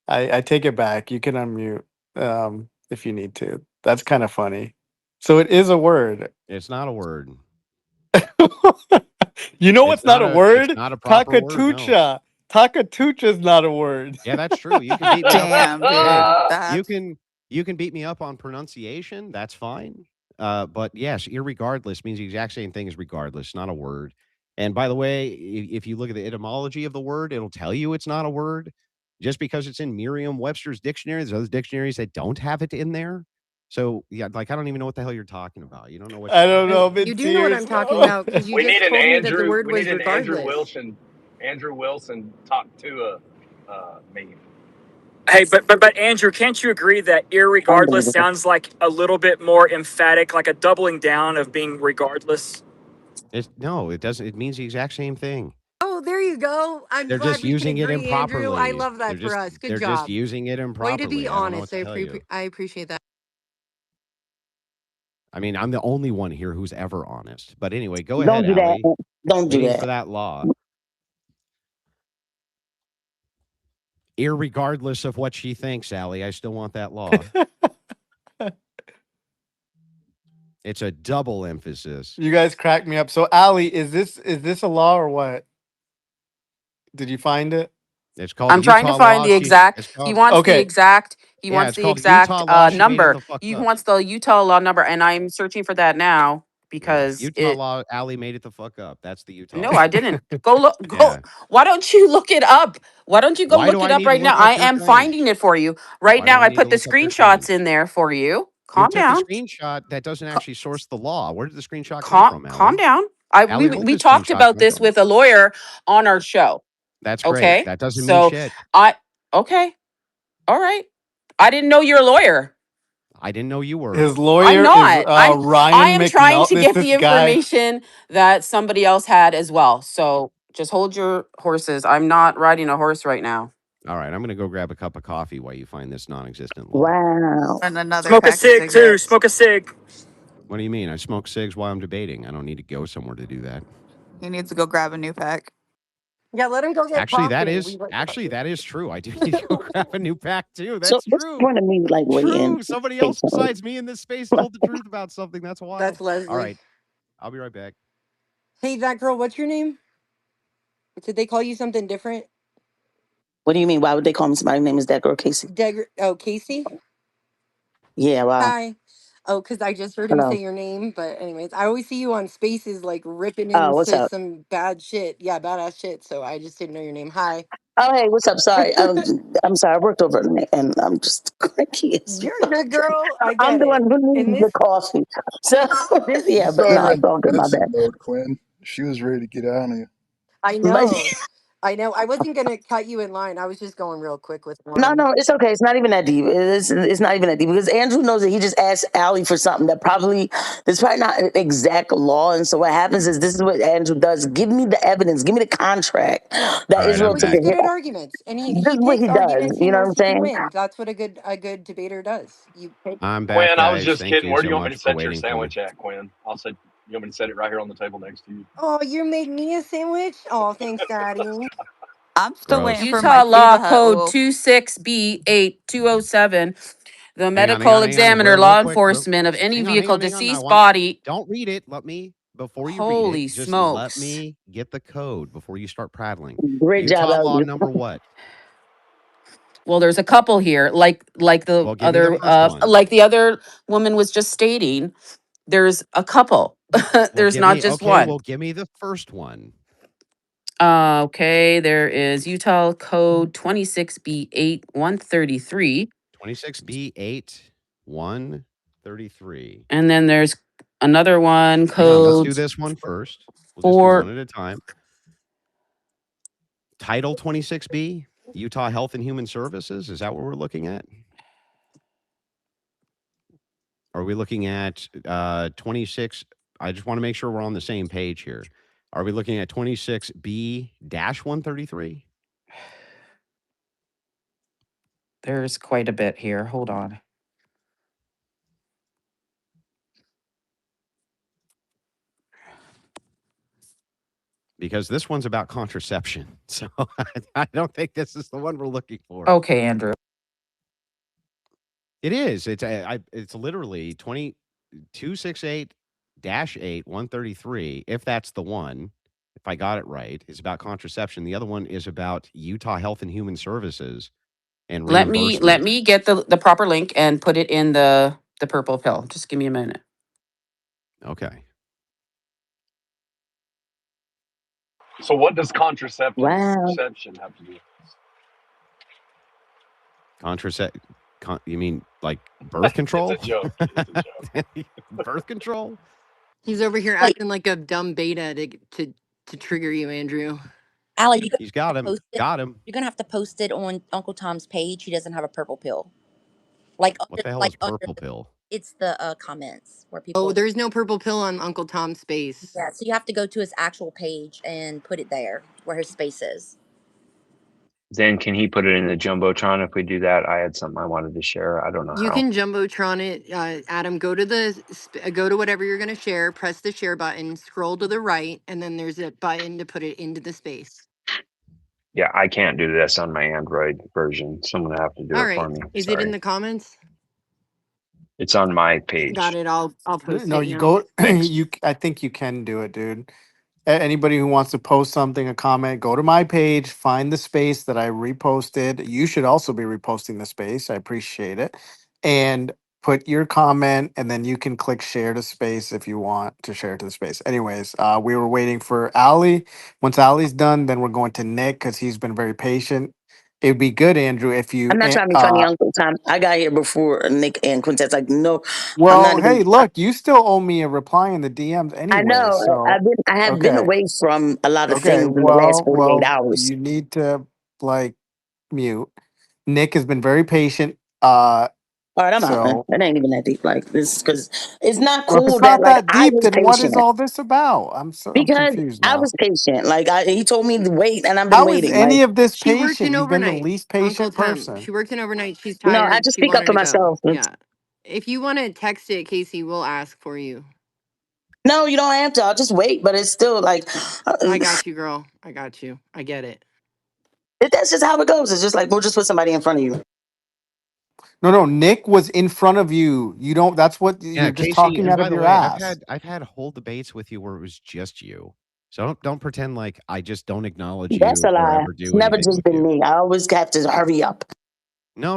Speaker 2: I take it back. You can unmute if you need to. That's kind of funny. So it is a word.
Speaker 1: It's not a word.
Speaker 2: You know what's not a
Speaker 1: It's
Speaker 2: word?
Speaker 1: not a proper word, no.
Speaker 2: Takatucha. Takatucha is not a word.
Speaker 1: Yeah, that's true. You can beat me up.
Speaker 13: Damn,
Speaker 1: Hey,
Speaker 13: dude.
Speaker 1: you
Speaker 13: That's
Speaker 1: can you can beat me up on pronunciation. That's fine. But yes, irregardless means the exact same thing as regardless, not a word. And by the way, if you look at the etymology of the word, it'll tell you it's not a word. Just because it's in Merriam-Webster's dictionary, there's other dictionaries that don't have it in there. So yeah, like I don't even know what the hell you're talking about. You don't know what
Speaker 2: I
Speaker 1: you're
Speaker 2: don't
Speaker 1: talking
Speaker 2: know.
Speaker 11: and
Speaker 2: I'm
Speaker 1: about.
Speaker 11: you
Speaker 2: in
Speaker 11: do know what
Speaker 2: tears.
Speaker 11: I'm talking about because you
Speaker 7: we need
Speaker 11: just
Speaker 7: an
Speaker 11: told me that the
Speaker 7: Andrew.
Speaker 11: word
Speaker 7: We
Speaker 11: was
Speaker 7: need an Andrew
Speaker 11: regardless.
Speaker 7: Wilson. Andrew Wilson talk to a meme.
Speaker 14: Hey, but Andrew, can't you agree that irregardless
Speaker 12: unbelievable.
Speaker 14: sounds like a little bit more emphatic, like a doubling down of being regardless?
Speaker 1: No, it doesn't. It means the exact same thing.
Speaker 11: Oh, there you go. I'm
Speaker 1: They're
Speaker 11: glad
Speaker 1: just
Speaker 11: we can
Speaker 1: using it
Speaker 11: agree, Andrew. I
Speaker 1: improperly.
Speaker 11: love that for us. Good
Speaker 1: They're just
Speaker 11: job.
Speaker 1: using it
Speaker 11: Way to be
Speaker 1: improperly. I don't know what
Speaker 11: honest.
Speaker 1: to tell you.
Speaker 11: I appreciate that.
Speaker 1: I mean, I'm the only one here who's ever honest. But anyway, go
Speaker 12: Don't
Speaker 1: ahead,
Speaker 12: do that.
Speaker 1: Allie.
Speaker 12: Don't do
Speaker 1: Waiting for
Speaker 12: that.
Speaker 1: that law. Irregardless of what she thinks, Allie, I still want that law. It's a double emphasis.
Speaker 2: You guys crack me up. So Allie, is this a law or what? Did you find it?
Speaker 1: It's called the
Speaker 9: I'm trying to
Speaker 1: Utah
Speaker 9: find
Speaker 1: law.
Speaker 9: the exact.
Speaker 1: It's
Speaker 9: He
Speaker 1: called
Speaker 9: wants the
Speaker 2: Okay.
Speaker 9: exact. He
Speaker 1: yeah,
Speaker 9: wants
Speaker 1: it's
Speaker 9: the
Speaker 1: called the Utah
Speaker 9: exact
Speaker 1: law. She made it
Speaker 9: number.
Speaker 1: the fuck
Speaker 9: He
Speaker 1: up.
Speaker 9: wants the Utah law number, and I'm searching for that now
Speaker 1: Yeah,
Speaker 9: because
Speaker 1: Utah
Speaker 9: it.
Speaker 1: law. Allie made it the fuck up. That's the Utah
Speaker 9: No, I
Speaker 1: law.
Speaker 9: didn't. Go look. Go.
Speaker 1: Yeah.
Speaker 9: Why don't you look it up? Why don't you go
Speaker 1: Why do
Speaker 9: look it
Speaker 1: I
Speaker 9: up
Speaker 1: need to
Speaker 9: right now?
Speaker 1: look
Speaker 9: I
Speaker 1: up your
Speaker 9: am
Speaker 1: claim?
Speaker 9: finding it for you right
Speaker 1: Why do
Speaker 9: now.
Speaker 1: I
Speaker 9: I
Speaker 1: need to
Speaker 9: put the
Speaker 1: look up your
Speaker 9: screenshots
Speaker 1: claim?
Speaker 9: in there for you.
Speaker 1: Who
Speaker 9: Calm
Speaker 1: took a
Speaker 9: down.
Speaker 1: screenshot that doesn't
Speaker 9: Ca-
Speaker 1: actually source the law? Where did the screenshot come
Speaker 9: calm.
Speaker 1: from,
Speaker 9: Calm
Speaker 1: Allie?
Speaker 9: down. I
Speaker 1: Allie,
Speaker 9: we
Speaker 1: where did
Speaker 9: we
Speaker 1: the
Speaker 9: talked
Speaker 1: screenshot
Speaker 9: about
Speaker 1: come
Speaker 9: this
Speaker 1: from?
Speaker 9: with a lawyer on our show.
Speaker 1: That's great.
Speaker 9: Okay,
Speaker 1: That doesn't mean
Speaker 9: so
Speaker 1: shit.
Speaker 9: I okay. All right. I didn't know you're a lawyer.
Speaker 1: I didn't know you were.
Speaker 2: His
Speaker 9: I'm
Speaker 2: lawyer is
Speaker 9: not. I
Speaker 2: Ryan
Speaker 9: am trying
Speaker 2: McNutt.
Speaker 9: to
Speaker 2: This
Speaker 9: get
Speaker 2: this
Speaker 9: the
Speaker 2: guy.
Speaker 9: information that somebody else had as well. So just hold your horses. I'm not riding a horse right now.
Speaker 1: All right, I'm going to go grab a cup of coffee while you find this non-existent law.
Speaker 12: Wow.
Speaker 13: And another
Speaker 14: Smoke a
Speaker 13: pack of
Speaker 14: cig too.
Speaker 13: cigarettes.
Speaker 14: Smoke a cig.
Speaker 1: What do you mean? I smoke cigs while I'm debating. I don't need to go somewhere to do that.
Speaker 13: He needs to go grab a new pack.
Speaker 11: Yeah, let him go get
Speaker 1: Actually, that
Speaker 11: coffee.
Speaker 1: is true. I do need to go grab a new pack too.
Speaker 12: So
Speaker 1: That's
Speaker 12: what's the
Speaker 1: true.
Speaker 12: point of me like waiting?
Speaker 1: True. Somebody
Speaker 12: Okay,
Speaker 1: else
Speaker 12: so
Speaker 1: besides me in this space told the truth about something. That's wild.
Speaker 11: That's
Speaker 1: All
Speaker 11: Leslie.
Speaker 1: right, I'll be right back.
Speaker 11: Hey, that girl, what's your name? Did they call you something different?
Speaker 12: what do you mean? Why would they call me somebody's name is that girl Casey?
Speaker 11: Casey?
Speaker 12: Yeah, wow.
Speaker 11: Hi. Oh, because I just heard him
Speaker 12: Hello.
Speaker 11: say your name. But anyways, I always see you on Spaces like ripping
Speaker 12: Oh, what's
Speaker 11: into
Speaker 12: up?
Speaker 11: some bad shit. Yeah, badass shit. So I just didn't know your name. Hi.
Speaker 12: Oh, hey, what's up? Sorry, I'm sorry. I worked over and I'm just cranky as
Speaker 11: You're a
Speaker 12: fuck.
Speaker 11: good girl. I
Speaker 12: I'm
Speaker 11: get
Speaker 12: the one
Speaker 11: it.
Speaker 12: who
Speaker 11: And
Speaker 12: needs the coffee. So
Speaker 11: this,
Speaker 8: You
Speaker 12: yeah, but no,
Speaker 8: saw her in
Speaker 12: it's all good. My
Speaker 8: defensive
Speaker 12: bad.
Speaker 8: mode, Quinn. She was ready to get on you.
Speaker 11: I
Speaker 12: But
Speaker 11: know. I know. I wasn't going to cut you in line. I was just going real quick with
Speaker 12: no,
Speaker 11: one.
Speaker 12: no, it's okay. It's not even that deep. It's not even that deep because Andrew knows that he just asked Allie for something that there's probably not an exact law. And so what happens is this is what Andrew does. Give me the evidence. Give me the contract that
Speaker 1: All right, I'm
Speaker 12: Israel
Speaker 11: But
Speaker 12: took
Speaker 11: he's
Speaker 12: a
Speaker 1: back.
Speaker 11: good
Speaker 12: hit.
Speaker 11: at arguments, and
Speaker 12: This
Speaker 11: he
Speaker 12: is what
Speaker 11: picks
Speaker 12: he does.
Speaker 11: arguments he
Speaker 12: You know what
Speaker 11: knows
Speaker 12: I'm
Speaker 11: he can
Speaker 12: saying?
Speaker 11: win. That's what a good debater does. You pick.
Speaker 1: I'm back,
Speaker 7: Quinn, I was
Speaker 1: guys.
Speaker 7: just
Speaker 1: Thank
Speaker 7: kidding.
Speaker 1: you
Speaker 7: Where do
Speaker 1: so
Speaker 7: you want me
Speaker 1: much
Speaker 7: to
Speaker 1: for
Speaker 7: set your
Speaker 1: waiting for me.
Speaker 7: sandwich at, Quinn? You want me to set it right here on the table next to you?
Speaker 11: Oh, you made me a sandwich. Oh, thanks, Daddy.
Speaker 13: I'm still waiting
Speaker 1: Gross.
Speaker 13: for my
Speaker 9: Utah
Speaker 13: Pizza
Speaker 9: Law
Speaker 13: Hut
Speaker 9: Code
Speaker 13: wolf.
Speaker 9: 26B8207. The
Speaker 1: Hang
Speaker 9: medical
Speaker 1: on, hang on.
Speaker 9: examiner,
Speaker 1: Real
Speaker 9: law
Speaker 1: quick.
Speaker 9: enforcement of any
Speaker 1: Hang on, hang
Speaker 9: vehicle,
Speaker 1: on, hang on. I
Speaker 9: deceased
Speaker 1: want.
Speaker 9: body.
Speaker 1: Don't read it. Let me before you read it.
Speaker 9: Holy
Speaker 1: Just let
Speaker 9: smokes.
Speaker 1: me get the code before you start prattling.
Speaker 12: Great job,
Speaker 1: Utah law
Speaker 12: Ellie.
Speaker 1: number what?
Speaker 9: Well, there's a couple here, like
Speaker 1: Well, give me the first one.
Speaker 9: the other woman was just stating. There's a couple.
Speaker 1: Well,
Speaker 9: There's
Speaker 1: give
Speaker 9: not
Speaker 1: me
Speaker 9: just
Speaker 1: okay.
Speaker 9: one.
Speaker 1: Well, give me the first one.
Speaker 9: Okay, there is Utah Code 26B8 133.
Speaker 1: 26B8 133.
Speaker 9: And then there's another one,
Speaker 1: Hang on. Let's do
Speaker 9: code
Speaker 1: this one first. We'll just do
Speaker 9: 4.
Speaker 1: one at a time. Title 26B, Utah Health and Human Services. Is that what we're looking at? Are we looking at 26? I just want to make sure we're on the same page here. Are we looking at 26B 133?
Speaker 9: There's quite a bit here. Hold on.
Speaker 1: Because this one's about contraception. So I don't think this is the one we're looking for.
Speaker 9: Okay, Andrew.
Speaker 1: It is. It's literally 268-8 133. If that's the one, if I got it right, is about contraception. The other one is about Utah Health and Human Services and
Speaker 9: Let
Speaker 1: reimbursement.
Speaker 9: me get the proper link and put it in the purple pill. Just give me a minute.
Speaker 1: Okay.
Speaker 7: So what does contraception
Speaker 12: Wow.
Speaker 7: have to do with
Speaker 1: You mean like birth control?
Speaker 7: It's a joke. It's a joke.
Speaker 1: Birth control?
Speaker 11: He's over here
Speaker 15: Like,
Speaker 11: acting like a dumb beta to trigger you, Andrew.
Speaker 15: Allie, you're
Speaker 1: He's got him. Got him.
Speaker 15: gonna have to post it on Uncle Tom's page. He doesn't have a purple pill. Like
Speaker 1: What the hell
Speaker 15: like
Speaker 1: is
Speaker 15: under
Speaker 1: purple pill?
Speaker 15: it's the comments where
Speaker 11: Oh,
Speaker 15: people.
Speaker 11: there's no purple pill on Uncle Tom's space.
Speaker 15: Yeah, so you have to go to his actual page and put it there where his space is.
Speaker 3: Then can he put it in the jumbotron? If we do that, I had something I wanted to share. I don't know
Speaker 11: You
Speaker 3: how.
Speaker 11: can jumbotron it, Adam. Go to whatever you're gonna share. Press the share button. Scroll to the right, and then there's a button to put it into the space.
Speaker 3: Yeah, I can't do this on my Android version. Someone will have to do
Speaker 11: All
Speaker 3: it for
Speaker 11: right.
Speaker 3: me.
Speaker 11: Is it in
Speaker 3: Sorry.
Speaker 11: the comments?
Speaker 3: It's on my
Speaker 11: Got
Speaker 3: page.
Speaker 11: it. I'll post
Speaker 2: No,
Speaker 11: it
Speaker 2: you
Speaker 11: now.
Speaker 2: go.
Speaker 3: Thanks.
Speaker 2: I think you can do it, dude. Anybody who wants to post something, a comment, go to my page, find the space that I reposted. You should also be reposting the space. I appreciate it. And put your comment, and then you can click share to space if you want to share to the space. Anyways, we were waiting for Ali. Once Ali's done, then we're going to Nick because he's been very patient. It'd be good, Andrew, if you.
Speaker 12: I'm not trying to be funny, Uncle Tom. I got here before Nick and Quintet's like, no, I'm not
Speaker 2: Well,
Speaker 12: even.
Speaker 2: hey, look, you still owe me a reply in the DMs
Speaker 12: I
Speaker 2: anyway.
Speaker 12: know.
Speaker 2: So
Speaker 12: I have been
Speaker 2: okay.
Speaker 12: away from a lot of
Speaker 2: Okay,
Speaker 12: things in the last 48
Speaker 2: well,
Speaker 12: hours.
Speaker 2: you need to like mute. Nick has been very patient.
Speaker 12: All right, I'm out, man.
Speaker 2: So
Speaker 12: It ain't even that deep. Like this, because it's not
Speaker 2: well, if it's
Speaker 12: cool that
Speaker 2: not
Speaker 12: like
Speaker 2: that
Speaker 12: I
Speaker 2: deep,
Speaker 12: was
Speaker 2: then what is
Speaker 12: patient
Speaker 2: all this about? I'm
Speaker 12: because
Speaker 2: confused
Speaker 12: I
Speaker 2: now.
Speaker 12: was patient. Like he told me to wait, and I've been
Speaker 2: How is
Speaker 12: waiting. Like
Speaker 2: any of this
Speaker 11: She worked in
Speaker 2: patient? You've been the
Speaker 11: overnight.
Speaker 2: least
Speaker 11: Uncle
Speaker 2: patient
Speaker 11: Tom.
Speaker 2: person.
Speaker 11: She worked in overnight. She's
Speaker 12: no, I
Speaker 11: tired.
Speaker 12: just
Speaker 11: She
Speaker 12: speak up
Speaker 11: wanted
Speaker 12: for
Speaker 11: to go.
Speaker 12: myself.
Speaker 11: Yeah. If you want to text it, Casey, we'll ask for you.
Speaker 12: No, you don't have to. I'll just wait. But it's still like
Speaker 11: I got you, girl. I got you. I get it.
Speaker 12: that's just how it goes. It's just like we'll just put somebody in front of you.
Speaker 2: No, Nick was in front of you. You don't. That's what
Speaker 1: Yeah,
Speaker 2: you're just
Speaker 1: Casey,
Speaker 2: talking
Speaker 1: and
Speaker 2: out
Speaker 1: by
Speaker 2: of
Speaker 1: the
Speaker 2: your
Speaker 1: way,
Speaker 2: ass.
Speaker 1: I've had whole debates with you where it was just you. So don't pretend like I just don't acknowledge
Speaker 12: That's
Speaker 1: you
Speaker 12: a
Speaker 1: or
Speaker 12: lie.
Speaker 1: ever
Speaker 12: It's
Speaker 1: do
Speaker 12: never
Speaker 1: anything
Speaker 12: just
Speaker 1: with
Speaker 12: been
Speaker 1: you.
Speaker 12: me. I always have to hurry up.
Speaker 1: No.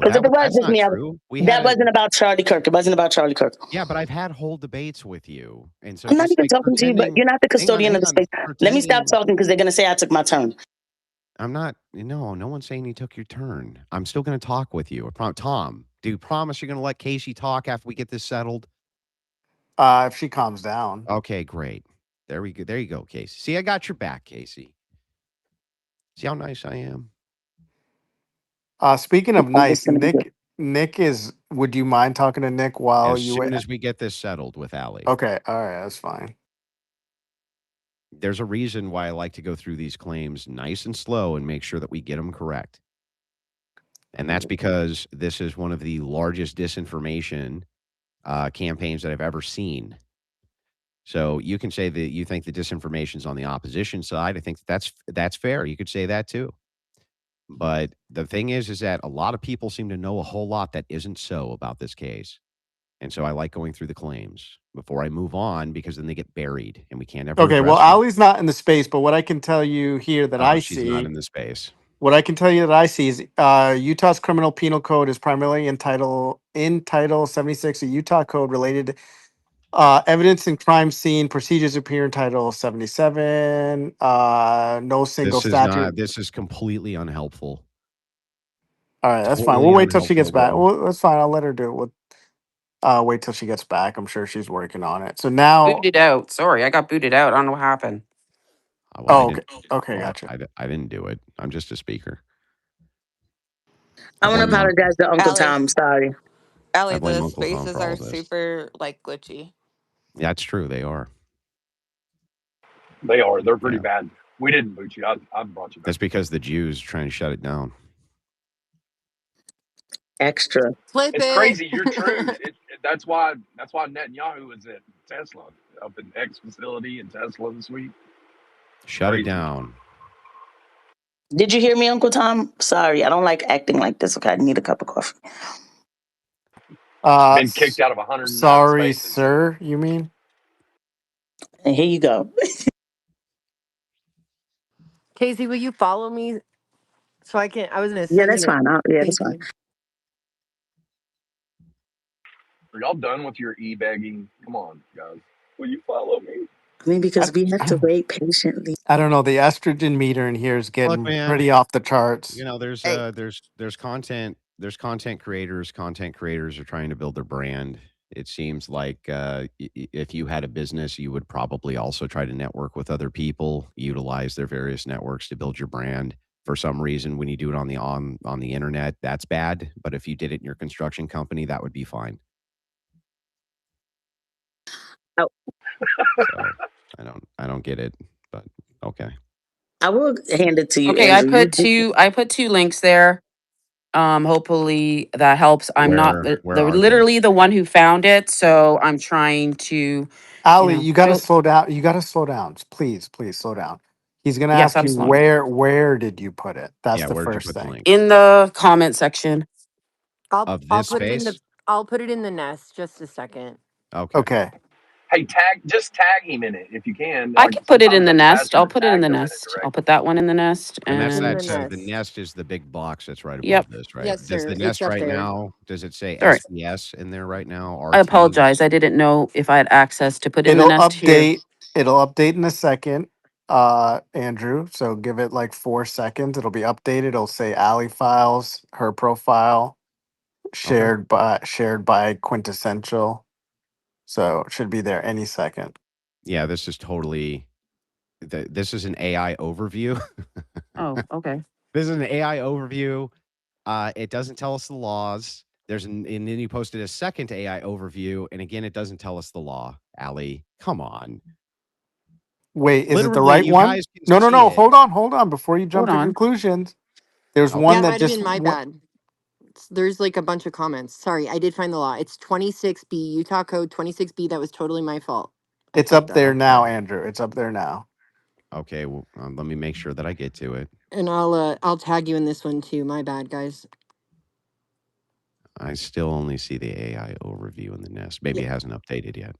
Speaker 12: Because if it was
Speaker 1: That's
Speaker 12: just
Speaker 1: not
Speaker 12: me,
Speaker 1: true. We had
Speaker 12: that
Speaker 1: a
Speaker 12: wasn't about Charlie Kirk. It wasn't about Charlie Kirk.
Speaker 1: yeah, but I've had whole debates with you. And so
Speaker 12: I'm not
Speaker 1: just
Speaker 12: even
Speaker 1: like
Speaker 12: talking to you, but
Speaker 1: pretending
Speaker 12: you're not the custodian of the space. Let me stop
Speaker 1: pretending
Speaker 12: talking because they're gonna say I took my turn.
Speaker 1: I'm not no one's saying you took your turn. I'm still gonna talk with you. Tom, do you promise you're gonna let Casey talk after we get this settled?
Speaker 2: If she calms down.
Speaker 1: Okay, great. There we go. There you go, Casey. See, I got your back, Casey. See how nice I am?
Speaker 2: Speaking of
Speaker 12: Oh, it's
Speaker 2: nice,
Speaker 12: gonna be good.
Speaker 2: Nick is. Would you mind talking to Nick while
Speaker 1: As
Speaker 2: you wait?
Speaker 1: soon as we get this settled with Allie.
Speaker 2: Okay, all right, that's fine.
Speaker 1: There's a reason why I like to go through these claims nice and slow and make sure that we get them correct. And that's because this is one of the largest disinformation campaigns that I've ever seen. So you can say that you think the disinformation is on the opposition side. I think that's fair. You could say that too. But the thing is that a lot of people seem to know a whole lot that isn't so about this case. And so I like going through the claims before I move on because then they get buried and we can't ever
Speaker 2: Okay, well,
Speaker 1: address them.
Speaker 2: Ali's not in the space, but what I can tell you here that
Speaker 1: Oh,
Speaker 2: I
Speaker 1: she's not
Speaker 2: see,
Speaker 1: in the space.
Speaker 2: what I can tell you that I see is Utah's criminal penal code is primarily in Title 76, a Utah code related evidence and crime scene procedures appear in Title 77. No single statute.
Speaker 1: This is completely unhelpful.
Speaker 2: All right, that's fine. We'll
Speaker 1: Totally
Speaker 2: wait till she gets
Speaker 1: unhelpful,
Speaker 2: back.
Speaker 1: bro.
Speaker 2: Well, that's fine. I'll let her do it. Wait till she gets back. I'm sure she's working on it. So now,
Speaker 9: Booted out. Sorry, I got booted out. I don't know what happened.
Speaker 1: Well, I
Speaker 2: okay,
Speaker 1: didn't
Speaker 2: okay,
Speaker 1: well,
Speaker 2: gotcha.
Speaker 1: I didn't do it. I'm just a speaker.
Speaker 12: I want to
Speaker 1: Uncle
Speaker 12: apologize to Uncle
Speaker 13: Allie,
Speaker 12: Tom. Sorry.
Speaker 1: I
Speaker 13: Allie,
Speaker 1: blame
Speaker 13: the
Speaker 1: Uncle Tom
Speaker 13: spaces
Speaker 1: for all
Speaker 13: are
Speaker 1: of this.
Speaker 13: super like glitchy.
Speaker 1: That's true. They are.
Speaker 7: They are. They're pretty
Speaker 1: Yeah.
Speaker 7: bad. We didn't boot you. I brought you back.
Speaker 1: That's because the Jews are trying to shut it down.
Speaker 12: Extra.
Speaker 11: Flip
Speaker 7: It's
Speaker 11: it.
Speaker 7: crazy. You're true. That's why Netanyahu was at Tesla up in X facility in Tesla this week.
Speaker 1: Shut it
Speaker 7: Crazy.
Speaker 1: down.
Speaker 12: Did you hear me, Uncle Tom? Sorry, I don't like acting like this. Okay, I need a cup of coffee.
Speaker 7: Been kicked out of 109
Speaker 2: Sorry,
Speaker 7: spaces.
Speaker 2: sir. You mean?
Speaker 12: And here you go.
Speaker 11: Casey, will you follow me so I can? I was gonna
Speaker 12: Yeah,
Speaker 11: send
Speaker 12: that's
Speaker 11: you.
Speaker 12: fine. Yeah, that's
Speaker 11: Thank
Speaker 12: fine.
Speaker 11: you.
Speaker 7: Are y'all done with your e-begging? Come on, guys. Will you follow me?
Speaker 12: I mean,
Speaker 2: I,
Speaker 12: because we have to wait patiently.
Speaker 2: I don't know. The estrogen meter in here is
Speaker 1: Look,
Speaker 2: getting
Speaker 1: man,
Speaker 2: pretty off the charts.
Speaker 13: Hey,
Speaker 1: there's content creators. Content creators are trying to build their brand. It seems like if you had a business, you would probably also try to network with other people, utilize their various networks to build your brand. For some reason, when you do it on the internet, that's bad. But if you did it in your construction company, that would be fine.
Speaker 12: Oh,
Speaker 1: So I don't get it, but okay.
Speaker 12: I will hand it to you,
Speaker 9: Okay, I
Speaker 12: Andrew.
Speaker 9: put two links there. Hopefully that helps. I'm not
Speaker 1: Where are they?
Speaker 9: literally the one who found it, so I'm trying to,
Speaker 2: Ali, you got to
Speaker 9: show.
Speaker 2: slow down. You got to slow down. Please, please slow down. He's gonna
Speaker 9: Yes,
Speaker 2: ask
Speaker 9: I'm
Speaker 2: you
Speaker 9: slowing.
Speaker 2: where did you put it? That's
Speaker 1: Yeah,
Speaker 2: the
Speaker 1: where'd you
Speaker 2: first
Speaker 1: put the
Speaker 2: thing.
Speaker 1: link
Speaker 9: In the comment section.
Speaker 1: of
Speaker 11: I'll
Speaker 1: this
Speaker 11: put it in the.
Speaker 1: space?
Speaker 11: I'll put it in the nest. Just a second.
Speaker 1: Okay.
Speaker 2: Okay.
Speaker 7: Hey, just tag him in it if you can.
Speaker 9: I
Speaker 7: Like
Speaker 9: can put it in
Speaker 7: sometimes
Speaker 9: the
Speaker 7: that's
Speaker 9: nest.
Speaker 7: faster
Speaker 9: I'll
Speaker 7: to
Speaker 9: put it in
Speaker 7: tag
Speaker 9: the
Speaker 7: them in it
Speaker 9: nest. I'll put
Speaker 7: directly.
Speaker 9: that one in the nest.
Speaker 1: And that's
Speaker 11: In
Speaker 9: And
Speaker 11: the
Speaker 1: the
Speaker 11: nest.
Speaker 1: nest is the big box that's right
Speaker 9: yep.
Speaker 1: above this, right?
Speaker 11: Yes,
Speaker 1: Does the
Speaker 11: sir. It's
Speaker 1: nest
Speaker 11: up
Speaker 1: right
Speaker 11: there.
Speaker 1: now, does it say
Speaker 9: Sorry.
Speaker 1: SPS in there right now?
Speaker 9: I
Speaker 1: RT?
Speaker 9: apologize. I didn't know if I had access to put in the
Speaker 2: It'll
Speaker 9: nest here.
Speaker 2: update. It'll update in a second, Andrew. So give it like 4 seconds. It'll be updated. It'll say Ali Files, her profile,
Speaker 1: Okay.
Speaker 2: shared by Quintessential. So it should be there any second.
Speaker 1: Yeah, this is totally this is an AI overview.
Speaker 9: Oh, okay.
Speaker 1: This is an AI overview. It doesn't tell us the laws. and then you posted a second AI overview, and again, it doesn't tell us the law. Allie, come on.
Speaker 2: Wait, is it the
Speaker 1: Literally,
Speaker 2: right
Speaker 1: you
Speaker 2: one?
Speaker 1: guys can
Speaker 2: No, no,
Speaker 1: see
Speaker 2: no.
Speaker 1: it.
Speaker 2: Hold on. Before you
Speaker 9: Hold
Speaker 2: jump to
Speaker 9: on.
Speaker 2: conclusions, there's
Speaker 1: Okay.
Speaker 2: one
Speaker 11: That
Speaker 2: that
Speaker 11: might have
Speaker 2: just
Speaker 11: been my bad. There's like a bunch of comments. Sorry, I did find the law. It's 26B, Utah Code 26B. That was totally my fault. I
Speaker 2: it's
Speaker 11: fucked
Speaker 2: up
Speaker 11: up.
Speaker 2: there now,
Speaker 1: Okay.
Speaker 2: Andrew. It's up there now.
Speaker 1: Okay. Well, let me make sure that I get to it.
Speaker 11: And I'll tag you in this one too. My bad, guys.
Speaker 1: I still only see the AI overview in the nest. Maybe it hasn't updated yet.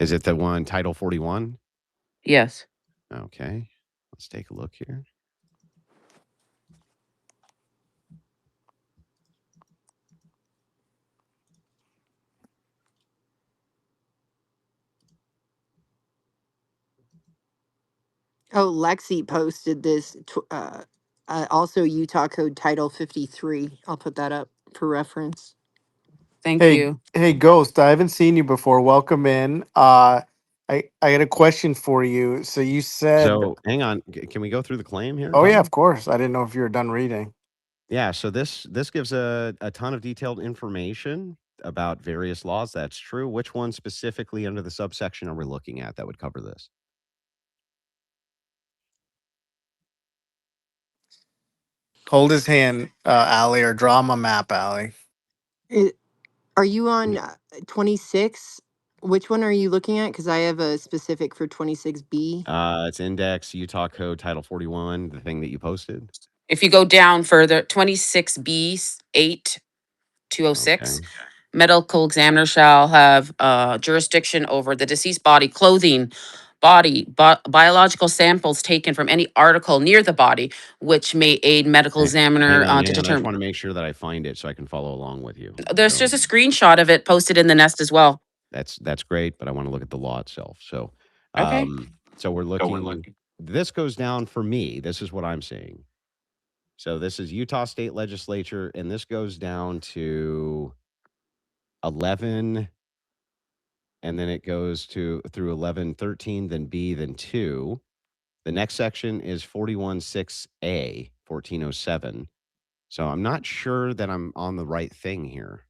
Speaker 1: Is it the one Title 41?
Speaker 9: Yes.
Speaker 1: Okay. Let's take a look here.
Speaker 11: Oh, Lexi posted this. Also, Utah Code Title 53. I'll put that up for reference.
Speaker 9: Thank
Speaker 2: Hey,
Speaker 9: you.
Speaker 2: hey, Ghost. I haven't seen you before. Welcome in. I got a question for you. So you said,
Speaker 1: So hang on. Can we go through the claim here,
Speaker 2: oh yeah,
Speaker 1: Tom?
Speaker 2: of course. I didn't know if you were done reading.
Speaker 1: Yeah. So this gives a ton of detailed information about various laws. That's true. Which one specifically under the subsection are we looking at that would cover this?
Speaker 2: Hold his hand, Allie, or draw him a map, Allie.
Speaker 11: Are you on 26? Which one are you looking at? Because I have a specific for 26B.
Speaker 1: It's index Utah Code Title 41, the thing that you posted.
Speaker 9: If you go down further, 26B 8206,
Speaker 1: Okay.
Speaker 9: medical examiner shall have jurisdiction over the deceased body, clothing, biological samples taken from any article near the body, which may aid medical examiner
Speaker 1: Hang
Speaker 9: to
Speaker 1: on. I just
Speaker 9: determine.
Speaker 1: want to make sure that I find it so I can follow along with you.
Speaker 9: There's
Speaker 1: So
Speaker 9: just a screenshot of it posted in the nest as well.
Speaker 1: that's great, but I want to look at the law itself. So,
Speaker 9: Okay.
Speaker 1: so we're looking. This goes down for me. This is what I'm seeing. So this is Utah State Legislature, and this goes down to 11, and then it goes to through 11:13, then B, then 2. The next section is 41.6A, 1407. So I'm not sure that I'm on the right thing here.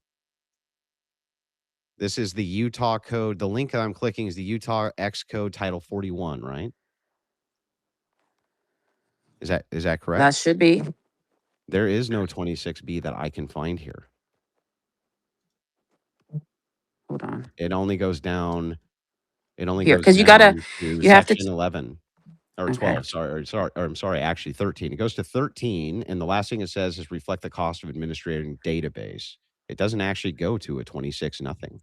Speaker 1: This is the Utah code. The link that I'm clicking is the Utah X code Title 41, right? Is that correct?
Speaker 9: That should be.
Speaker 1: There is no 26B that I can find here.
Speaker 9: Hold on.
Speaker 1: It only goes down. It only
Speaker 9: Here,
Speaker 1: goes
Speaker 9: because
Speaker 1: down to
Speaker 9: you have to.
Speaker 1: section 11 or
Speaker 9: Okay.
Speaker 1: 12. I'm sorry, actually 13. It goes to 13, and the last thing it says is reflect the cost of administrating database. It doesn't actually go to a 26 nothing.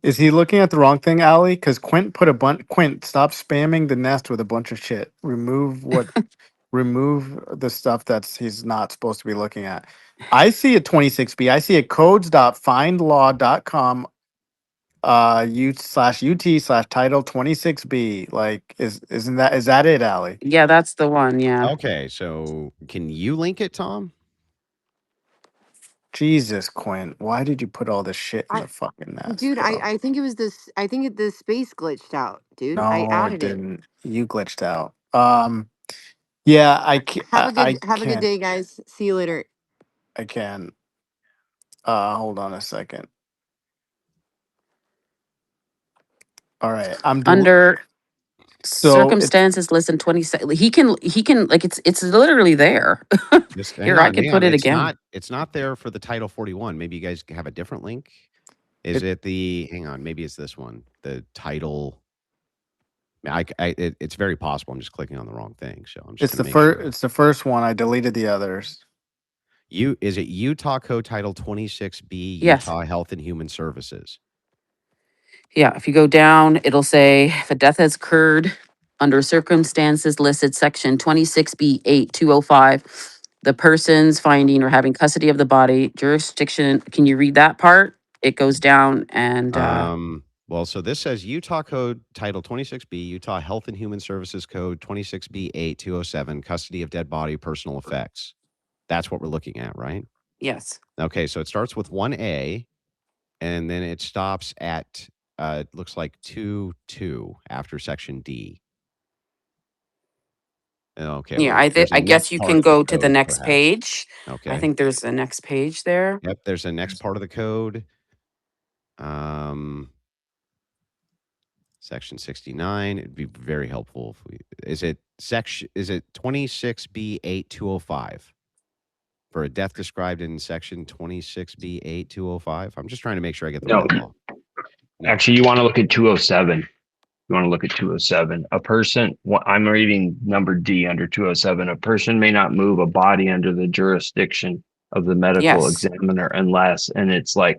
Speaker 2: Is he looking at the wrong thing, Allie? Because Quint put a bunch. Quint, stop spamming the nest with a bunch of shit. Remove the stuff that's he's not supposed to be looking at. I see a 26B. I see a codes.findlaw.com u/ut/ title 26B. Like, is that it, Allie?
Speaker 9: Yeah, that's the one. Yeah.
Speaker 1: Okay, so can you link it, Tom?
Speaker 2: Jesus, Quint, why did you put all this shit in
Speaker 11: I,
Speaker 2: the fucking nest,
Speaker 11: dude,
Speaker 2: bro?
Speaker 11: I think it was this. I think the space glitched out, dude. I
Speaker 2: No, it
Speaker 11: added it.
Speaker 2: didn't. You glitched out. Yeah, I
Speaker 11: Have a good
Speaker 2: can't.
Speaker 11: day, guys. See you later.
Speaker 2: I can. Hold on a second. All right,
Speaker 9: Under
Speaker 2: so it's
Speaker 9: circumstances listed 27. He can like it's literally there.
Speaker 1: Just
Speaker 9: Here, I can
Speaker 1: hang
Speaker 9: put
Speaker 1: on.
Speaker 9: it again.
Speaker 1: It's not there for the Title 41. Maybe you guys have a different link. Is
Speaker 2: it,
Speaker 1: it the hang on, maybe it's this one. The title. It's very possible. I'm just clicking on the wrong thing. So I'm just
Speaker 2: it's
Speaker 1: gonna
Speaker 2: the
Speaker 1: make
Speaker 2: first.
Speaker 1: sure.
Speaker 2: It's the first one. I deleted the others.
Speaker 1: Is it Utah Code Title 26B,
Speaker 9: Yes.
Speaker 1: Utah Health and Human Services?
Speaker 9: Yeah. If you go down, it'll say if a death has occurred under circumstances listed section 26B8205, the person's finding or having custody of the body, jurisdiction. Can you read that part? It goes down and
Speaker 1: Well, so this says Utah Code Title 26B, Utah Health and Human Services Code 26B8207, custody of dead body, personal effects. That's what we're looking at, right?
Speaker 9: yes.
Speaker 1: Okay, so it starts with 1A, and then it stops at it looks like 2 after section D. Okay,
Speaker 9: Yeah,
Speaker 1: well, there's a
Speaker 9: I
Speaker 1: next
Speaker 9: guess you
Speaker 1: part
Speaker 9: can
Speaker 1: of the
Speaker 9: go to the
Speaker 1: code,
Speaker 9: next
Speaker 1: perhaps.
Speaker 9: page. I
Speaker 1: Okay.
Speaker 9: think there's the next page there.
Speaker 1: Yep, there's a next part of the code. Section 69. It'd be very helpful if we is it 26B 8205 for a death described in section 26B 8205? I'm just trying to make sure I get the
Speaker 3: No,
Speaker 1: right law. No.
Speaker 3: actually, you want to look at 207. You want to look at 207. A person, I'm reading number D under 207. A person may not move a body under the jurisdiction of the medical
Speaker 9: Yes.
Speaker 3: examiner unless, and it's like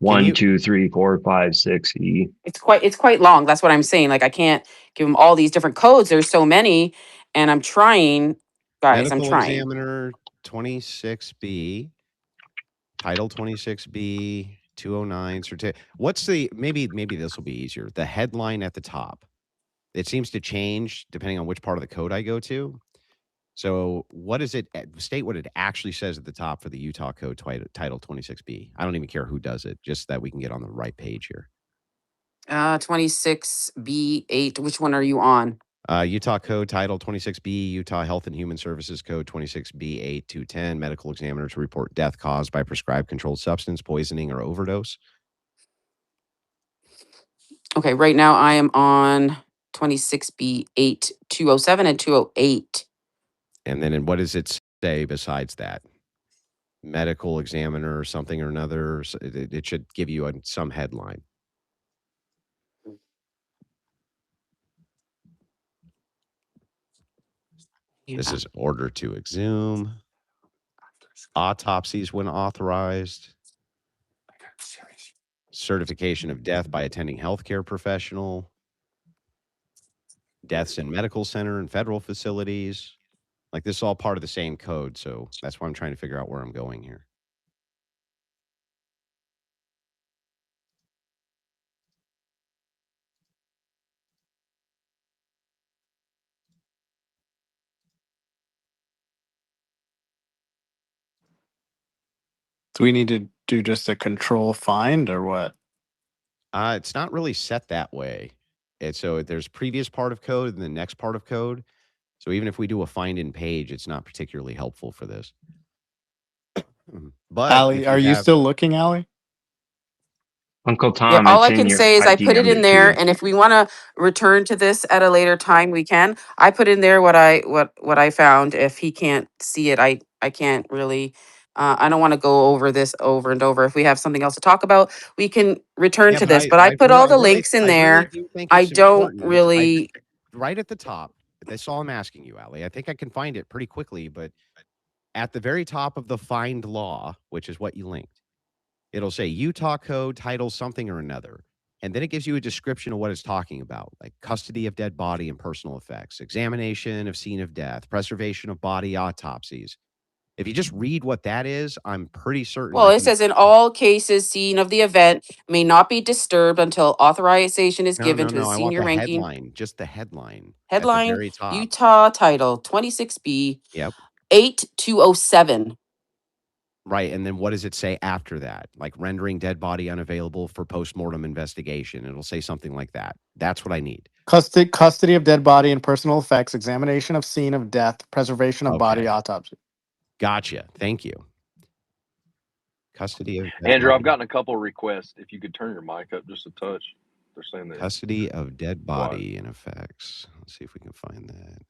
Speaker 1: Can
Speaker 3: 1,
Speaker 1: you
Speaker 3: 2, 3, 4, 5, 6 E.
Speaker 9: It's quite long. That's what I'm saying. Like I can't give them all these different codes. There's so many, and I'm trying, guys. I'm
Speaker 1: medical
Speaker 9: trying.
Speaker 1: examiner 26B, title 26B 209 what's the maybe this will be easier. The headline at the top. It seems to change depending on which part of the code I go to. So what is it? State what it actually says at the top for the Utah Code Title 26B. I don't even care who does it, just that we can get on the right page here.
Speaker 9: 26B8. Which one are you on?
Speaker 1: Utah Code Title 26B, Utah Health and Human Services Code 26B 8210, medical examiner to report death caused by prescribed controlled substance, poisoning, or overdose.
Speaker 9: Okay, right now I am on 26B8, 207 and 208.
Speaker 1: And then what does it say besides that? Medical examiner or something or another. It should give you some headline.
Speaker 9: Yeah.
Speaker 1: This is order to exhume. Autopsies when authorized. Certification of death by attending healthcare professional. Deaths in medical center and federal facilities. Like this is all part of the same code. So that's why I'm trying to figure out where I'm going here.
Speaker 2: Do we need to do just a control find or what?
Speaker 1: It's not really set that way. So there's previous part of code and the next part of code. So even if we do a find in page, it's not particularly helpful for this. But
Speaker 2: Allie, are you still looking, Allie?
Speaker 3: Uncle
Speaker 9: Yeah,
Speaker 3: Tom,
Speaker 9: all
Speaker 3: it's
Speaker 9: I
Speaker 3: in
Speaker 9: can
Speaker 3: your,
Speaker 9: say is
Speaker 3: I
Speaker 9: I put it
Speaker 3: DM'd
Speaker 9: in
Speaker 3: it to
Speaker 9: there,
Speaker 3: you.
Speaker 9: and if we want to return to this at a later time, we can. I put in there what I found. If he can't see it, I can't really. I don't want to go over this over and over. If we have something else to talk about, we can return
Speaker 1: Yeah,
Speaker 9: to
Speaker 1: but
Speaker 9: this. But I put all the links in
Speaker 1: I really
Speaker 9: there.
Speaker 1: do think
Speaker 9: I
Speaker 1: it's
Speaker 9: don't
Speaker 1: important.
Speaker 9: really.
Speaker 1: Right at the top, that's all I'm asking you, Allie. I think I can find it pretty quickly, but at the very top of the find law, which is what you linked, it'll say Utah Code title something or another. And then it gives you a description of what it's talking about, like custody of dead body and personal effects, examination of scene of death, preservation of body autopsies. If you just read what that is, I'm pretty certain
Speaker 9: Well,
Speaker 1: I
Speaker 9: it
Speaker 1: can.
Speaker 9: says in all cases, scene of the event may not be disturbed until authorization is
Speaker 1: No,
Speaker 9: given
Speaker 1: no,
Speaker 9: to the
Speaker 1: no. I want
Speaker 9: senior
Speaker 1: the
Speaker 9: ranking
Speaker 1: headline, just the headline at the
Speaker 9: headline.
Speaker 1: very top.
Speaker 9: Utah title 26B
Speaker 1: Yep.
Speaker 9: 8207.
Speaker 1: Right. And then what does it say after that? Like rendering dead body unavailable for postmortem investigation. It'll say something like that. That's what I need.
Speaker 2: Custody of dead body and personal effects, examination of scene of death, preservation of body,
Speaker 1: Okay.
Speaker 2: autopsy.
Speaker 1: Gotcha. Thank you. Custody of dead
Speaker 7: Andrew, I've
Speaker 1: body.
Speaker 7: gotten a couple requests. If you could turn your mic up just a touch, they're saying that
Speaker 1: Custody of dead
Speaker 7: it's quiet.
Speaker 1: body and effects. Let's see if we can find that.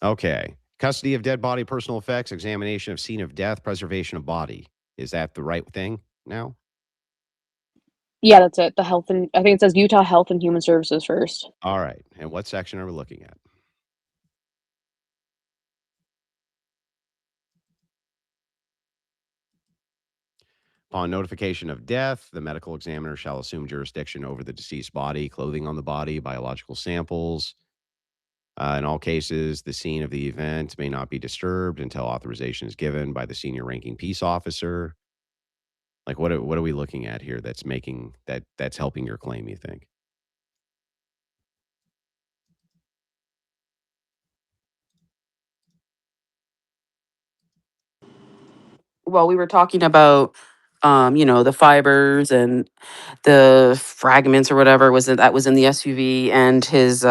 Speaker 1: Okay. Custody of dead body, personal effects, examination of scene of death, preservation of body. Is that the right thing now?
Speaker 4: Yeah, that's it. The health and I think it says Utah Health and Human Services first.
Speaker 1: All right. And what section are we looking at? Upon notification of death, the medical examiner shall assume jurisdiction over the deceased body, clothing on the body, biological samples. In all cases, the scene of the event may not be disturbed until authorization is given by the senior ranking peace officer. Like, what are we looking at here that's making that's helping your claim, you think?
Speaker 9: Well, we were talking about, the fibers and the fragments or whatever that was in the SUV, and his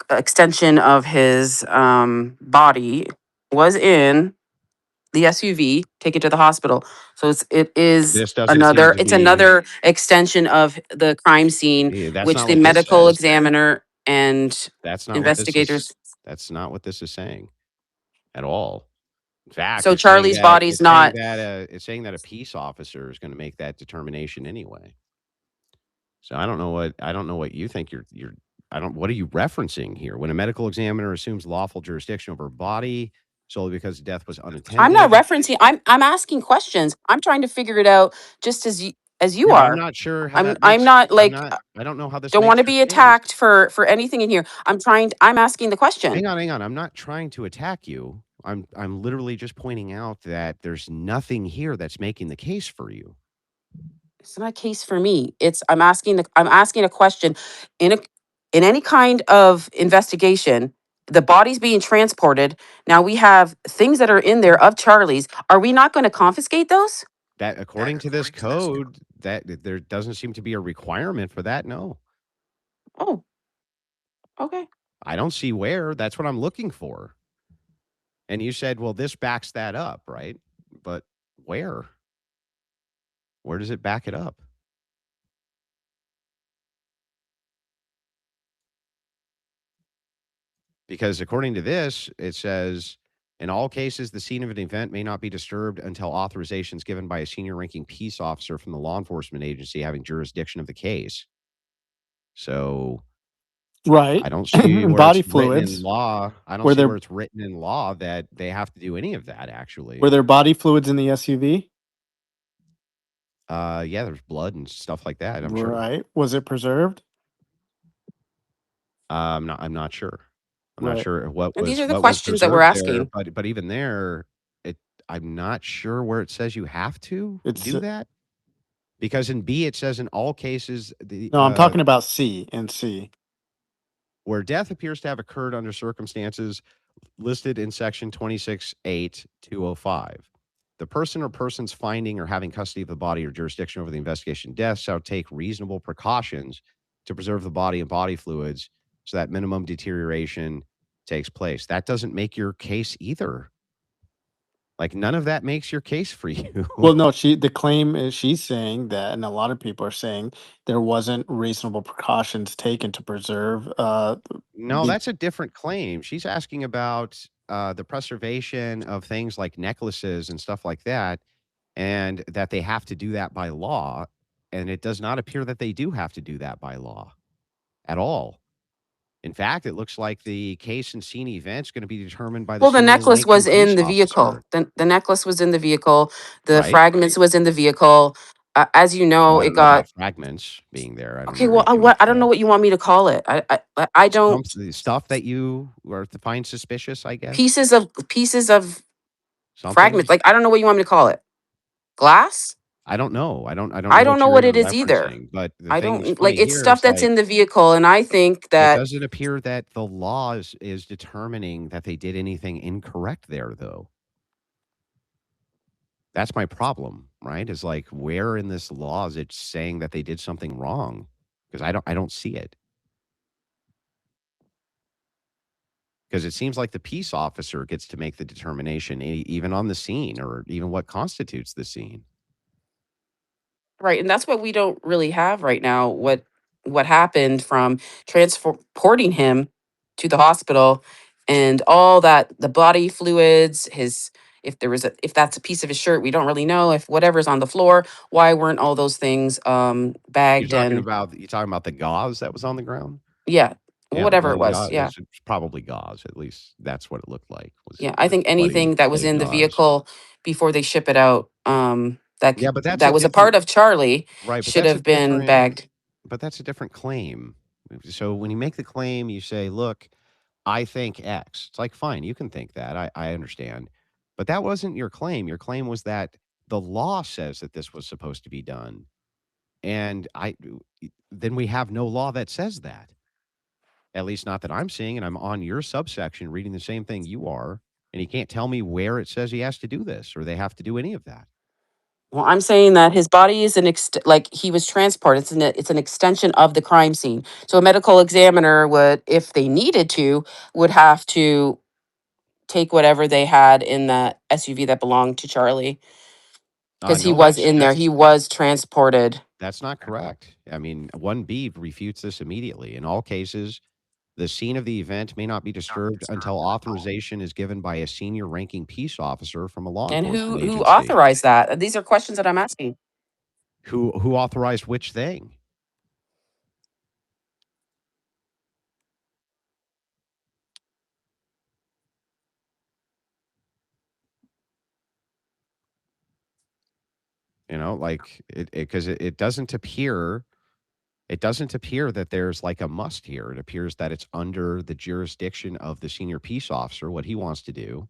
Speaker 9: extension of his body was in the SUV, take it to the hospital. So it is
Speaker 1: This doesn't seem
Speaker 9: another
Speaker 1: to
Speaker 9: it's
Speaker 1: be
Speaker 9: another extension of the crime scene,
Speaker 1: that's
Speaker 9: which
Speaker 1: not
Speaker 9: the
Speaker 1: what this
Speaker 9: medical
Speaker 1: says.
Speaker 9: examiner and
Speaker 1: That's not what this is
Speaker 9: investigators.
Speaker 1: that's not what this is saying at all. In fact,
Speaker 9: So Charlie's body's not.
Speaker 1: it's saying that a peace officer is gonna make that determination anyway. So I don't know what you think you're what are you referencing here? When a medical examiner assumes lawful jurisdiction over a body solely because death was
Speaker 9: I'm not
Speaker 1: unattended.
Speaker 9: referencing. I'm asking questions. I'm trying to figure it out just as you
Speaker 1: Yeah, but I'm
Speaker 9: are.
Speaker 1: not sure how
Speaker 9: I'm
Speaker 1: that
Speaker 9: I'm
Speaker 1: makes
Speaker 9: not like
Speaker 1: I don't know how this
Speaker 9: don't want
Speaker 1: makes
Speaker 9: to
Speaker 1: your
Speaker 9: be
Speaker 1: case.
Speaker 9: attacked for anything in here. I'm asking the question.
Speaker 1: Hang on. I'm not trying to attack you. I'm literally just pointing out that there's nothing here that's making the case for you.
Speaker 9: It's not a case for me. I'm asking a question in a in any kind of investigation. The body's being transported. Now we have things that are in there of Charlie's. Are we not going to confiscate those?
Speaker 1: That according to this code, that there doesn't seem to be a requirement for that. No.
Speaker 9: Oh, okay.
Speaker 1: I don't see where. That's what I'm looking for. And you said, well, this backs that up, right? But where? Where does it back it up? Because according to this, it says in all cases, the scene of an event may not be disturbed until authorization is given by a senior ranking peace officer from the law enforcement agency having jurisdiction of the case. So
Speaker 16: Right.
Speaker 1: I don't see
Speaker 16: And
Speaker 1: where it's
Speaker 16: body
Speaker 1: written in
Speaker 16: fluids.
Speaker 1: law. I don't
Speaker 16: Were
Speaker 1: see
Speaker 16: there
Speaker 1: where it's written in law that they have to do any of that
Speaker 16: were
Speaker 1: actually.
Speaker 16: there body fluids in the SUV?
Speaker 1: Yeah, there's blood and stuff like that, I'm sure.
Speaker 16: Right. Was it preserved?
Speaker 1: I'm not sure. I'm not
Speaker 16: Right.
Speaker 1: sure
Speaker 9: And these are the
Speaker 1: what was
Speaker 9: questions that we're
Speaker 1: preserved there,
Speaker 9: asking.
Speaker 1: but even there, it I'm not sure where it says you have to
Speaker 16: It's
Speaker 1: do that. Because in B, it says in all cases,
Speaker 16: no, I'm talking about C and C.
Speaker 1: where death appears to have occurred under circumstances listed in section 26.8.205. The person or persons finding or having custody of the body or jurisdiction over the investigation of death shall take reasonable precautions to preserve the body and body fluids so that minimum deterioration takes place. That doesn't make your case either. Like none of that makes your case for you.
Speaker 16: Well, no, the claim is she's saying that, and a lot of people are saying there wasn't reasonable precautions taken to preserve
Speaker 1: No,
Speaker 16: the
Speaker 1: that's a different claim. She's asking about the preservation of things like necklaces and stuff like that, and that they have to do that by law. And it does not appear that they do have to do that by law at all. In fact, it looks like the case and scene event is going to be determined by the
Speaker 9: Well, the
Speaker 1: senior
Speaker 9: necklace was
Speaker 1: ranking
Speaker 9: in
Speaker 1: peace
Speaker 9: the vehicle.
Speaker 1: officer,
Speaker 9: The necklace was in the vehicle. The
Speaker 1: right?
Speaker 9: fragments was in the vehicle. As you
Speaker 1: Well,
Speaker 9: know,
Speaker 1: I
Speaker 9: it
Speaker 1: don't know
Speaker 9: got
Speaker 1: about fragments being there. I don't
Speaker 9: okay.
Speaker 1: know where
Speaker 9: Well,
Speaker 1: you came up
Speaker 9: what I
Speaker 1: with
Speaker 9: don't know
Speaker 1: that.
Speaker 9: what you want me to call it. I don't
Speaker 1: The stuff that you or find suspicious, I guess.
Speaker 9: pieces of
Speaker 1: Something.
Speaker 9: fragments. Like I don't know what you want me to call it. Glass.
Speaker 1: I don't know. I don't
Speaker 9: I
Speaker 1: know
Speaker 9: don't
Speaker 1: what
Speaker 9: know
Speaker 1: you're
Speaker 9: what
Speaker 1: even
Speaker 9: it is either.
Speaker 1: referencing, but the
Speaker 9: I
Speaker 1: thing that's
Speaker 9: don't like
Speaker 1: funny
Speaker 9: it's
Speaker 1: here
Speaker 9: stuff
Speaker 1: is
Speaker 9: that's
Speaker 1: like
Speaker 9: in the vehicle, and I think
Speaker 1: it
Speaker 9: that
Speaker 1: doesn't appear that the law is determining that they did anything incorrect there, though. That's my problem, right? Is like where in this law is it saying that they did something wrong? Because I don't see it. Because it seems like the peace officer gets to make the determination, even on the scene, or even what constitutes the scene.
Speaker 9: right, and that's what we don't really have right now. What happened from transporting him to the hospital and all that the body fluids, his if that's a piece of his shirt, we don't really know if whatever's on the floor, why weren't all those things bagged and
Speaker 1: You talking about the gauze that was on the ground?
Speaker 9: yeah,
Speaker 1: Yeah, the
Speaker 9: whatever it
Speaker 1: bloody
Speaker 9: was.
Speaker 1: gauze.
Speaker 9: Yeah.
Speaker 1: It's probably gauze. At least that's what it looked like. Was
Speaker 9: Yeah, I think
Speaker 1: bloody
Speaker 9: anything that was
Speaker 1: bloody
Speaker 9: in the
Speaker 1: gauze.
Speaker 9: vehicle before they ship it out,
Speaker 1: Yeah, but that's a
Speaker 9: that was a
Speaker 1: different
Speaker 9: part of Charlie
Speaker 1: right. But
Speaker 9: should have been bagged.
Speaker 1: that's a different claim. So when you make the claim, you say, "Look, I think X." It's like, fine, you can think that. I understand. But that wasn't your claim. Your claim was that the law says that this was supposed to be done. And then we have no law that says that. At least not that I'm seeing, and I'm on your subsection reading the same thing you are, and he can't tell me where it says he has to do this or they have to do any of that.
Speaker 9: Well, I'm saying that his body is like he was transported. It's an extension of the crime scene. So a medical examiner would, if they needed to, would have to take whatever they had in the SUV that belonged to Charlie, because he
Speaker 1: No,
Speaker 9: was in there. He was transported.
Speaker 1: that's not correct. I mean, 1B refutes this immediately. In all cases, the scene of the event may not be disturbed until authorization is given by a senior ranking peace officer from a law
Speaker 9: And
Speaker 1: enforcement
Speaker 9: who
Speaker 1: agency.
Speaker 9: authorized that? These are questions that I'm asking.
Speaker 1: Who authorized which thing? You know, like because it doesn't appear. It doesn't appear that there's like a must here. It appears that it's under the jurisdiction of the senior peace officer, what he wants to do.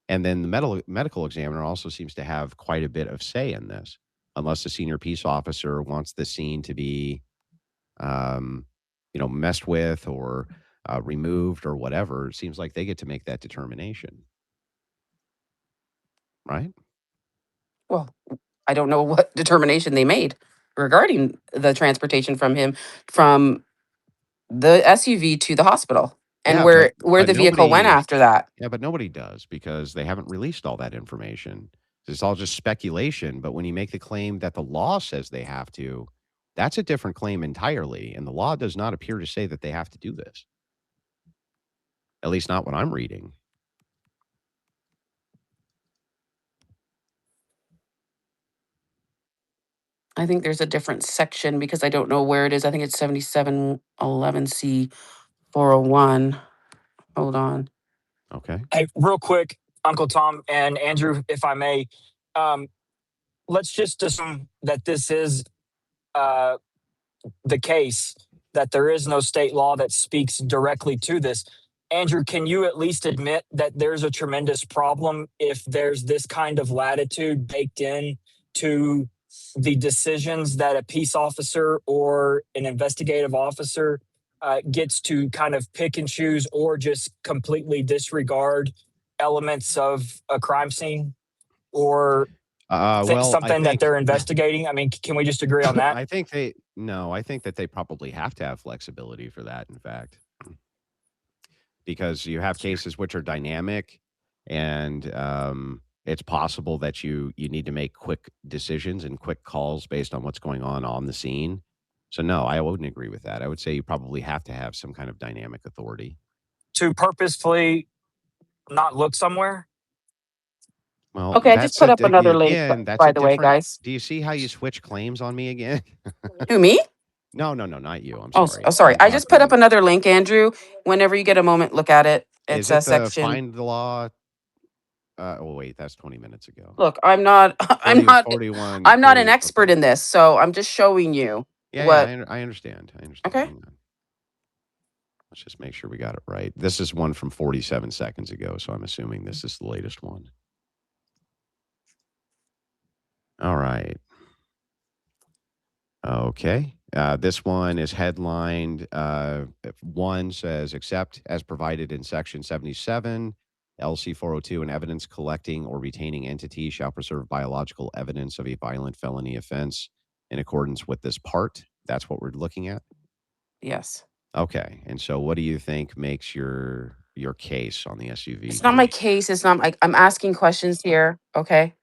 Speaker 1: And then the medical examiner also seems to have quite a bit of say in this, unless the senior peace officer wants the scene to be, messed with or removed or whatever. It seems like they get to make that determination. Right?
Speaker 9: Well, I don't know what determination they made regarding the transportation from him from the SUV to the hospital, and
Speaker 1: Yeah,
Speaker 9: where
Speaker 1: but
Speaker 9: the vehicle went
Speaker 1: nobody
Speaker 9: after that.
Speaker 1: Yeah, but nobody does because they haven't released all that information. It's all just speculation. But when you make the claim that the law says they have to, that's a different claim entirely. And the law does not appear to say that they have to do this. At least not what I'm reading.
Speaker 9: I think there's a different section because I don't know where it is. I think it's 7711C 401. Hold on.
Speaker 1: Okay.
Speaker 14: Hey, real quick, Uncle Tom and Andrew, if I may, um, let's just assume that this is uh, the case, that there is no state law that speaks directly to this. Andrew, can you at least admit that there's a tremendous problem if there's this kind of latitude baked in to the decisions that a peace officer or an investigative officer gets to kind of pick and choose or just completely disregard elements of a crime scene or
Speaker 1: Well, I
Speaker 14: something that
Speaker 1: think
Speaker 14: they're investigating? I mean, can we just agree on that?
Speaker 1: I think that they probably have to have flexibility for that, in fact. Because you have cases which are dynamic and it's possible that you need to make quick decisions and quick calls based on what's going on the scene. So no, I wouldn't agree with that. I would say you probably have to have some kind of dynamic authority.
Speaker 14: To purposefully not look somewhere?
Speaker 1: Well,
Speaker 9: Okay, I just put up another link,
Speaker 1: that's
Speaker 9: by
Speaker 1: a
Speaker 9: the way,
Speaker 1: different.
Speaker 9: guys.
Speaker 1: Do you see how you switch claims on me again?
Speaker 9: Who, me?
Speaker 1: No, not you. I'm
Speaker 9: Oh,
Speaker 1: sorry.
Speaker 9: sorry.
Speaker 1: I'm
Speaker 9: I just put up
Speaker 1: talking.
Speaker 9: another link, Andrew. Whenever you get a moment, look at it. It's
Speaker 1: Is
Speaker 9: a
Speaker 1: it the
Speaker 9: section.
Speaker 1: find the law? Oh wait, that's 20 minutes ago.
Speaker 9: Look, I'm not.
Speaker 1: 41.
Speaker 9: I'm not an
Speaker 1: 40,
Speaker 9: expert
Speaker 1: okay.
Speaker 9: in this, so I'm just showing you what.
Speaker 1: I understand. I understand.
Speaker 9: Okay.
Speaker 1: Hang on. Let's just make sure we got it right. This is one from 47 seconds ago, so I'm assuming this is the latest one. All right. Okay. This one is headlined. One says, except as provided in Section 77, LC 402, an evidence collecting or retaining entity shall preserve biological evidence of a violent felony offense in accordance with this part. That's what we're looking at.
Speaker 9: Yes.
Speaker 1: Okay. And so what do you think makes your case on the SUV?
Speaker 9: It's not my case. It's not like I'm asking questions here. Okay.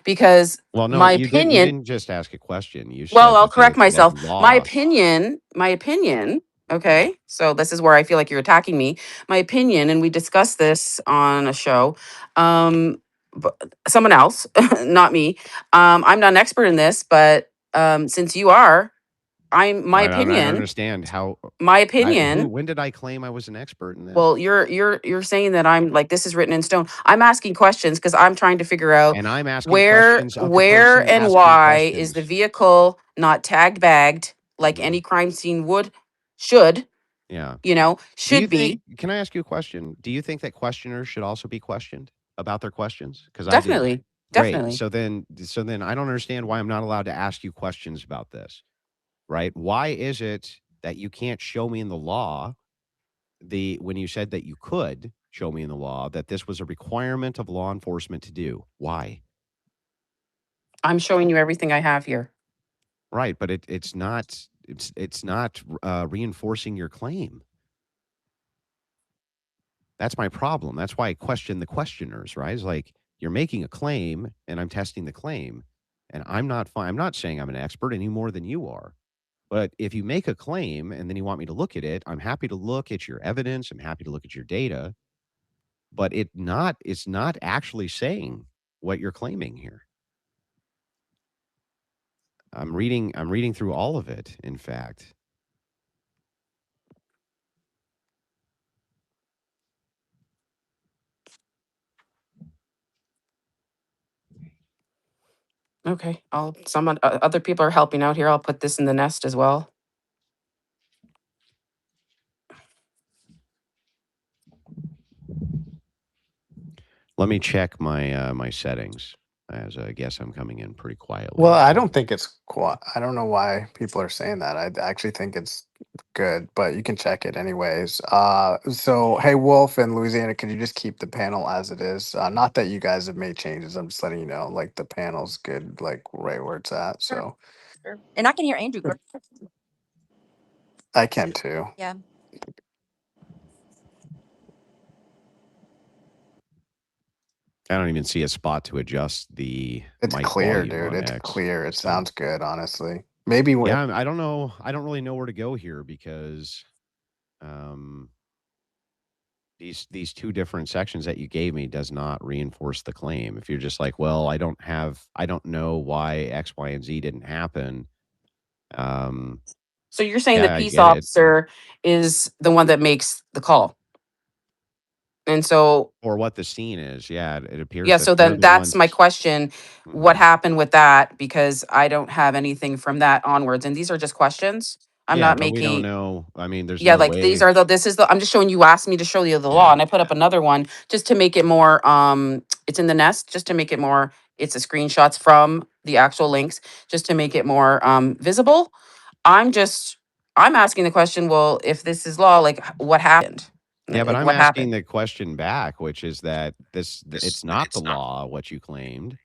Speaker 9: Because
Speaker 1: Well, no,
Speaker 9: my
Speaker 1: you
Speaker 9: opinion.
Speaker 1: didn't just ask a question. You
Speaker 9: Well,
Speaker 1: said
Speaker 9: I'll
Speaker 1: that
Speaker 9: correct
Speaker 1: that
Speaker 9: myself. My
Speaker 1: law.
Speaker 9: opinion. Okay. So this is where I feel like you're attacking me. My opinion, and we discussed this on a show. But someone else, not me. I'm not an expert in this, but since you are, my
Speaker 1: I don't
Speaker 9: opinion.
Speaker 1: understand how.
Speaker 9: My opinion.
Speaker 1: When did I claim I was an expert in this?
Speaker 9: Well, you're saying that I'm like this is written in stone. I'm asking questions because I'm trying to figure out
Speaker 1: And I'm asking
Speaker 9: where
Speaker 1: questions of the person
Speaker 9: and
Speaker 1: asking
Speaker 9: why is the
Speaker 1: questions.
Speaker 9: vehicle not tagged bagged like any crime scene should
Speaker 1: Yeah.
Speaker 9: should be.
Speaker 1: Can I ask you a question? Do you think that questioners should also be questioned about their questions? Because I do.
Speaker 9: Definitely.
Speaker 1: Great.
Speaker 9: Definitely.
Speaker 1: So then I don't understand why I'm not allowed to ask you questions about this, right? Why is it that you can't show me in the law when you said that you could show me in the law that this was a requirement of law enforcement to do? Why?
Speaker 9: I'm showing you everything I have here.
Speaker 1: Right, but it's not reinforcing your claim. That's my problem. That's why I question the questioners, right? It's like you're making a claim and I'm testing the claim. And I'm not saying I'm an expert any more than you are. But if you make a claim and then you want me to look at it, I'm happy to look at your evidence. I'm happy to look at your data. But it's not actually saying what you're claiming here. I'm reading through all of it, in fact.
Speaker 9: Okay. Other people are helping out here. I'll put this in the nest as well.
Speaker 1: Let me check my settings, as I guess I'm coming in pretty quietly.
Speaker 2: Well, I don't think it's I don't know why people are saying that. I actually think it's good, but you can check it anyways. So hey, Wolf and Louisiana, could you just keep the panel as it is? Not that you guys have made changes. I'm just letting you know, like the panel's good, like right where it's at. So
Speaker 15: Sure. And I can hear Andrew.
Speaker 2: I can too.
Speaker 15: Yeah.
Speaker 1: I don't even see a spot to adjust the
Speaker 2: It's
Speaker 1: mic
Speaker 2: clear,
Speaker 1: volume
Speaker 2: dude.
Speaker 1: on
Speaker 2: It's
Speaker 1: X.
Speaker 2: clear. It
Speaker 1: So,
Speaker 2: sounds good, honestly. Maybe when
Speaker 1: yeah, I don't know. I don't really know where to go here because these two different sections that you gave me does not reinforce the claim. If you're just like, well, I don't know why X, Y, and Z didn't happen.
Speaker 9: So you're saying the
Speaker 1: Yeah, I
Speaker 9: peace
Speaker 1: get it.
Speaker 9: officer is the one that makes the call. And so,
Speaker 1: Or what the scene is. Yeah, it appears
Speaker 9: yeah,
Speaker 1: that
Speaker 9: so
Speaker 1: they're
Speaker 9: then
Speaker 1: the
Speaker 9: that's my
Speaker 1: ones.
Speaker 9: question. What
Speaker 1: Mhm.
Speaker 9: happened with that? Because I don't have anything from that onwards. And these are just questions. I'm
Speaker 1: Yeah,
Speaker 9: not
Speaker 1: but we don't
Speaker 9: making,
Speaker 1: know. I mean, there's
Speaker 9: yeah,
Speaker 1: no
Speaker 9: like
Speaker 1: way.
Speaker 9: I'm just showing you asked me to show you the law
Speaker 1: Yeah.
Speaker 9: and I put up another one just to make it more, it's in the nest, just to make it more, it's the screenshots from the actual links, just to make it more visible. I'm just, I'm asking the question, well, if this is law, like what happened?
Speaker 1: Yeah, but
Speaker 9: Like
Speaker 1: I'm
Speaker 9: what
Speaker 1: asking
Speaker 9: happened?
Speaker 1: the question back, which is that it's not the law what you claimed.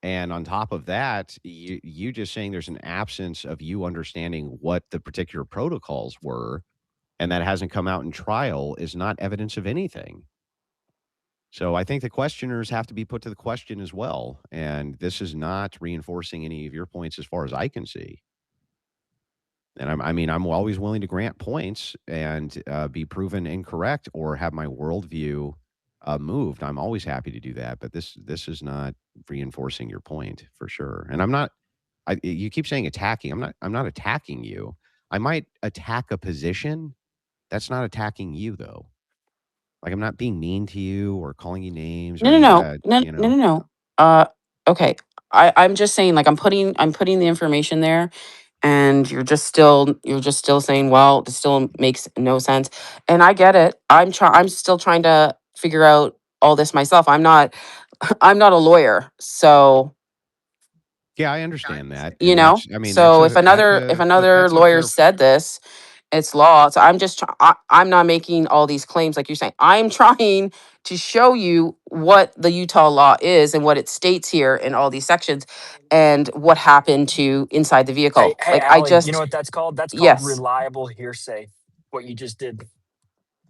Speaker 1: And on top of that, you just saying there's an absence of you understanding what the particular protocols were, and that hasn't come out in trial is not evidence of anything. So I think the questioners have to be put to the question as well. And this is not reinforcing any of your points as far as I can see. And I mean, I'm always willing to grant points and be proven incorrect or have my worldview moved. I'm always happy to do that. But this is not reinforcing your point for sure. And I'm not. You keep saying attacking. I'm not attacking you. I might attack a position. That's not attacking you though. Like I'm not being mean to you or calling you names or
Speaker 9: No, no,
Speaker 1: any of
Speaker 9: no,
Speaker 1: that.
Speaker 9: no,
Speaker 1: You
Speaker 9: no,
Speaker 1: know.
Speaker 9: no, no. Okay. I'm just saying, like, I'm putting the information there, and you're just still saying, well, this still makes no sense. And I get it. I'm still trying to figure out all this myself. I'm not, I'm not a lawyer, so
Speaker 1: Yeah, I understand that,
Speaker 9: you
Speaker 1: and
Speaker 9: know.
Speaker 1: that's. I mean,
Speaker 9: So if another
Speaker 1: that's a
Speaker 9: lawyer
Speaker 1: fair.
Speaker 9: said this, it's law. So I'm not making all these claims like you're saying. I'm trying to show you what the Utah law is and what it states here in all these sections and what happened to inside the
Speaker 14: Hey,
Speaker 9: vehicle.
Speaker 14: hey,
Speaker 9: Like I
Speaker 14: Allie, you know
Speaker 9: just,
Speaker 14: what that's called? That's called
Speaker 9: yes.
Speaker 14: reliable hearsay. What you just did,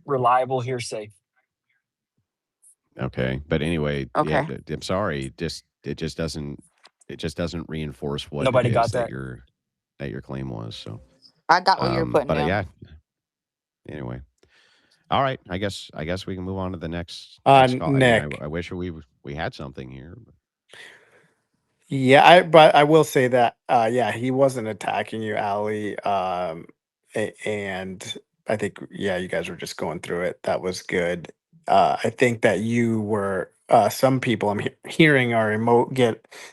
Speaker 14: reliable hearsay.
Speaker 1: Okay, but anyway, yeah,
Speaker 9: Okay.
Speaker 1: I'm sorry. It just doesn't reinforce what it
Speaker 14: Nobody
Speaker 1: is
Speaker 14: got that.
Speaker 1: that your claim was. So,
Speaker 13: I got what you're putting
Speaker 1: but
Speaker 13: down.
Speaker 1: yeah. Anyway, all right. I guess we can move on to the next call. I mean,
Speaker 16: Nick.
Speaker 1: I wish we had something here. But.
Speaker 16: Yeah, but I will say that yeah, he wasn't attacking you, Ali. And I think yeah, you guys were just going through it. That was good. I think that you were some people I'm hearing are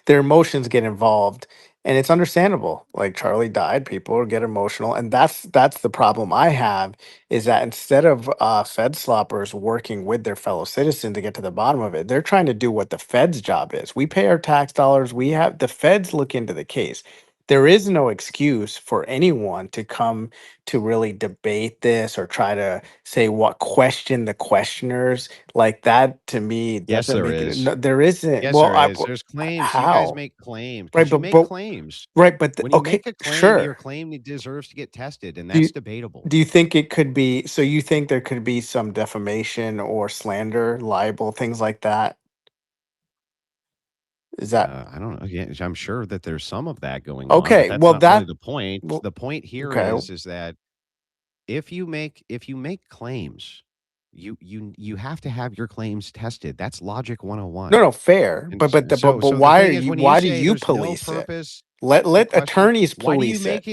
Speaker 16: their emotions get involved
Speaker 2: And it's understandable. Like Charlie died, people get emotional, and that's the problem I have is that instead of Fed sloppers working with their fellow citizen to get to the bottom of it, they're trying to do what the Fed's job is. We pay our tax dollars. We have the Feds look into the case. There is no excuse for anyone to come to really debate this or try to say what question the questioners like that. To me,
Speaker 1: Yes,
Speaker 2: doesn't
Speaker 1: there
Speaker 2: make it.
Speaker 1: is.
Speaker 2: No, there isn't.
Speaker 1: Yes,
Speaker 2: Well,
Speaker 1: there is. There's claims. You guys
Speaker 2: how?
Speaker 1: make claims
Speaker 2: Right,
Speaker 1: because you make
Speaker 2: but
Speaker 1: claims.
Speaker 2: right, but
Speaker 1: When you
Speaker 2: okay,
Speaker 1: make a claim, your
Speaker 2: sure.
Speaker 1: claim deserves to get tested, and
Speaker 2: Do
Speaker 1: that's
Speaker 2: you,
Speaker 1: debatable.
Speaker 2: do you think it could be? So you think there could be some defamation or slander, libel, things like that? Is that
Speaker 1: I don't know. Yeah, I'm sure that there's some of that going on, but
Speaker 2: okay?
Speaker 1: that's
Speaker 2: Well,
Speaker 1: not really
Speaker 2: that
Speaker 1: the point.
Speaker 2: well,
Speaker 1: The point here
Speaker 2: okay.
Speaker 1: is that if you make claims, you have to have your claims tested. That's logic
Speaker 2: No,
Speaker 1: 101.
Speaker 2: no, fair.
Speaker 1: And
Speaker 2: But but the, but
Speaker 1: so
Speaker 2: but
Speaker 1: so the
Speaker 2: why are
Speaker 1: thing is
Speaker 2: you?
Speaker 1: when you
Speaker 2: Why do
Speaker 1: say
Speaker 2: you
Speaker 1: there's no
Speaker 2: police it?
Speaker 1: purpose,
Speaker 2: Let
Speaker 1: the question,
Speaker 2: attorneys
Speaker 1: why do you
Speaker 2: police it.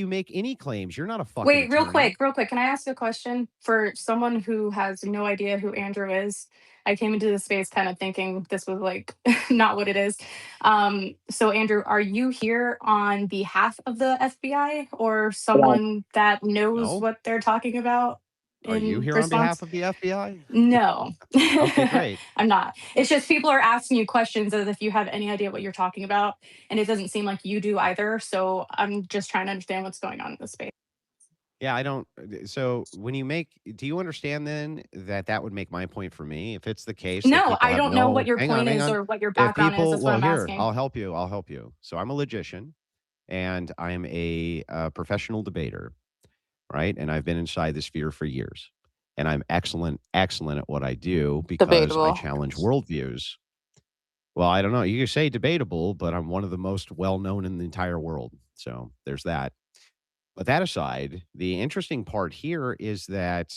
Speaker 1: make any claims? You're not a fucking
Speaker 17: Wait,
Speaker 1: attorney.
Speaker 17: real quick. Can I ask a question for someone who has no idea who Andrew is? I came into this space kind of thinking this was like not what it is. So Andrew, are you here on behalf of the FBI or someone that knows
Speaker 1: No?
Speaker 17: what they're talking about
Speaker 1: Are you
Speaker 17: in
Speaker 1: here on behalf
Speaker 17: response?
Speaker 1: of the FBI?
Speaker 17: No,
Speaker 1: Okay, great.
Speaker 17: I'm not. It's just people are asking you questions as if you have any idea what you're talking about, and it doesn't seem like you do either. So I'm just trying to understand what's going on in this space.
Speaker 1: Yeah, I don't. So do you understand then that that would make my point for me? If it's the case that
Speaker 17: No,
Speaker 1: people
Speaker 17: I
Speaker 1: have
Speaker 17: don't know what
Speaker 1: no,
Speaker 17: your point
Speaker 1: hang
Speaker 17: is
Speaker 1: on.
Speaker 17: or what your
Speaker 1: If
Speaker 17: background is.
Speaker 1: people,
Speaker 17: That's what
Speaker 1: well,
Speaker 17: I'm
Speaker 1: here,
Speaker 17: asking.
Speaker 1: I'll help you. I'll help you. So I'm a logician and I'm a professional debater, right? And I've been inside the sphere for years. And I'm excellent at what I do because I
Speaker 13: Debatable.
Speaker 1: challenge worldviews. Well, I don't know. You can say debatable, but I'm one of the most well known in the entire world. So there's that. But that aside, the interesting part here is that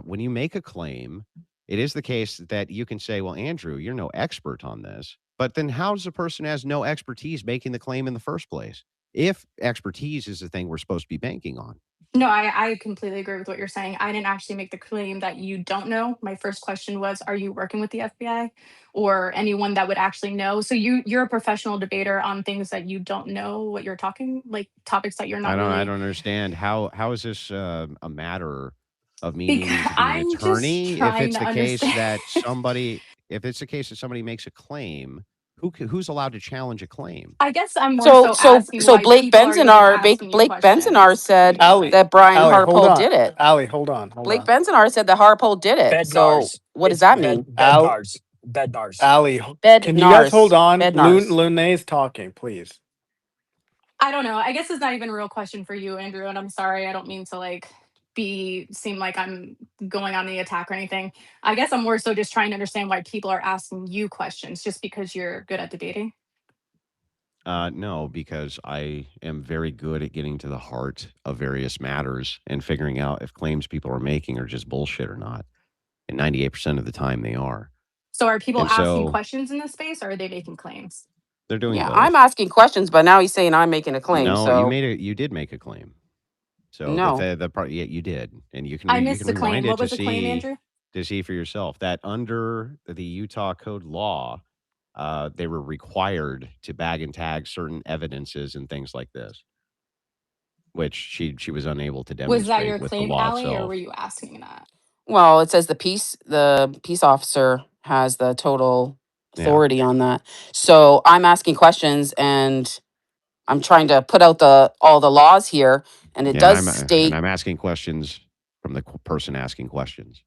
Speaker 1: when you make a claim, it is the case that you can say, well, Andrew, you're no expert on this. But then how does a person who has no expertise making the claim in the first place? If expertise is the thing we're supposed to be banking on.
Speaker 17: No, I completely agree with what you're saying. I didn't actually make the claim that you don't know. My first question was, are you working with the FBI or anyone that would actually know? So you're a professional debater on things that you don't know what you're talking, like topics that you're not
Speaker 1: I
Speaker 17: really.
Speaker 1: don't understand how is this a matter of me
Speaker 17: Because
Speaker 1: needing to be an
Speaker 17: I'm just
Speaker 1: attorney if
Speaker 17: trying
Speaker 1: it's
Speaker 17: to
Speaker 1: the case
Speaker 17: understand.
Speaker 1: that somebody makes a claim, who's allowed to challenge a claim?
Speaker 17: I guess I'm more
Speaker 9: So
Speaker 17: so
Speaker 9: so
Speaker 17: asking
Speaker 9: so
Speaker 17: why
Speaker 9: Blake
Speaker 17: people are even asking you
Speaker 9: Blake Benzonar
Speaker 17: questions, to
Speaker 9: said
Speaker 17: be
Speaker 2: Ali,
Speaker 17: honest.
Speaker 9: that Brian
Speaker 2: Ali, hold
Speaker 9: Harpole
Speaker 2: on.
Speaker 9: did it.
Speaker 2: Ali, hold
Speaker 9: Blake
Speaker 2: on.
Speaker 9: Benzonar said that Harpole did it. So
Speaker 14: Bednars.
Speaker 9: what does
Speaker 14: It's
Speaker 9: that mean?
Speaker 2: Al,
Speaker 14: Bednars. Bednars.
Speaker 2: Ali,
Speaker 9: Bed
Speaker 2: can you guys hold
Speaker 9: Nars.
Speaker 2: on?
Speaker 9: Bed Nars.
Speaker 2: Lune's talking, please.
Speaker 17: I don't know. I guess it's not even a real question for you, Andrew. And I'm sorry. I don't mean to like seem like I'm going on the attack or anything. I guess I'm more so just trying to understand why people are asking you questions just because you're good at debating.
Speaker 1: No, because I am very good at getting to the heart of various matters and figuring out if claims people are making are just bullshit or not. And 98% of the time they are.
Speaker 17: So are people
Speaker 1: And
Speaker 17: asking
Speaker 1: so
Speaker 17: questions in this space or are they making claims?
Speaker 1: they're doing
Speaker 9: Yeah, I'm
Speaker 1: both.
Speaker 9: asking questions, but now he's saying I'm making a claim.
Speaker 1: No,
Speaker 9: So
Speaker 1: you did make a claim. So
Speaker 9: no.
Speaker 1: the part, yeah, you did, and
Speaker 17: I
Speaker 1: you
Speaker 17: missed
Speaker 1: can
Speaker 17: the claim.
Speaker 1: rewind it
Speaker 17: What was the claim, Andrew?
Speaker 1: to see for yourself that under the Utah code law, they were required to bag and tag certain evidences and things like this, which she was unable to
Speaker 17: Was that
Speaker 1: demonstrate
Speaker 17: your
Speaker 1: with the
Speaker 17: claim,
Speaker 1: law
Speaker 17: Allie, or were
Speaker 1: itself.
Speaker 17: you asking that?
Speaker 9: Well, it says the peace officer has the total
Speaker 1: Yeah,
Speaker 9: authority on that. So I'm asking questions and I'm trying to put out the all the laws here, and it
Speaker 1: yeah,
Speaker 9: does
Speaker 1: and
Speaker 9: state,
Speaker 1: I'm asking questions from the person asking questions.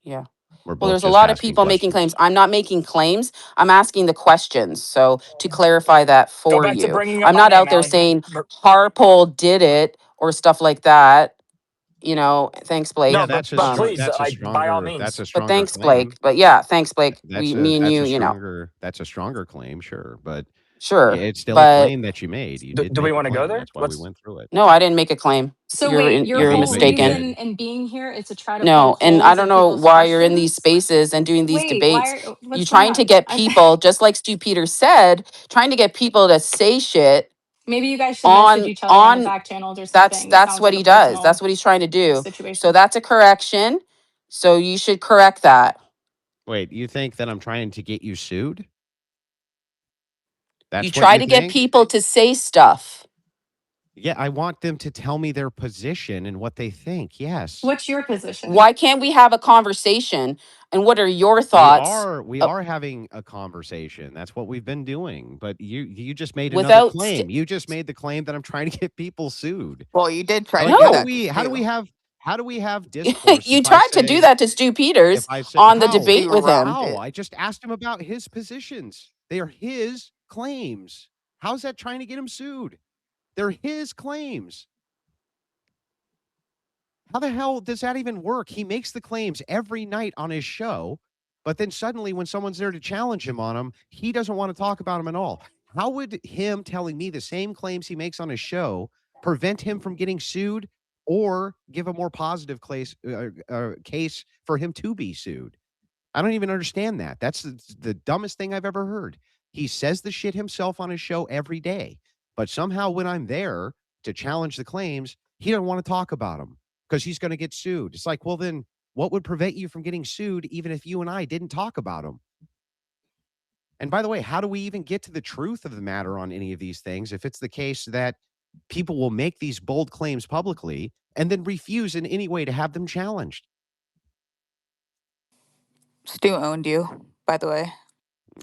Speaker 9: yeah.
Speaker 1: We're
Speaker 9: Well,
Speaker 1: both
Speaker 9: there's a
Speaker 1: just
Speaker 9: lot of
Speaker 1: asking
Speaker 9: people making
Speaker 1: questions.
Speaker 9: claims. I'm not making claims. I'm asking the questions. So to clarify that
Speaker 14: Go
Speaker 9: for
Speaker 14: back to
Speaker 9: you,
Speaker 14: bringing up
Speaker 9: I'm
Speaker 14: my
Speaker 9: not
Speaker 14: name,
Speaker 9: out there
Speaker 14: Allie.
Speaker 9: saying Harpole did it or stuff like that. Thanks, Blake.
Speaker 1: Yeah,
Speaker 14: No, but please, by all
Speaker 1: that's
Speaker 14: means.
Speaker 1: a
Speaker 9: But
Speaker 1: stronger
Speaker 9: thanks, Blake.
Speaker 1: claim.
Speaker 9: But yeah, thanks, Blake. Me and you,
Speaker 1: That's a stronger claim, sure, but
Speaker 9: sure.
Speaker 1: it's still a
Speaker 9: But
Speaker 1: claim that you made. You
Speaker 14: Do,
Speaker 1: did
Speaker 14: do we
Speaker 1: make a
Speaker 14: want to go
Speaker 1: claim.
Speaker 14: there?
Speaker 1: That's why we
Speaker 14: Let's.
Speaker 1: went through it.
Speaker 9: no, I didn't make a claim.
Speaker 17: So wait, your
Speaker 9: You're
Speaker 1: Okay,
Speaker 17: whole
Speaker 1: but you
Speaker 9: mistaken.
Speaker 17: reason
Speaker 1: did.
Speaker 17: in being here is to try to poke
Speaker 9: No, and I
Speaker 17: holes
Speaker 9: don't
Speaker 17: in
Speaker 9: know
Speaker 17: people's
Speaker 9: why you're in these
Speaker 17: questions?
Speaker 9: spaces and doing these
Speaker 17: Wait, why
Speaker 9: debates. You're
Speaker 17: what's going
Speaker 9: trying to
Speaker 17: on?
Speaker 9: get people, just like Stu Peters said, trying to get people to say shit
Speaker 17: Maybe you guys should message
Speaker 9: on
Speaker 17: each other on the
Speaker 9: on
Speaker 17: back channels or something. This
Speaker 9: that's
Speaker 17: sounds
Speaker 9: what
Speaker 17: like a
Speaker 9: he does. That's
Speaker 17: personal
Speaker 9: what he's trying to do. So
Speaker 17: situation.
Speaker 9: that's a correction. So you should correct that.
Speaker 1: Wait, you think that I'm trying to get you sued?
Speaker 9: You
Speaker 1: That's what
Speaker 9: try
Speaker 1: you
Speaker 9: to get
Speaker 1: think?
Speaker 9: people to say stuff.
Speaker 1: Yeah, I want them to tell me their position and what they think. Yes.
Speaker 17: What's your position?
Speaker 9: Why can't we have a conversation? And what are your thoughts
Speaker 1: We are having a conversation. That's what we've been doing. But you just made another
Speaker 9: without
Speaker 1: claim. You just made the claim that I'm trying to get people sued.
Speaker 13: Well, you did try to
Speaker 1: Like
Speaker 13: do
Speaker 9: no?
Speaker 13: that to
Speaker 1: how do we have discourse
Speaker 9: You
Speaker 1: if I
Speaker 9: tried to do
Speaker 1: say
Speaker 9: that to Stu Peters on the
Speaker 1: how?
Speaker 9: debate
Speaker 13: Stu
Speaker 9: with him.
Speaker 13: rocked
Speaker 1: How?
Speaker 13: it.
Speaker 1: I just asked him about his positions. They are his claims. How's that trying to get him sued? They're his claims. How the hell does that even work? He makes the claims every night on his show, but then suddenly when someone's there to challenge him on them, he doesn't want to talk about them at all. How would him telling me the same claims he makes on his show prevent him from getting sued or give a more positive case for him to be sued? I don't even understand that. That's the dumbest thing I've ever heard. He says the shit himself on his show every day, but somehow when I'm there to challenge the claims, he doesn't want to talk about them because he's going to get sued. It's like, well, then what would prevent you from getting sued even if you and I didn't talk about them? And by the way, how do we even get to the truth of the matter on any of these things if it's the case that people will make these bold claims publicly and then refuse in any way to have them challenged?
Speaker 13: Stu owned you, by the way.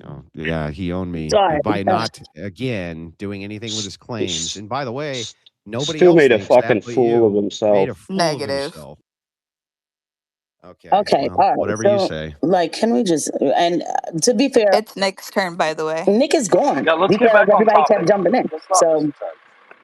Speaker 1: Oh, yeah, he owned me
Speaker 12: Sorry.
Speaker 1: by not, again, doing anything with his claims. And by the way, nobody
Speaker 18: Stu
Speaker 1: else
Speaker 18: made a
Speaker 1: thinks that
Speaker 18: fucking
Speaker 1: but
Speaker 18: fool of
Speaker 1: you. Made
Speaker 18: himself.
Speaker 1: a fool of
Speaker 13: Negative.
Speaker 1: himself. Okay,
Speaker 12: Okay,
Speaker 1: well,
Speaker 12: all right.
Speaker 1: whatever you
Speaker 12: So,
Speaker 1: say.
Speaker 12: like, can we just, and to be fair,
Speaker 13: It's Nick's turn, by the way.
Speaker 12: Nick is gone
Speaker 7: Yeah, let's get
Speaker 12: because
Speaker 7: back on
Speaker 12: everybody kept
Speaker 7: topic.
Speaker 12: jumping in.
Speaker 7: Let's not
Speaker 12: So,
Speaker 7: disrespect.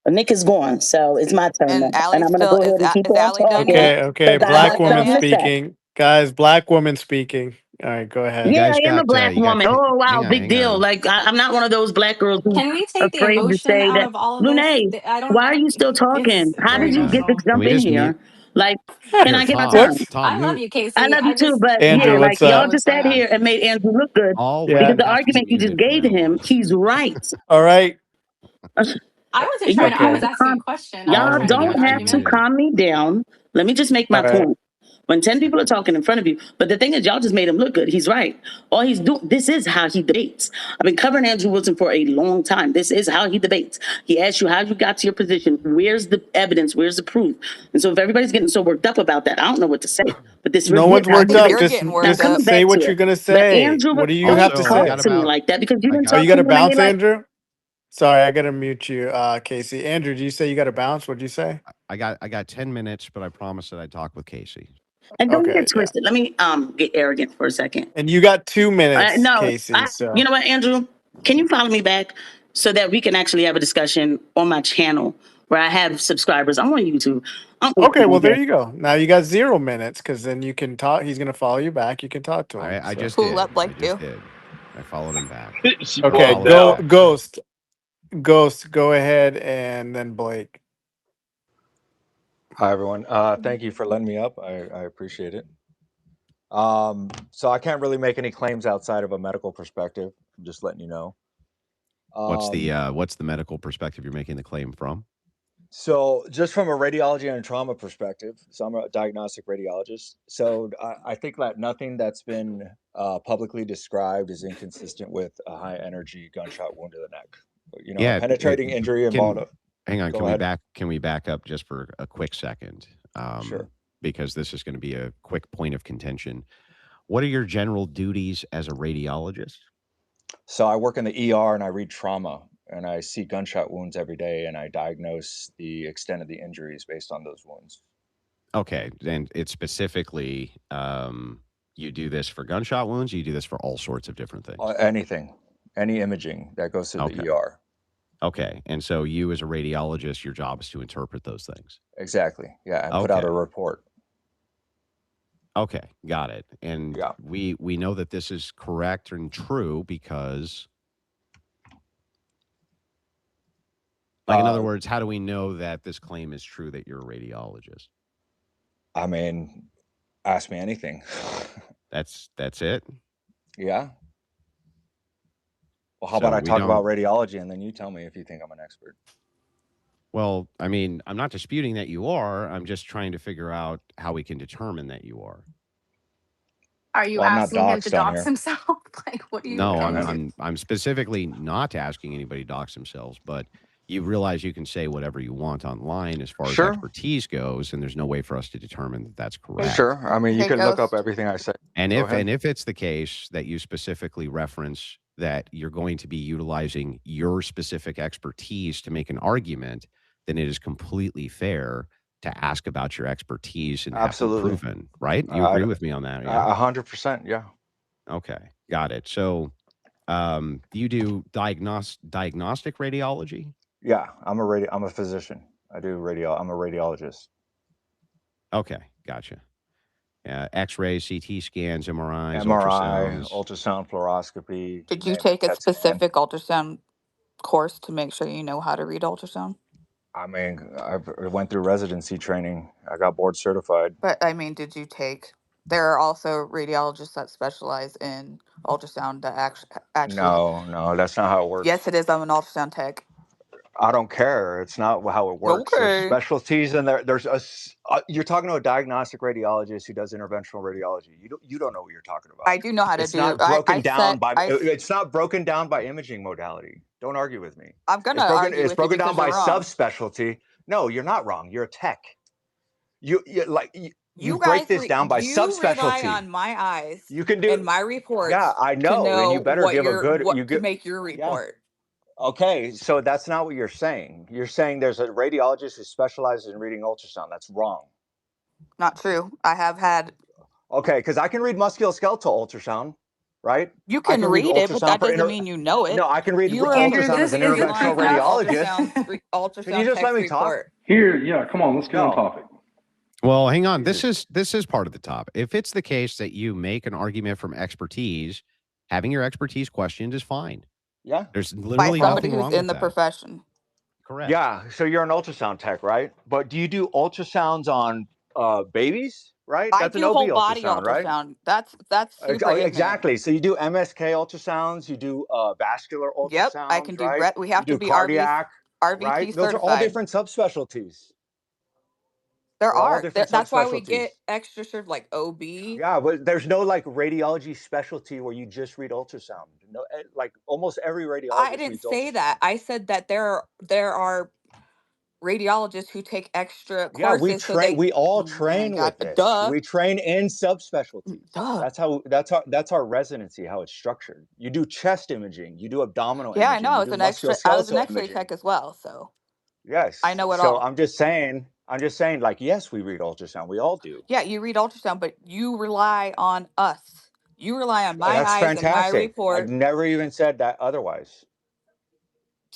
Speaker 12: Nick is gone. So, it's my turn
Speaker 13: And
Speaker 12: now. And
Speaker 13: Allie
Speaker 12: I'm going to
Speaker 13: still
Speaker 12: go ahead and keep
Speaker 13: is
Speaker 12: on
Speaker 13: Allie done
Speaker 12: talking
Speaker 13: yet?
Speaker 16: Okay,
Speaker 12: because
Speaker 13: Is
Speaker 12: I
Speaker 16: black
Speaker 12: have
Speaker 13: Allie done
Speaker 16: woman
Speaker 12: something to
Speaker 13: yet?
Speaker 12: say.
Speaker 16: speaking. Guys, black woman speaking. All right, go
Speaker 1: You
Speaker 16: ahead.
Speaker 12: Yeah,
Speaker 1: guys
Speaker 12: I am a
Speaker 1: got,
Speaker 12: black woman. Oh, wow,
Speaker 1: hang on,
Speaker 12: big
Speaker 1: hang
Speaker 12: deal.
Speaker 1: on.
Speaker 12: Like, I'm not one of those black girls who's
Speaker 17: Can we take the
Speaker 12: afraid to
Speaker 17: emotion
Speaker 12: say
Speaker 17: out
Speaker 12: that.
Speaker 17: of all of this?
Speaker 12: Lune,
Speaker 17: I don't.
Speaker 12: why are you still
Speaker 17: It's
Speaker 12: talking? How
Speaker 17: very
Speaker 12: did you get to
Speaker 17: emotional.
Speaker 1: Can
Speaker 12: jump
Speaker 1: we
Speaker 12: in
Speaker 1: just mute?
Speaker 12: here? Like, can
Speaker 1: Here,
Speaker 12: I get my
Speaker 1: Tom.
Speaker 12: turn?
Speaker 16: What's
Speaker 1: Tom,
Speaker 17: I love
Speaker 1: mute.
Speaker 17: you,
Speaker 12: I
Speaker 17: Casey.
Speaker 12: love you
Speaker 17: I
Speaker 12: too,
Speaker 17: just
Speaker 12: but yeah,
Speaker 16: Andrew?
Speaker 12: like
Speaker 16: What's
Speaker 12: y'all
Speaker 16: up?
Speaker 12: just
Speaker 17: I
Speaker 12: sat
Speaker 17: know.
Speaker 12: here and made Andrew look good
Speaker 1: All
Speaker 12: because
Speaker 16: Yeah.
Speaker 1: women
Speaker 12: the
Speaker 1: have to be
Speaker 12: argument you just
Speaker 1: muted from
Speaker 12: gave
Speaker 1: now
Speaker 12: him,
Speaker 1: on.
Speaker 12: he's right.
Speaker 16: All right.
Speaker 17: I wasn't
Speaker 12: You
Speaker 17: trying to. I
Speaker 12: have
Speaker 17: was
Speaker 16: Okay.
Speaker 12: to
Speaker 17: asking a
Speaker 12: calm.
Speaker 17: question. I
Speaker 16: All
Speaker 17: wasn't
Speaker 12: Y'all
Speaker 17: trying to
Speaker 16: women
Speaker 17: do
Speaker 12: don't
Speaker 17: an
Speaker 16: have to
Speaker 12: have
Speaker 16: be
Speaker 12: to
Speaker 17: argument.
Speaker 16: muted.
Speaker 12: calm me down. Let me just make
Speaker 16: All
Speaker 12: my
Speaker 16: right.
Speaker 12: point. When 10 people are talking in front of you, but the thing is, y'all just made him look good. He's right. All he's doing, this is how he debates. I've been covering Andrew Wilson for a long time. This is how he debates. He asks you how you got to your position. Where's the evidence? Where's the proof? And so if everybody's getting so worked up about that, I don't know what to say. But this
Speaker 16: No
Speaker 12: really is
Speaker 16: one's
Speaker 12: how
Speaker 16: worked
Speaker 12: he
Speaker 13: But
Speaker 16: up.
Speaker 13: you're
Speaker 12: debates.
Speaker 16: Just
Speaker 13: getting
Speaker 12: Now
Speaker 13: worked
Speaker 16: just
Speaker 12: coming
Speaker 13: up.
Speaker 16: say
Speaker 12: back
Speaker 16: what
Speaker 12: to
Speaker 16: you're
Speaker 12: it.
Speaker 16: gonna
Speaker 12: But
Speaker 16: say.
Speaker 12: Andrew,
Speaker 16: What do you have
Speaker 12: don't
Speaker 16: to
Speaker 1: Also, I
Speaker 12: talk
Speaker 1: got
Speaker 16: say?
Speaker 12: to me
Speaker 1: about
Speaker 12: like that because you
Speaker 1: I
Speaker 12: didn't
Speaker 16: Oh,
Speaker 1: got
Speaker 12: talk
Speaker 16: you
Speaker 12: to
Speaker 16: got
Speaker 12: me
Speaker 16: to
Speaker 12: when I
Speaker 16: bounce,
Speaker 12: made my.
Speaker 16: Andrew? Sorry, I gotta mute you, Casey. Andrew, do you say you got to bounce? What'd you say?
Speaker 1: I got 10 minutes, but I promised that I'd talk with Casey.
Speaker 12: And don't get
Speaker 16: Okay, yeah.
Speaker 12: twisted. Let me get arrogant for a second.
Speaker 16: And you got 2 minutes,
Speaker 12: No,
Speaker 16: Casey.
Speaker 12: you
Speaker 16: So
Speaker 12: know what, Andrew? Can you follow me back so that we can actually have a discussion on my channel where I have subscribers? I'm on YouTube. I'm
Speaker 16: okay,
Speaker 12: on
Speaker 16: well there
Speaker 12: here.
Speaker 16: you go. Now you got 0 minutes because then you can talk. He's gonna follow you back. You can talk to him.
Speaker 1: I
Speaker 16: So
Speaker 1: just
Speaker 13: Pull
Speaker 1: did.
Speaker 13: up
Speaker 1: I
Speaker 13: like
Speaker 1: just
Speaker 13: you.
Speaker 1: did. I followed him back.
Speaker 7: She
Speaker 1: Or
Speaker 16: okay,
Speaker 7: pulled
Speaker 1: followed him
Speaker 16: go
Speaker 7: down.
Speaker 1: back. Sorry.
Speaker 16: Ghost. Go ahead, and then Blake.
Speaker 19: Hi, everyone. Thank you for letting me up. I appreciate it. So I can't really make any claims outside of a medical perspective. I'm just letting you know.
Speaker 1: What's the medical perspective you're making the claim from?
Speaker 19: So just from a radiology and trauma perspective, so I'm a diagnostic radiologist. So I think that nothing that's been publicly described is inconsistent with a high energy gunshot wound to the neck. You know, a
Speaker 1: Yeah,
Speaker 19: penetrating injury involved.
Speaker 1: Hang on,
Speaker 19: Go ahead.
Speaker 1: can we back up just for a quick second?
Speaker 19: Sure.
Speaker 1: Because this is going to be a quick point of contention. What are your general duties as a radiologist?
Speaker 19: So I work in the ER and I read trauma and I see gunshot wounds every day and I diagnose the extent of the injuries based on those wounds.
Speaker 1: Okay, and it's specifically you do this for gunshot wounds. You do this for all sorts of different things.
Speaker 19: Anything, any imaging that goes through
Speaker 1: Okay.
Speaker 19: the ER.
Speaker 1: Okay, and so you as a radiologist, your job is to interpret those things.
Speaker 19: Exactly. Yeah, and put out a report.
Speaker 1: Okay, got it. And
Speaker 19: yeah,
Speaker 1: we know that this is correct and true because, like, in other words, how do we know that this claim is true that you're a radiologist?
Speaker 19: I mean, ask me anything.
Speaker 1: That's it?
Speaker 19: Yeah. Well, how about I talk about radiology and then you tell me if you think I'm an expert?
Speaker 1: Well, I mean, I'm not disputing that you are. I'm just trying to figure out how we can determine that you are.
Speaker 17: Are you
Speaker 19: Well, I'm not
Speaker 17: asking him to
Speaker 19: doxxed on
Speaker 17: dox
Speaker 19: here.
Speaker 17: himself? Like, what are you
Speaker 1: No,
Speaker 17: getting
Speaker 19: I'm,
Speaker 17: into?
Speaker 1: I'm specifically not asking anybody to dox themselves, but you realize you can say whatever you want online as far as
Speaker 19: sure,
Speaker 1: expertise goes, and there's no way for us to determine that that's
Speaker 13: Hey,
Speaker 1: correct.
Speaker 19: sure. I mean, you
Speaker 13: hey,
Speaker 19: can look up
Speaker 13: Ghost.
Speaker 19: everything I say.
Speaker 1: And
Speaker 19: Go ahead.
Speaker 1: if it's the case that you specifically reference that you're going to be utilizing your specific expertise to make an argument, then it is completely fair to ask about your expertise and have them
Speaker 19: Absolutely.
Speaker 1: proven, right? You agree with me on that, yeah?
Speaker 19: 100%. Yeah.
Speaker 1: Okay, got it. So, you do diagnostic radiology?
Speaker 19: Yeah. I'm a physician. I'm a radiologist.
Speaker 1: Okay, gotcha. X-rays, CT scans, MRIs,
Speaker 19: MRI,
Speaker 1: ultrasounds.
Speaker 19: ultrasound, fluoroscopy, you
Speaker 13: Did you
Speaker 19: name it,
Speaker 13: take a
Speaker 19: PET scan.
Speaker 13: specific ultrasound course to make sure you know how to read ultrasound?
Speaker 19: I mean, I went through residency training. I got board certified.
Speaker 13: But I mean, did you take? There are also radiologists that specialize in ultrasound that actually.
Speaker 19: No, that's not how it
Speaker 13: Yes,
Speaker 19: works.
Speaker 13: it is. I'm an ultrasound tech.
Speaker 19: I don't care. It's not how it works. There's
Speaker 13: Okay.
Speaker 19: specialties, and you're talking to a diagnostic radiologist who does interventional radiology. You don't know what you're talking about.
Speaker 13: I do know how to
Speaker 19: It's
Speaker 13: do.
Speaker 19: not broken
Speaker 13: I
Speaker 19: down
Speaker 13: said
Speaker 19: by.
Speaker 13: I.
Speaker 19: It's not broken down by imaging modality. Don't argue with me.
Speaker 13: I'm gonna argue
Speaker 19: It's
Speaker 13: with you
Speaker 19: broken down
Speaker 13: because you're
Speaker 19: by
Speaker 13: wrong.
Speaker 19: subspecialty. No, you're not wrong. You're a tech. You
Speaker 13: You
Speaker 19: break
Speaker 13: guys,
Speaker 19: this down by
Speaker 13: you rely
Speaker 19: subspecialty.
Speaker 13: on my eyes
Speaker 19: You can
Speaker 13: and
Speaker 19: do.
Speaker 13: my
Speaker 19: Yeah,
Speaker 13: reports
Speaker 19: I
Speaker 13: to
Speaker 19: know, and you
Speaker 13: know
Speaker 19: better give a good.
Speaker 13: what to make your
Speaker 19: Yeah.
Speaker 13: report.
Speaker 19: Okay, so that's not what you're saying. You're saying there's a radiologist who specializes in reading ultrasound. That's wrong.
Speaker 13: Not true. I have had.
Speaker 19: Okay, because I can read musculoskeletal ultrasound, right?
Speaker 13: You
Speaker 19: I
Speaker 13: can
Speaker 19: can read
Speaker 13: read it, but
Speaker 19: ultrasound
Speaker 13: that
Speaker 19: for
Speaker 13: doesn't mean you know it.
Speaker 19: No, I can read
Speaker 13: You are
Speaker 4: Andrew,
Speaker 19: ultrasound as
Speaker 4: this
Speaker 19: an
Speaker 4: isn't
Speaker 19: interventional
Speaker 13: relying on
Speaker 19: radiologist. Can you
Speaker 13: ultrasound
Speaker 19: just let
Speaker 13: tech's
Speaker 19: me talk?
Speaker 13: report.
Speaker 7: Here, yeah, come on, let's get on
Speaker 19: No.
Speaker 7: topic.
Speaker 1: Well, hang on.
Speaker 19: Jesus.
Speaker 1: This is part of the top. If it's the case that you make an argument from expertise, having your expertise questioned is fine.
Speaker 19: Yeah.
Speaker 1: There's
Speaker 13: By
Speaker 1: literally
Speaker 13: somebody
Speaker 1: nothing
Speaker 13: who's
Speaker 1: wrong
Speaker 13: in
Speaker 1: with
Speaker 13: the
Speaker 1: that.
Speaker 13: profession.
Speaker 1: Correct.
Speaker 19: Yeah, so you're an ultrasound tech, right? But do you do ultrasounds on babies, right?
Speaker 13: I
Speaker 19: That's an
Speaker 13: do
Speaker 19: OB
Speaker 13: whole body
Speaker 19: ultrasound, right?
Speaker 13: ultrasound. That's super ignorant.
Speaker 19: Exactly. So you do MSK ultrasounds, you do vascular
Speaker 13: Yep, I can
Speaker 19: ultrasounds,
Speaker 13: do.
Speaker 19: right?
Speaker 13: We
Speaker 19: You
Speaker 13: have to
Speaker 19: do
Speaker 13: be
Speaker 19: cardiac,
Speaker 13: RVT
Speaker 19: right? Those are all
Speaker 13: certified.
Speaker 19: different subspecialties.
Speaker 13: There
Speaker 19: They're all
Speaker 13: are.
Speaker 19: different
Speaker 13: That's why we get
Speaker 19: subspecialties.
Speaker 13: extra cert like OB.
Speaker 19: Yeah, but there's no like radiology specialty where you just read ultrasound. No, like almost every
Speaker 13: I
Speaker 19: radiologist
Speaker 13: didn't
Speaker 19: reads
Speaker 13: say
Speaker 19: ultrasound.
Speaker 13: that. I said that there are radiologists who take extra
Speaker 19: Yeah,
Speaker 13: courses so they.
Speaker 19: we all
Speaker 13: Oh my
Speaker 19: train
Speaker 13: god!
Speaker 19: with this.
Speaker 13: Duh.
Speaker 19: We train in subspecialties.
Speaker 13: Duh.
Speaker 19: That's our residency, how it's structured. You do chest imaging, you do abdominal
Speaker 13: Yeah, I
Speaker 19: imaging,
Speaker 13: know.
Speaker 19: you
Speaker 13: I was
Speaker 19: do
Speaker 13: an extra. I was an
Speaker 19: musculoskeletal
Speaker 13: X-ray
Speaker 19: imaging.
Speaker 13: tech as well, so
Speaker 19: Yes.
Speaker 13: I know it
Speaker 19: So
Speaker 13: all.
Speaker 19: I'm just saying, like, yes, we read ultrasound. We all do.
Speaker 13: Yeah, you read ultrasound, but you rely on us. You rely on my
Speaker 19: That's
Speaker 13: eyes and my
Speaker 19: fantastic. I've
Speaker 13: report
Speaker 19: never even said that otherwise.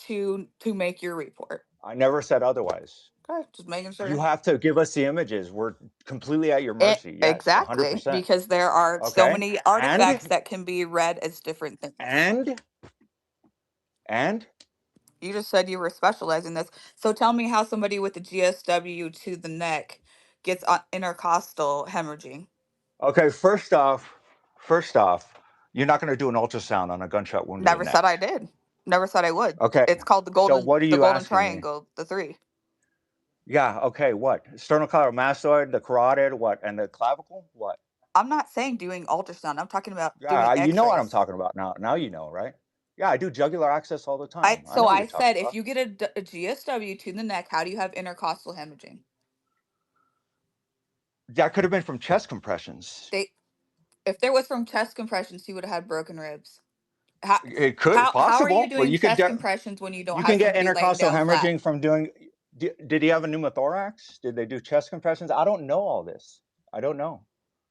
Speaker 13: to make your report.
Speaker 19: I never said otherwise.
Speaker 13: Okay, just making sure.
Speaker 19: You have to give us the images. We're completely at your mercy. Yes,
Speaker 13: exactly,
Speaker 19: 100%.
Speaker 13: because there are so many artifacts that can be read as different things.
Speaker 19: And
Speaker 13: you just said you were specializing in this. So tell me how somebody with a GSW to the neck gets intercostal hemorrhaging.
Speaker 19: okay, first off, you're not going to do an ultrasound on a gunshot wound to the
Speaker 13: Never
Speaker 19: neck.
Speaker 13: said I did. Never said I would.
Speaker 19: Okay.
Speaker 13: It's called the
Speaker 19: So what are you
Speaker 13: golden
Speaker 19: asking me?
Speaker 13: triangle, the 3.
Speaker 19: Yeah, okay, what? Sternocleidomastoid, the carotid, what? And the clavicle? What?
Speaker 13: I'm not saying doing ultrasound. I'm talking about doing
Speaker 19: Yeah,
Speaker 13: X-rays.
Speaker 19: you know what I'm talking about now. Now you know, right? Yeah, I do jugular access all the time. I know what you're talking
Speaker 13: said,
Speaker 19: about.
Speaker 13: if you get a GSW to the neck, how do you have intercostal hemorrhaging?
Speaker 19: That could have been from chest compressions.
Speaker 13: If there was from chest compressions, he would have had broken ribs.
Speaker 19: It could possible.
Speaker 13: How are you
Speaker 19: but
Speaker 13: doing
Speaker 19: you
Speaker 13: chest
Speaker 19: could
Speaker 13: compressions when you don't
Speaker 19: you
Speaker 13: have
Speaker 19: can get
Speaker 13: somebody laying
Speaker 19: intercostal
Speaker 13: down
Speaker 19: hemorrhaging
Speaker 13: flat?
Speaker 19: from doing. Did he have a pneumothorax? Did they do chest compressions? I don't know all this. I don't know.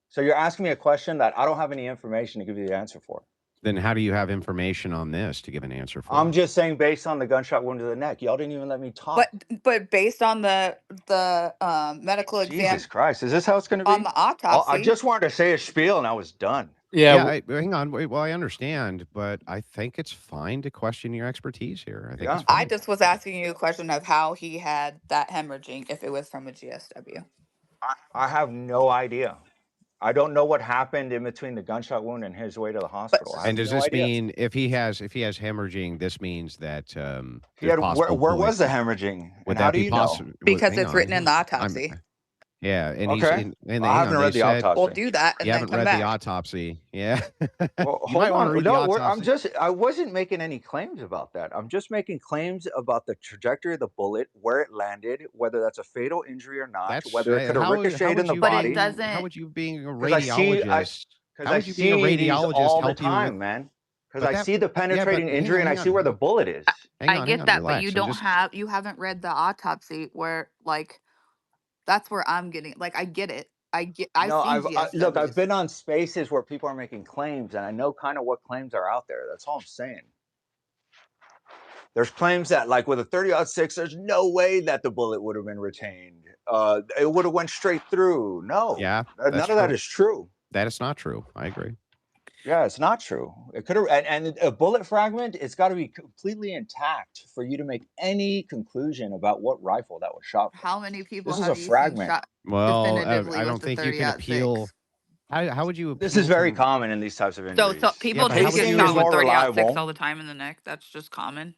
Speaker 19: So you're asking me a question that I don't have any information to give you the answer for.
Speaker 1: Then how do you have information on this to give an answer for?
Speaker 19: I'm just saying based on the gunshot wound to the neck. Y'all didn't even let me talk.
Speaker 13: But based on the medical exam.
Speaker 19: Jesus Christ, is this how it's going to be?
Speaker 13: On the autopsy.
Speaker 19: I just wanted to say a spiel and I was done.
Speaker 1: Yeah, hang on. Wait, well, I understand, but I think it's fine to question your expertise here. I think it's fine.
Speaker 13: I just was asking you a question of how he had that hemorrhaging if it was from a GSW.
Speaker 19: I have no idea. I don't know what happened in between the gunshot wound and his way to the hospital.
Speaker 1: And does this mean if he has hemorrhaging, this means that
Speaker 19: he had where was the hemorrhaging?
Speaker 1: Would
Speaker 19: and how
Speaker 1: that
Speaker 19: do
Speaker 1: be
Speaker 19: you
Speaker 1: possible?
Speaker 19: know?
Speaker 13: Because it's written in the autopsy.
Speaker 1: Yeah, and he's
Speaker 19: Okay.
Speaker 1: and
Speaker 19: I
Speaker 1: hang
Speaker 19: haven't
Speaker 1: on, they
Speaker 19: read the
Speaker 1: said
Speaker 13: We'll
Speaker 19: autopsy.
Speaker 13: do that and
Speaker 1: you
Speaker 13: then
Speaker 1: haven't
Speaker 13: come
Speaker 1: read the
Speaker 13: back.
Speaker 1: autopsy. Yeah.
Speaker 19: Well,
Speaker 1: You
Speaker 19: hold
Speaker 1: might wanna
Speaker 19: on.
Speaker 1: read the
Speaker 19: No,
Speaker 1: autopsy.
Speaker 19: I wasn't making any claims about that. I'm just making claims about the trajectory of the bullet, where it landed, whether that's a fatal injury or not,
Speaker 1: That's
Speaker 19: whether it could have
Speaker 1: how
Speaker 19: ricocheted in
Speaker 1: would
Speaker 19: the
Speaker 1: you
Speaker 13: But it
Speaker 19: body.
Speaker 1: how
Speaker 13: doesn't.
Speaker 1: would you being a
Speaker 19: Because
Speaker 1: radiologist how
Speaker 19: I
Speaker 1: would you being a
Speaker 19: see these
Speaker 1: radiologist
Speaker 19: all the
Speaker 1: help you with
Speaker 19: time, man. Because
Speaker 1: but
Speaker 19: I
Speaker 1: that
Speaker 19: see the
Speaker 1: yeah, but
Speaker 19: penetrating injury and I
Speaker 1: hang
Speaker 19: see
Speaker 1: on.
Speaker 19: where the bullet is.
Speaker 1: Hang
Speaker 13: I
Speaker 1: on,
Speaker 13: get that, but
Speaker 1: relax.
Speaker 13: you haven't read the autopsy where like that's where I'm getting like I get it. I've
Speaker 19: No,
Speaker 13: seen
Speaker 19: look, I've
Speaker 13: GSWs.
Speaker 19: been on spaces where people are making claims, and I know kind of what claims are out there. That's all I'm saying. There's claims that, like with a 30-06, there's no way that the bullet would have been retained. It would have went straight through. No,
Speaker 1: Yeah,
Speaker 19: none
Speaker 1: that's
Speaker 19: of that
Speaker 1: true.
Speaker 19: is true.
Speaker 1: That is not true. I agree.
Speaker 19: Yeah, it's not true. It could have, and a bullet fragment, it's got to be completely intact for you to make any conclusion about what rifle that was shot from.
Speaker 13: How many people
Speaker 19: This is
Speaker 13: have
Speaker 19: a
Speaker 13: you seen
Speaker 19: fragment.
Speaker 13: shot
Speaker 1: Well,
Speaker 13: definitively
Speaker 1: I
Speaker 13: with
Speaker 1: don't
Speaker 13: the
Speaker 1: think you can
Speaker 13: 30-06?
Speaker 1: appeal how would you
Speaker 19: This is
Speaker 1: appeal
Speaker 19: very
Speaker 1: to
Speaker 19: common in these types of
Speaker 13: So
Speaker 19: injuries.
Speaker 1: yeah,
Speaker 13: people
Speaker 1: but how
Speaker 13: do
Speaker 1: would
Speaker 13: get
Speaker 19: Casing is
Speaker 13: shot with
Speaker 1: you
Speaker 19: more
Speaker 13: 30-06 all
Speaker 19: reliable.
Speaker 13: the time in the neck. That's just common.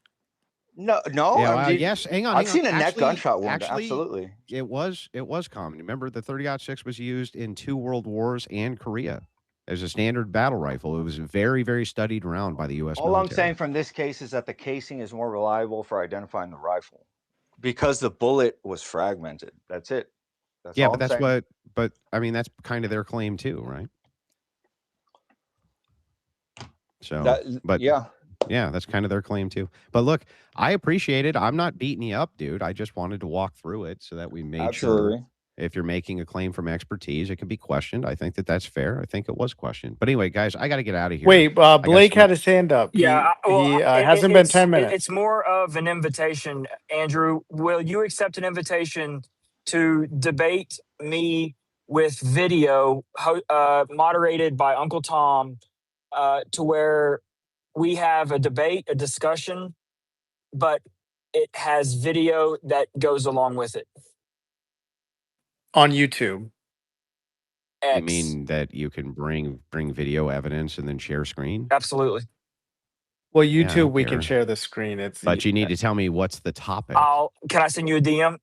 Speaker 19: No,
Speaker 1: Yeah,
Speaker 19: I'm
Speaker 1: yes, hang on,
Speaker 19: I've
Speaker 1: hang on.
Speaker 19: seen a neck gunshot wound. Absolutely.
Speaker 1: It was common. Remember, the 30-06 was used in 2 world wars and Korea as a standard battle rifle. It was very, very studied around by the U.S.
Speaker 19: All I'm
Speaker 1: military.
Speaker 19: saying from this case is that the casing is more reliable for identifying the rifle because the bullet was fragmented. That's it. That's
Speaker 1: Yeah,
Speaker 19: all
Speaker 1: but
Speaker 19: I'm saying.
Speaker 1: but I mean, that's kind of their claim too, right? So, but
Speaker 19: Yeah,
Speaker 1: yeah, that's kind of their claim too. But look, I appreciate it. I'm not beating you up, dude. I just wanted to walk through it so that we made sure
Speaker 19: absolutely.
Speaker 1: if you're making a claim from expertise, it can be questioned. I think that that's fair. I think it was questioned. But anyway, guys, I got to get out of here.
Speaker 16: Wait,
Speaker 1: I got
Speaker 16: Blake
Speaker 1: some.
Speaker 16: had his hand up.
Speaker 14: Yeah,
Speaker 16: He hasn't been 10 minutes.
Speaker 14: it's more of an invitation. Andrew, will you accept an invitation to debate me with video, moderated by Uncle Tom, to where we have a debate, a discussion, but it has video that goes along with it?
Speaker 16: On YouTube.
Speaker 1: You
Speaker 14: X.
Speaker 1: mean that you can bring video evidence and then share screen?
Speaker 14: Absolutely.
Speaker 16: Well,
Speaker 1: Yeah, I
Speaker 16: YouTube,
Speaker 1: don't
Speaker 16: we can
Speaker 1: care.
Speaker 16: share the screen. It's
Speaker 1: But you need to tell me what's the topic.
Speaker 14: Can I send you a DM?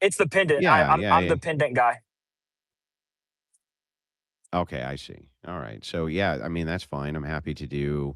Speaker 14: It's the pendant.
Speaker 1: Yeah,
Speaker 14: I'm the pendant guy.
Speaker 1: Okay, I see. All right. So yeah, I mean that's fine. I'm happy to do